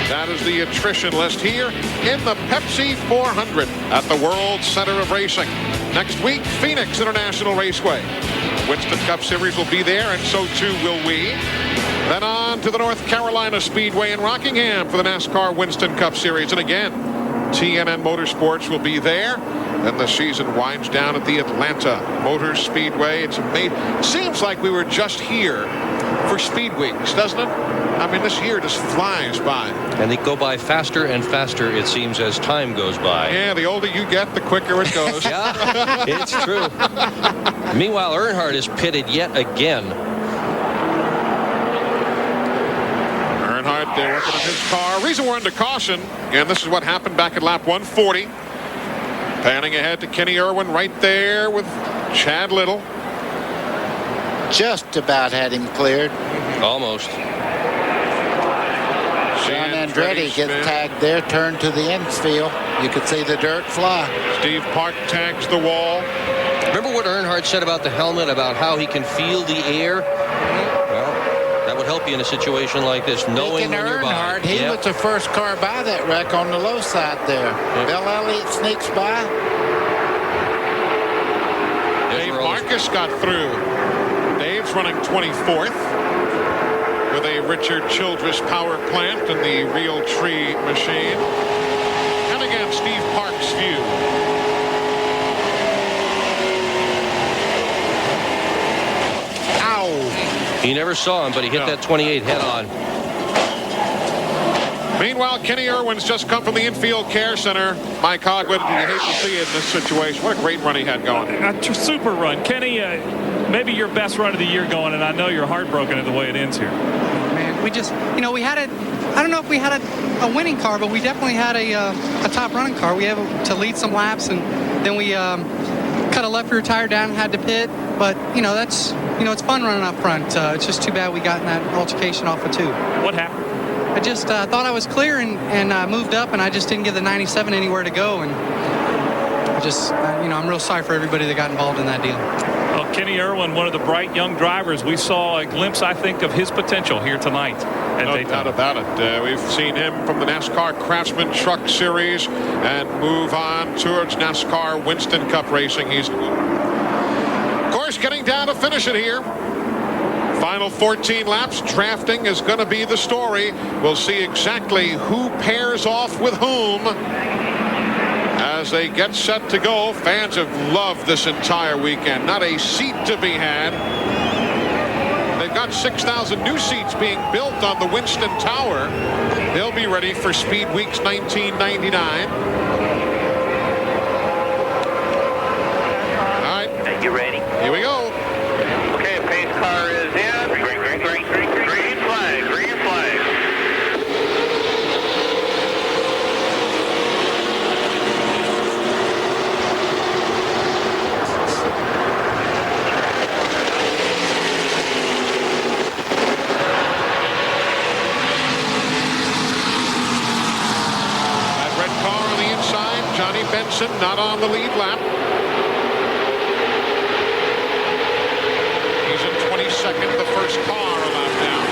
That is the attrition list here in the Pepsi 400 at the World Center of Racing. Next week, Phoenix International Raceway. The Winston Cup Series will be there, and so too will we. Then on to the North Carolina Speedway in Rockingham for the NASCAR Winston Cup Series. And again, TNN Motorsports will be there. Then the season winds down at the Atlanta Motor Speedway. It's amazing. It seems like we were just here for Speed Weeks, doesn't it? I mean, this year just flies by. And they go by faster and faster, it seems, as time goes by. Yeah, the older you get, the quicker it goes. Yeah, it's true. Meanwhile, Earnhardt is pitted yet again. Earnhardt, they're working on his car. Reason we're under caution, and this is what happened back at lap 140. Panning ahead to Kenny Irwin right there with Chad Little. Just about had him cleared. Almost. John Andretti gets tagged there, turned to the infield. You could see the dirt fly. Steve Park tags the wall. Remember what Earnhardt said about the helmet, about how he can feel the air? Well, that would help you in a situation like this, knowing when you're by. He was the first car by that wreck on the low side there. Yep. Bill Elliott sneaks by. Dave Marcus got through. Dave's running 24th. With a Richard Childress power plant and the Real Tree machine. And again, Steve Park's view. Ow! He never saw him, but he hit that 28 head on. Meanwhile, Kenny Irwin's just come from the infield care center. Mike Hogwood, you hate to see it in this situation. What a great run he had going. A super run. Kenny, maybe your best run of the year going, and I know you're heartbroken at the way it ends here. Man, we just, we had it. I don't know if we had a winning car, but we definitely had a top running car. We had to lead some laps, and then we cut a left rear tire down and had to pit. But, that's, it's fun running up front. It's just too bad we got in that altercation off of 2. What happened? I just thought I was clear and moved up, and I just didn't give the 97 anywhere to go. And I just, I'm real sorry for everybody that got involved in that deal. Well, Kenny Irwin, one of the bright young drivers. We saw a glimpse, I think, of his potential here tonight at Daytona. No doubt about it. We've seen him from the NASCAR Craftsman Truck Series and move on towards NASCAR Winston Cup Racing. He's, of course, getting down to finish it here. Final 14 laps. Drafting is going to be the story. We'll see exactly who pairs off with whom as they get set to go. Fans have loved this entire weekend. Not a seat to be had. They've got 6,000 new seats being built on the Winston Tower. They'll be ready for Speed Weeks 1999. All right. You ready? Here we go. Okay, pace car is in. Green flag. Green flag. That red car on the inside. Johnny Benson not on the lead lap. He's in 22nd, the first car a lap down.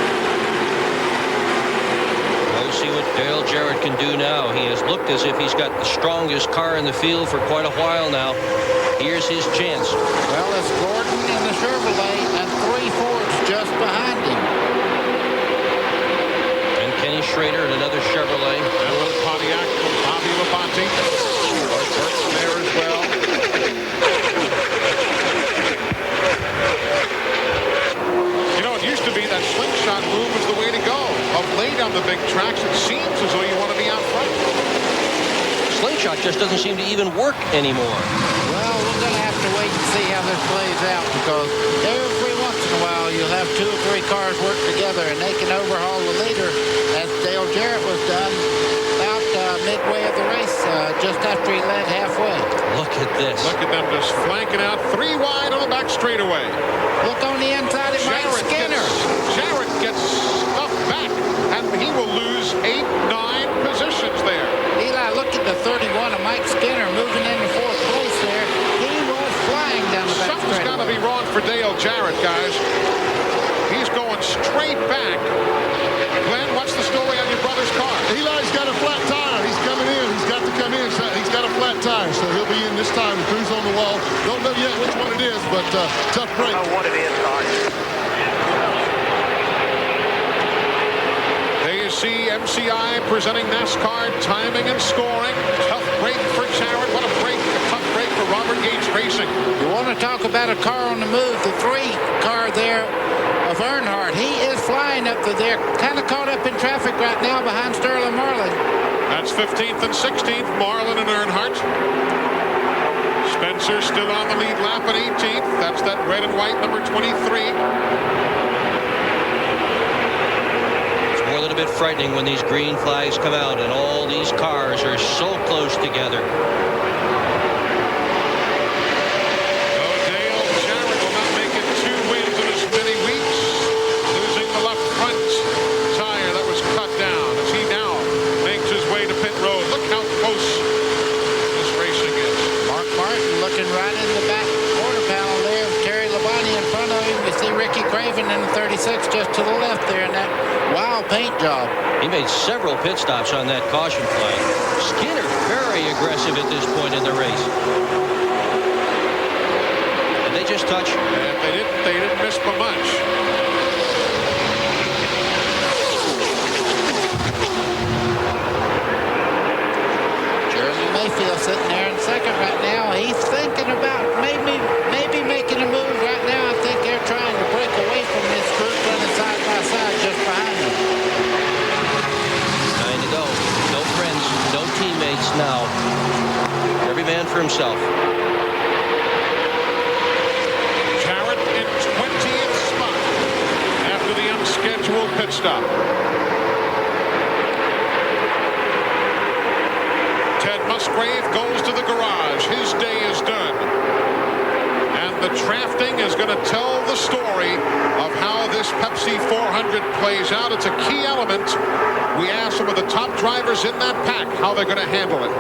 We'll see when what Dale Jarrett can do now. He has looked as if he's got the strongest car in the field for quite a while now. Here's his chance. Well, it's Gordon in the Chevrolet and 3 Fords just behind him. And Kenny Schrader in another Chevrolet. And with Pontiac from Bobby Labonte. Bart Burton there as well. You know, it used to be that slingshot move was the way to go. Of late on the big tracks, it seems as though you want to be out front. Slingshot just doesn't seem to even work anymore. Well, we're going to have to wait and see how this plays out, because every once in a while you'll have 2 or 3 cars work together and they can overhaul the leader, as Dale Jarrett was done about midway of the race, just after he led halfway. Look at this. Look at them just flanking out 3 wide on the back straightaway. Look on the inside at Mike Skinner. Jarrett gets stuffed back, and he will lose 8, 9 positions there. Eli, look at the 31 of Mike Skinner moving into 4th place there. He was flying down the back. Something's got to be wrong for Dale Jarrett, guys. He's going straight back. Glenn, what's the story on your brother's car? Eli's got a flat tire. He's coming in. He's got to come in. So he's got a flat tire, so he'll be in this time. The crew's on the wall. Don't know yet which one it is, but tough break. I know what it is, There you see MCI presenting NASCAR timing and scoring. Tough break for Jarrett. What a break. A tough break for Robert Yates Racing. You want to talk about a car on the move, the 3 car there of Earnhardt. He is flying up to there, kind of caught up in traffic right now behind Sterling Marlin. That's 15th and 16th, Marlin and Earnhardt. Spencer still on the lead lap at 18th. That's that red and white number 23. It's more than a bit frightening when these green flags come out and all these cars are so close together. Dale Jarrett will not make it 2 wins in as many weeks, losing the left front tire that was cut down as he now makes his way to pit road. Look how close this racing is. Mark Martin looking right in the back quarter panel there. Terry Labonte in front of him. We see Ricky Craven in the 36 just to the left there in that wild paint job. He made several pit stops on that caution flag. Skinner very aggressive at this point in the race. Did they just touch? And they didn't miss by much. Jeremy Mayfield sitting there in second right now. He's thinking about maybe making a move right now. I think they're trying to break away from this group running side by side just behind them. 9 to go. No friends, no teammates now. Every man for himself. Jarrett in 20th spot after the unscheduled pit stop. Ted Musgrave goes to the garage. His day is done. And the drafting is going to tell the story of how this Pepsi 400 plays out. It's a key element. We asked some of the top drivers in that pack how they're going to handle it.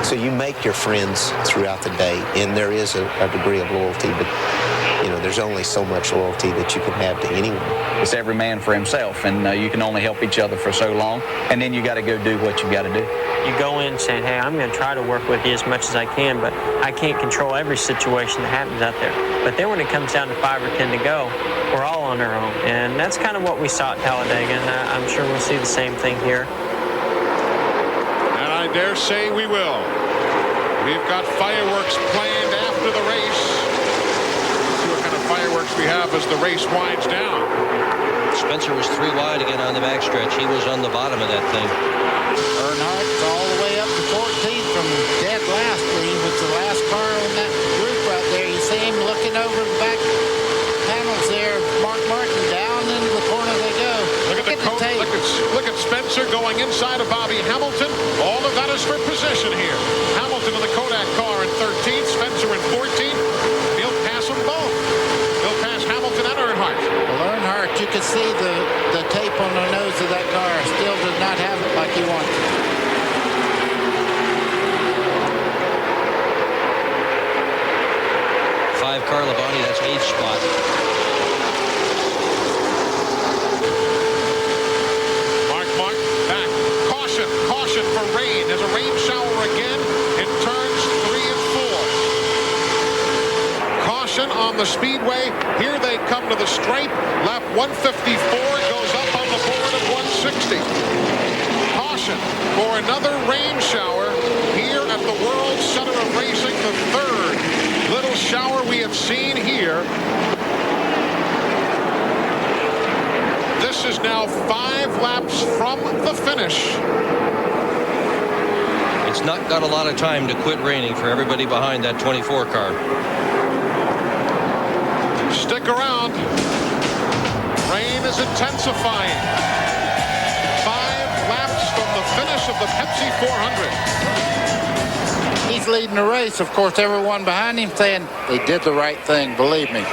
So you make your friends throughout the day, and there is a degree of loyalty, but you know, there's only so much loyalty that you can have to anyone. It's every man for himself, and you can only help each other for so long, and then you got to go do what you got to do. You go in saying, hey, I'm going to try to work with you as much as I can, but I can't control every situation that happens out there. But then when it comes down to 5 or 10 to go, we're all on our own. And that's kind of what we saw at Talladega, and I'm sure we'll see the same thing here. And I dare say we will. We've got fireworks planned after the race. Let's see what kind of fireworks we have as the race winds down. Spencer was 3 wide again on the backstretch. He was on the bottom of that thing. Earnhardt's all the way up to 14th from dead last. He was the last car in that group right there. You see him looking over the back panels there. Mark Martin down into the corner they go. Look at Spencer going inside of Bobby Hamilton. All of that is for position here. Hamilton in the Kodak car in 13th, Spencer in 14th. He'll pass them both. He'll pass Hamilton and Earnhardt. Well, Earnhardt, you can see the tape on the nose of that car. Still does not have it like he wants. 5-car Labonte, that's 8th spot. the Speedway. Here they come to the stripe. Lap 154 goes up on the board of 160. Caution for another rain shower here at the World Center of Racing, the third little shower we have seen here. This is now 5 laps from the finish. It's not got a lot of time to quit raining for everybody behind that 24 car. Stick around. Rain is intensifying. 5 laps from the finish of the Pepsi 400. He's leading the race. Of course, everyone behind him saying they did the right thing, believe me.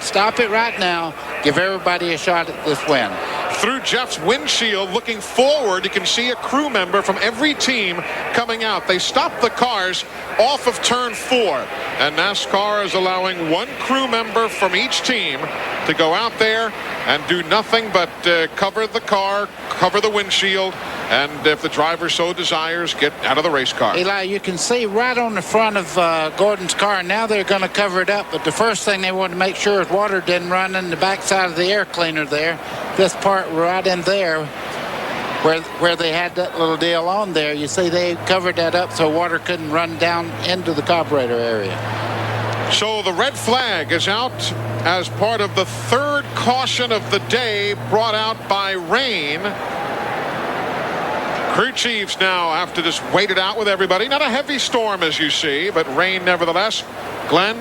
Stop it right now. Give everybody a shot at this win. Through Jeff's windshield, looking forward, you can see a crew member from every team coming out. They stopped the cars off of turn 4, and NASCAR is allowing 1 crew member from each team to go out there and do nothing but cover the car, cover the windshield, and if the driver so desires, get out of the race car. Eli, you can see right on the front of Gordon's car. Now they're going to cover it up, but the first thing they wanted to make sure is water didn't run in the backside of the air cleaner there. This part right in there where they had that little deal on there, you see they covered that up so water couldn't run down into the carburetor area. So the red flag is out as part of the third caution of the day, brought out by rain. Crew chiefs now have to just wait it out with everybody. Not a heavy storm, as you see, but rain nevertheless. Glenn,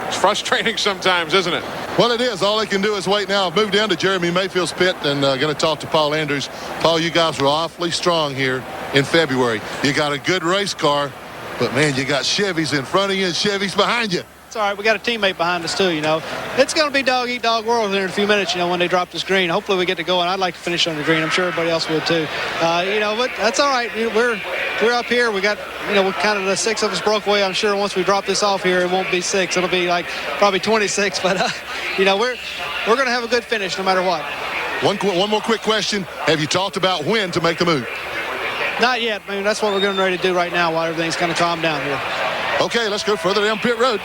it's frustrating sometimes, isn't it? Well, it is. All they can do is wait now. Move down to Jeremy Mayfield's pit and going to talk to Paul Andrews. Paul, you guys were awfully strong here in February. You got a good race car, but, man, you got Chevys in front of you and Chevys behind you. It's all right. We got a teammate behind us, too, you know. It's going to be dog-eat-dog world here in a few minutes, you know, when they drop this green. Hopefully we get to go, and I'd like to finish on the green. I'm sure everybody else would, too. You know, but that's all right. We're up here. We got, you know, we kind of the 6 of us broke away. I'm sure once we drop this off here, it won't be 6. It'll be like probably 26. But, you know, we're going to have a good finish no matter what. One more quick question. Have you talked about when to make the move? Not yet. I mean, that's what we're getting ready to do right now while everything's kind of calmed down here. Okay, let's go further down pit road.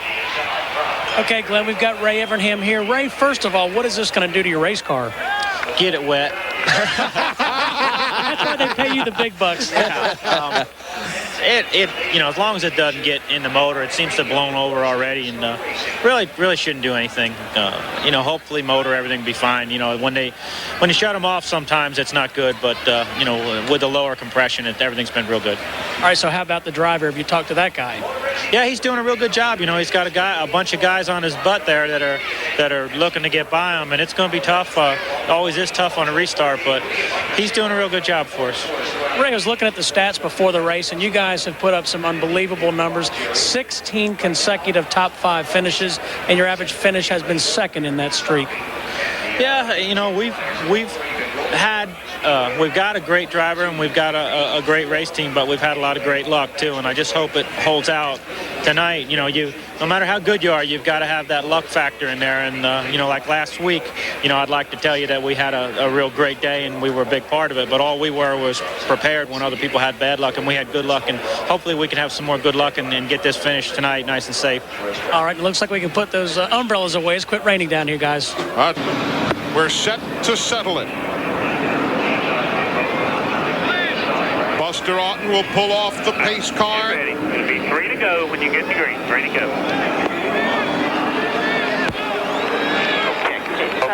Okay, Glenn, we've got Ray Evernham here. Ray, first of all, what is this going to do to your race car? Get it wet. That's why they pay you the big bucks. Yeah. You know, as long as it doesn't get in the motor, it seems to have blown over already, and really shouldn't do anything. You know, hopefully motor, everything will be fine. You know, when you shut them off, sometimes it's not good, but you know, with the lower compression, everything's been real good. All right, so how about the driver? Have you talked to that guy? Yeah, he's doing a real good job. You know, he's got a bunch of guys on his butt there that are looking to get by him, and it's going to be tough. Always is tough on a restart, but he's doing a real good job for us. Ray, I was looking at the stats before the race, and you guys have put up some unbelievable numbers. 16 consecutive top 5 finishes, and your average finish has been second in that streak. Yeah, you know, we've got a great driver and we've got a great race team, but we've had a lot of great luck too, and I just hope it holds out tonight. You know, no matter how good you are, you've got to have that luck factor in there, and you know, like last week, you know, I'd like to tell you that we had a real great day and we were a big part of it, but all we were was prepared when other people had bad luck, and we had good luck, and hopefully we can have some more good luck and get this finished tonight nice and safe. All right, it looks like we can put those umbrellas away. It's quit raining down here, guys. We're set to settle it. Buster Otten will pull off the pace car. Ready. It'll be 3 to go when you get the green. 3 to go.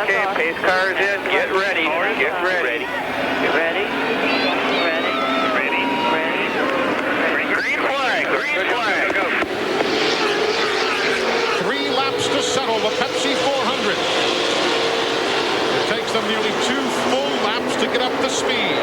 Okay, pace car is in. Get ready. Get ready. Get ready. Ready. Ready. Ready. Green flag. Green flag. Go. 3 laps to settle the Pepsi 400. It takes them nearly 2 full laps to get up to speed.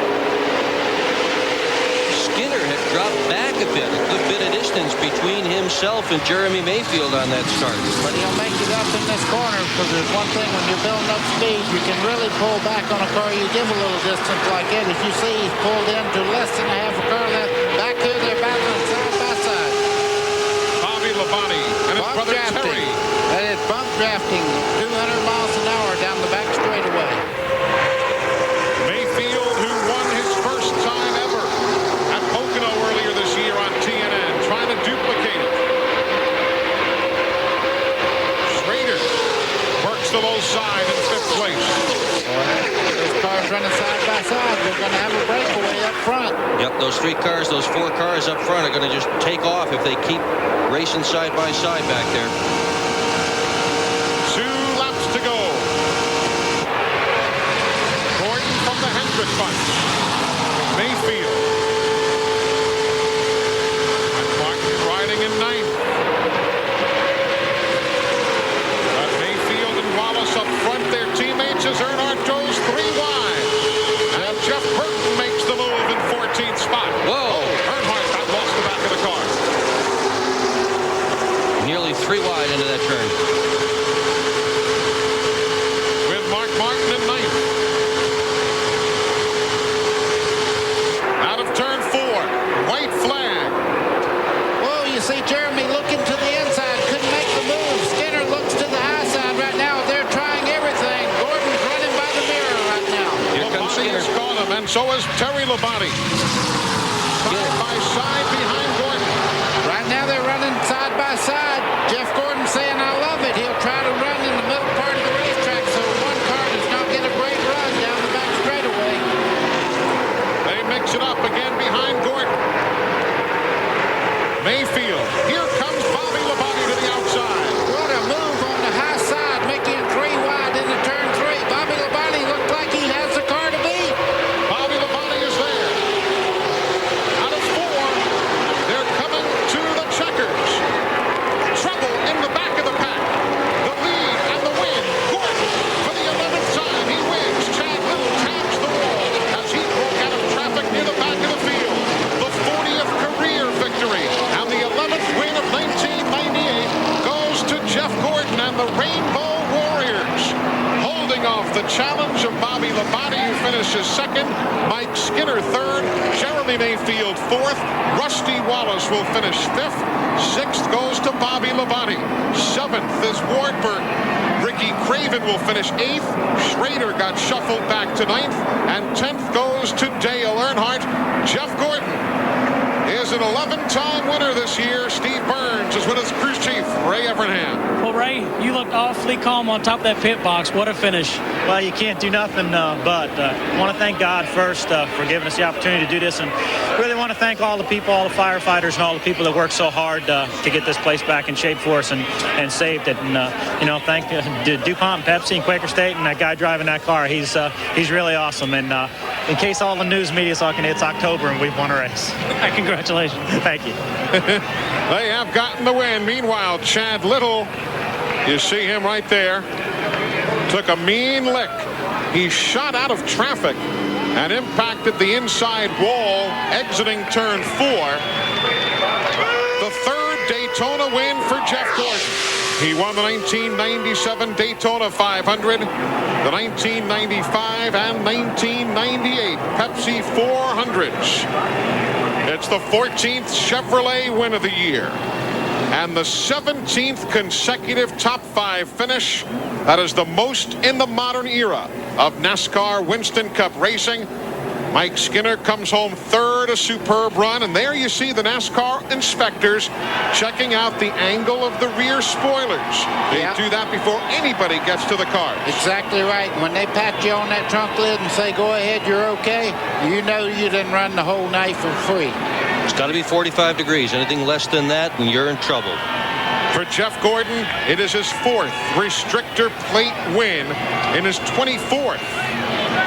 Skinner had dropped back a good bit of distance between himself and Jeremy Mayfield on that start. But he'll make it up in this corner, because there's one thing, when you're building up speed, you can really pull back on a car. You give a little distance like that. As you see, he's pulled into less than a half a car left. Back here, they're battling side by side. Bobby Labonte and his brother Terry. That is bump drafting, 200 miles an hour down the back straightaway. Mayfield, who won his first time ever at Pocono earlier this year on TNN, trying to duplicate it. Schrader by side, we're going to have a breakaway up front. Yep, those 3 cars, those 4 cars up front are going to just take off if they keep racing side by side back there. 2 laps to go. Gordon from the Hendrick bunch. Mayfield. And Martin riding in 9th. But Mayfield and Wallace up front, their teammates, as Earnhardt goes 3 wide. And Jeff Burton makes the move in 14th spot. Whoa! Earnhardt got lost the back of the car. Nearly 3 wide into that turn. With Mark Martin in 9th. Out of turn 4. White flag. Whoa, you see Jeremy looking to the inside. Couldn't make the move. Skinner looks to the high side right now. They're trying everything. Gordon's running by the mirror right now. Labonte has caught him, and so is Terry Labonte. Side by side behind Gordon. Right now they're running side by side. Jeff Gordon saying, I love it. He'll try to run in the middle part of the racetrack so one car does not get a great run down the back straightaway. They mix it up again behind Gordon. Mayfield. Here comes Bobby Labonte to the outside. What a move on the high side, making 3 wide into turn 3. Bobby Labonte looked like he has the car to beat. Bobby Labonte is there. Out of 4, they're coming to the checkers. Trouble in the back of the pack. The lead and the win. Gordon, for the 11th time, he wins. Chad Little taps the wall as he broke out of traffic near the back of the field. The 40th career victory and the 11th win of 1998 goes to Jeff Gordon and the Rainbow Warriors. Holding off the challenge of Bobby Labonte, who finishes 2nd. Mike Skinner 3rd. Jeremy Mayfield 4th. Rusty Wallace will finish 5th. 6th goes to Bobby Labonte. 7th is Wardburn. Ricky Craven will finish 8th. Schrader got shuffled back to 9th. And 10th goes to Dale Earnhardt. Jeff Gordon is an 11-time winner this year. Steve Burns is with his crew chief, Ray Evernham. Well, Ray, you looked awfully calm on top of that pit box. What a finish. Well, you can't do nothing but want to thank God first for giving us the opportunity to do this, and really want to thank all the people, all the firefighters, and all the people that worked so hard to get this place back in shape for us and saved it. And thank DuPont, Pepsi, and Quaker State, and that guy driving that car. He's really awesome. And in case all the news media saw, it's October and we've won a race. Congratulations. Thank you. They have gotten the win. Meanwhile, Chad Little, you see him right there, took a mean lick. He shot out of traffic and impacted the inside wall exiting turn 4. The 3rd Daytona win for Jeff Gordon. He won the 1997 Daytona 500, the 1995 and 1998 Pepsi 400s. It's the 14th Chevrolet win of the year and the 17th consecutive top 5 finish. That is the most in the modern era of NASCAR Winston Cup racing. Mike Skinner comes home 3rd, a superb run, and there you see the NASCAR inspectors checking out the angle of the rear spoilers. They do that before anybody gets to the car. Exactly right. When they pat you on that trunk lid and say, go ahead, you're okay, you know you didn't run the whole night for free. It's got to be 45 degrees. Anything less than that, and you're in trouble. For Jeff Gordon, it is his 4th restrictor plate win in his 24th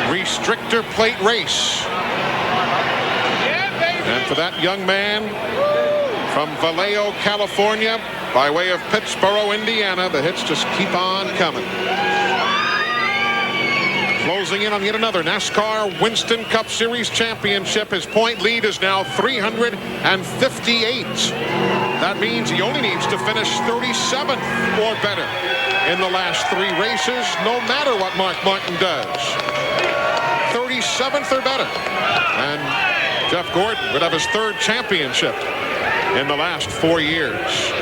restrictor plate race. And for that young man from Vallejo, California, by way of Pittsboro, Indiana, the hits just keep on coming. Closing in on yet another NASCAR Winston Cup Series championship. His point lead is now 358. That means he only needs to finish 37th or better in the last 3 races, no matter what Mark Martin does. 37th or better. And Jeff Gordon would have his 3rd championship in the last 4 years.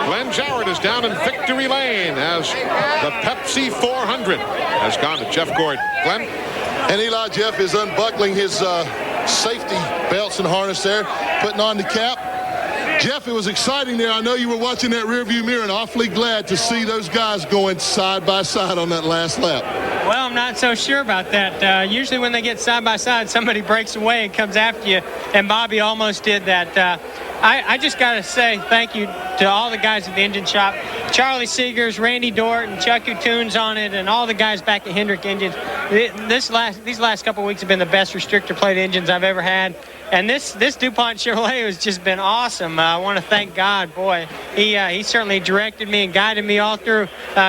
Glenn Jarrett is down in victory lane as the Pepsi 400 has gone to Jeff Gordon. Glenn? And Eli, Jeff is unbuckling his safety belts and harness there, putting on the cap. Jeff, it was exciting there. I know you were watching that rearview mirror and awfully glad to see those guys going side by side on that last lap. Well, I'm not so sure about that. Usually when they get side by side, somebody breaks away and comes after you, and Bobby almost did that. I just got to say thank you to all the guys at the engine shop, Charlie Seegers, Randy Dort, and Chuck Utoon's on it, and all the guys back at Hendrick Engines. These last couple of weeks have been the best restrictor plate engines I've ever had. And this DuPont Chevrolet has just been awesome. I want to thank God. Boy, he certainly directed me and guided me all through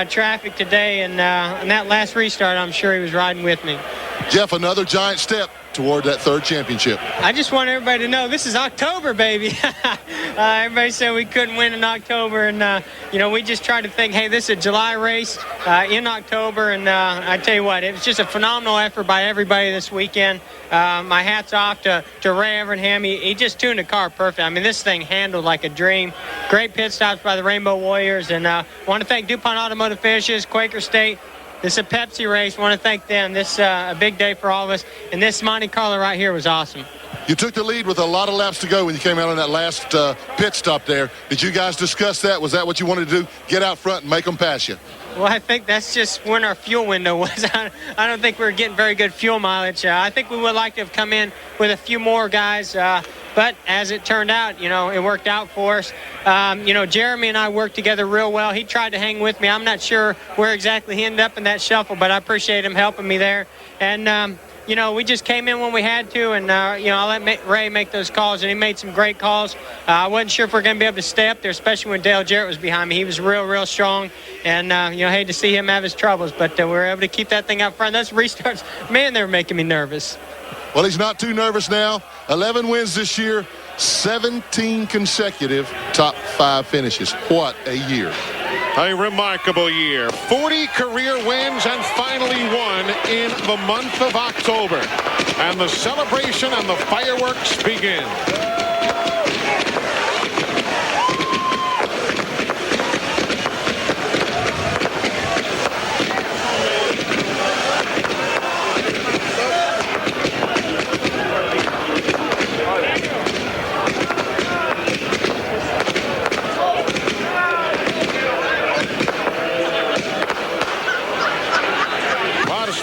traffic today. And that last restart, I'm sure he was riding with me. Jeff, another giant step toward that third championship. I just want everybody to know this is October, baby. Everybody said we couldn't win in October, and we just tried to think, hey, this is a July race in October, and I tell you what, it was just a phenomenal effort by everybody this weekend. My hat's off to Ray Evernham. He just tuned the car perfect. I mean, this thing handled like a dream. Great pit stops by the Rainbow Warriors, and I want to thank DuPont Automotive Finishes, Quaker State. This is a Pepsi race. I want to thank them. This is a big day for all of us. And this Monte Carlo right here was awesome. You took the lead with a lot of laps to go when you came out on that last pit stop there. Did you guys discuss that? Was that what you wanted to do? Get out front and make them pass you? Well, I think that's just when our fuel window was. I don't think we were getting very good fuel mileage. I think we would like to have come in with a few more guys. But as it turned out, it worked out for us. Jeremy and I worked together real well. He tried to hang with me. I'm not sure where exactly he ended up in that shuffle, but I appreciate him helping me there. And, we just came in when we had to, and, I let Ray make those calls, and he made some great calls. I wasn't sure if we were going to be able to stay up there, especially when Dale Jarrett was behind me. He was real, real strong, and, hate to see him have his troubles, but we were able to keep that thing up front. Those restarts, man, they were making me nervous. Well, he's not too nervous now. 11 wins this year, 17 consecutive top 5 finishes. What a year. A remarkable year. 40 career wins and finally won in the month of October. And the celebration and the fireworks begin.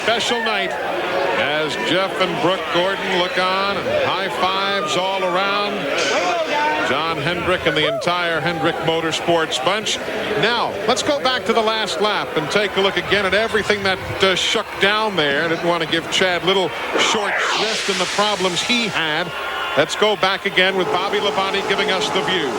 Special night as Jeff and Brooke Gordon look on and high fives all around. John Hendrick and the entire Hendrick Motorsports bunch. Now, let's go back to the last lap and take a look again at everything that shook down there. I didn't want to give Chad little short shrift in the problems he had. Let's go back again with Bobby Labonte giving us the view.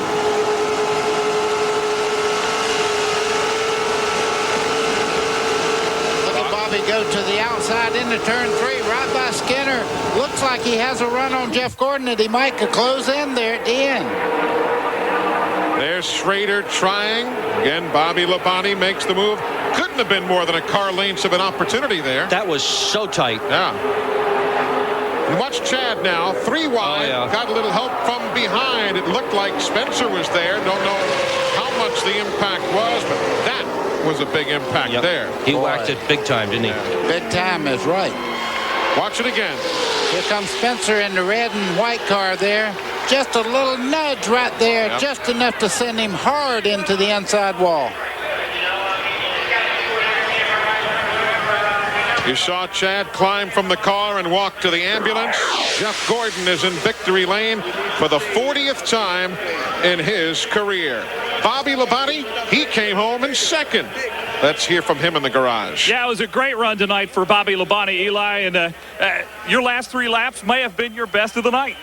Go to the outside into turn 3, right by Skinner. Looks like he has a run on Jeff Gordon that he might could close in there at the end. There's Schrader trying. Again, Bobby Labonte makes the move. Couldn't have been more than a car length of an opportunity there. That was so tight. Yeah. And watch Chad now, 3 wide. Oh, yeah. Got a little help from behind. It looked like Spencer was there. Don't know how much the impact was, but that was a big impact there. He whacked it big time, didn't he? Yeah. Big time is right. Watch it again. Here comes Spencer in the red and white car there. Just a little nudge right there, just enough to send him hard into the inside wall. You saw Chad climb from the car and walk to the ambulance. Jeff Gordon is in victory lane for the 40th time in his career. Bobby Labonte, he came home in second. Let's hear from him in the garage. Yeah, it was a great run tonight for Bobby Labonte, Eli, and your last 3 laps may have been your best of the night.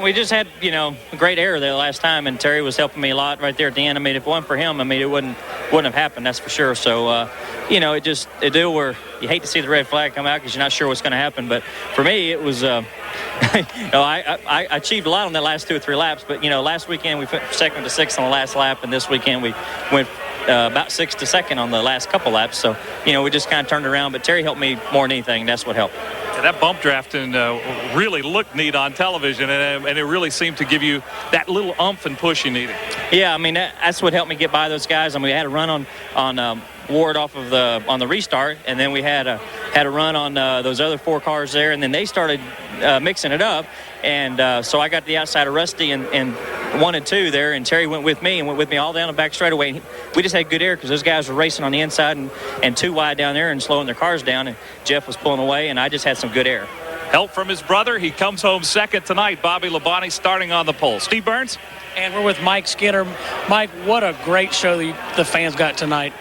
We just had, a great error there last time, and Terry was helping me a lot right there at the end. I mean, if it wasn't for him, it wouldn't have happened, that's for sure. So, it just a deal where you hate to see the red flag come out because you're not sure what's going to happen. But for me, it was, I achieved a lot on that last 2 or 3 laps. But, last weekend we went 2nd to 6th on the last lap, and this weekend we went about 6th to 2nd on the last couple laps. So, we just kind of turned around. But Terry helped me more than anything. That's what helped. Yeah, that bump drafting really looked neat on television, and it really seemed to give you that little oomph and push you needed. Yeah, that's what helped me get by those guys. I mean, we had a run on Ward off of on the restart, and then we had a run on those other 4 cars there, and then they started mixing it up, and so I got the outside of Rusty, and 1 and 2 there, and Terry went with me all down the back straightaway. And we just had good air because those guys were racing on the inside and too wide down there and slowing their cars down, and Jeff was pulling away, and I just had some good air. Help from his brother. He comes home second tonight. Bobby Labonte starting on the pole. Steve Burns. And we're with Mike Skinner. Mike, what a great show the fans got tonight.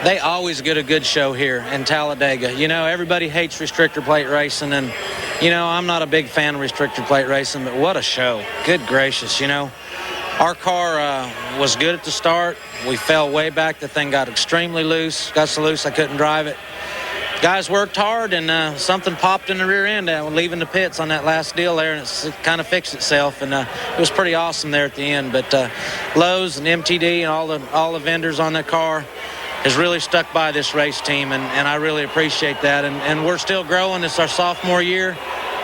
They always get a good show here in Talladega. You know, everybody hates restrictor plate racing, and, you know, I'm not a big fan of restrictor plate racing, but what a show. Good gracious, you know. Our car was good at the start. We fell way back. The thing got extremely loose. Got so loose I couldn't drive it. Guys worked hard, and something popped in the rear end leaving the pits on that last deal there, and it kind of fixed itself, and it was pretty awesome there at the end. But Lowe's and MTD and all the vendors on that car has really stuck by this race team, and I really appreciate that. And we're still growing. It's our sophomore year.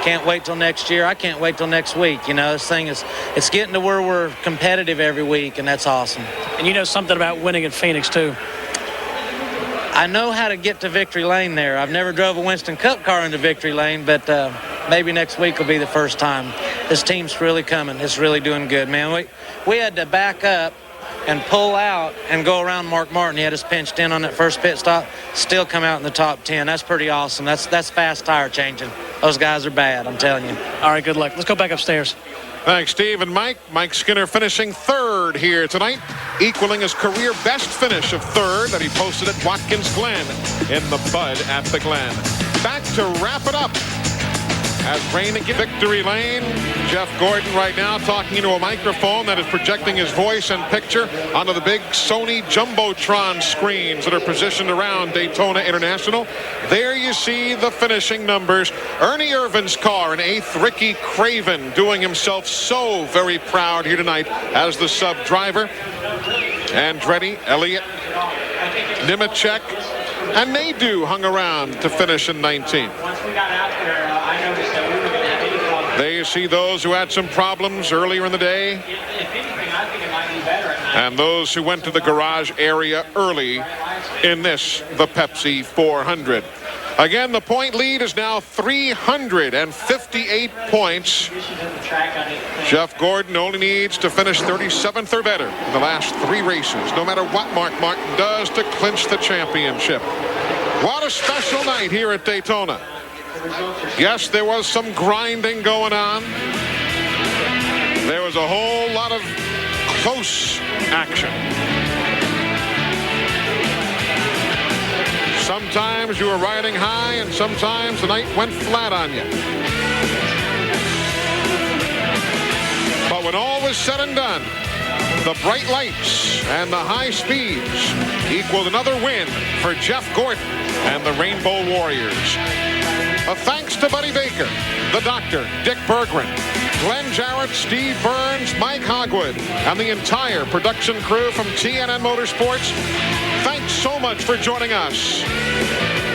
Can't wait till next year. I can't wait till next week. You know, this thing it's getting to where we're competitive every week, and that's awesome. And you know something about winning at Phoenix, too. I know how to get to victory lane there. I've never drove a Winston Cup car into victory lane, but maybe next week will be the first time. This team's really coming. It's really doing good, man. We had to back up and pull out and go around Mark Martin. He had us pinched in on that first pit stop, still come out in the top 10. That's pretty awesome. That's fast tire changing. Those guys are bad, I'm telling you. All right, good luck. Let's go back upstairs. Thanks, Steve and Mike. Mike Skinner finishing third here tonight, equaling his career best finish of third that he posted at Watkins Glen in the Bud at the Glen. Back to wrap it up as rain again. Victory lane. Jeff Gordon right now talking into a microphone that is projecting his voice and picture onto the big Sony Jumbotron screens that are positioned around Daytona International. There you see the finishing numbers. Ernie Irvin's car in 8th. Ricky Craven doing himself so very proud here tonight as the sub driver. Andretti, Elliott, Nemechek, and Nadeau hung around to finish in 19th. Once we got out there, I noticed that we were going to have any problems. There you see those who had some problems earlier in the day. If anything, I think it might be better at night. And those who went to the garage area early in this, the Pepsi 400. Again, the point lead is now 358 points. Jeff Gordon only needs to finish 37th or better in the last 3 races, no matter what Mark Martin does to clinch the championship. What a special night here at Daytona. Yes, there was some grinding going on. There was a whole lot of close action. Sometimes you were riding high, and sometimes the night went flat on you. But when all was said and done, the bright lights and the high speeds equaled another win for Jeff Gordon and the Rainbow Warriors. A thanks to Buddy Baker, the doctor, Dick Berggren, Glenn Jarrett, Steve Burns, Mike Hogwood, and the entire production crew from TNN Motorsports. Thanks so much for joining us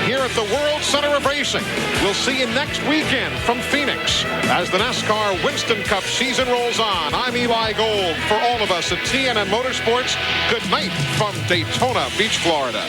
here at the World Center of Racing. We'll see you next weekend from Phoenix as the NASCAR Winston Cup season rolls on. I'm Eli Gold. For all of us at TNN Motorsports, good night from Daytona Beach, Florida.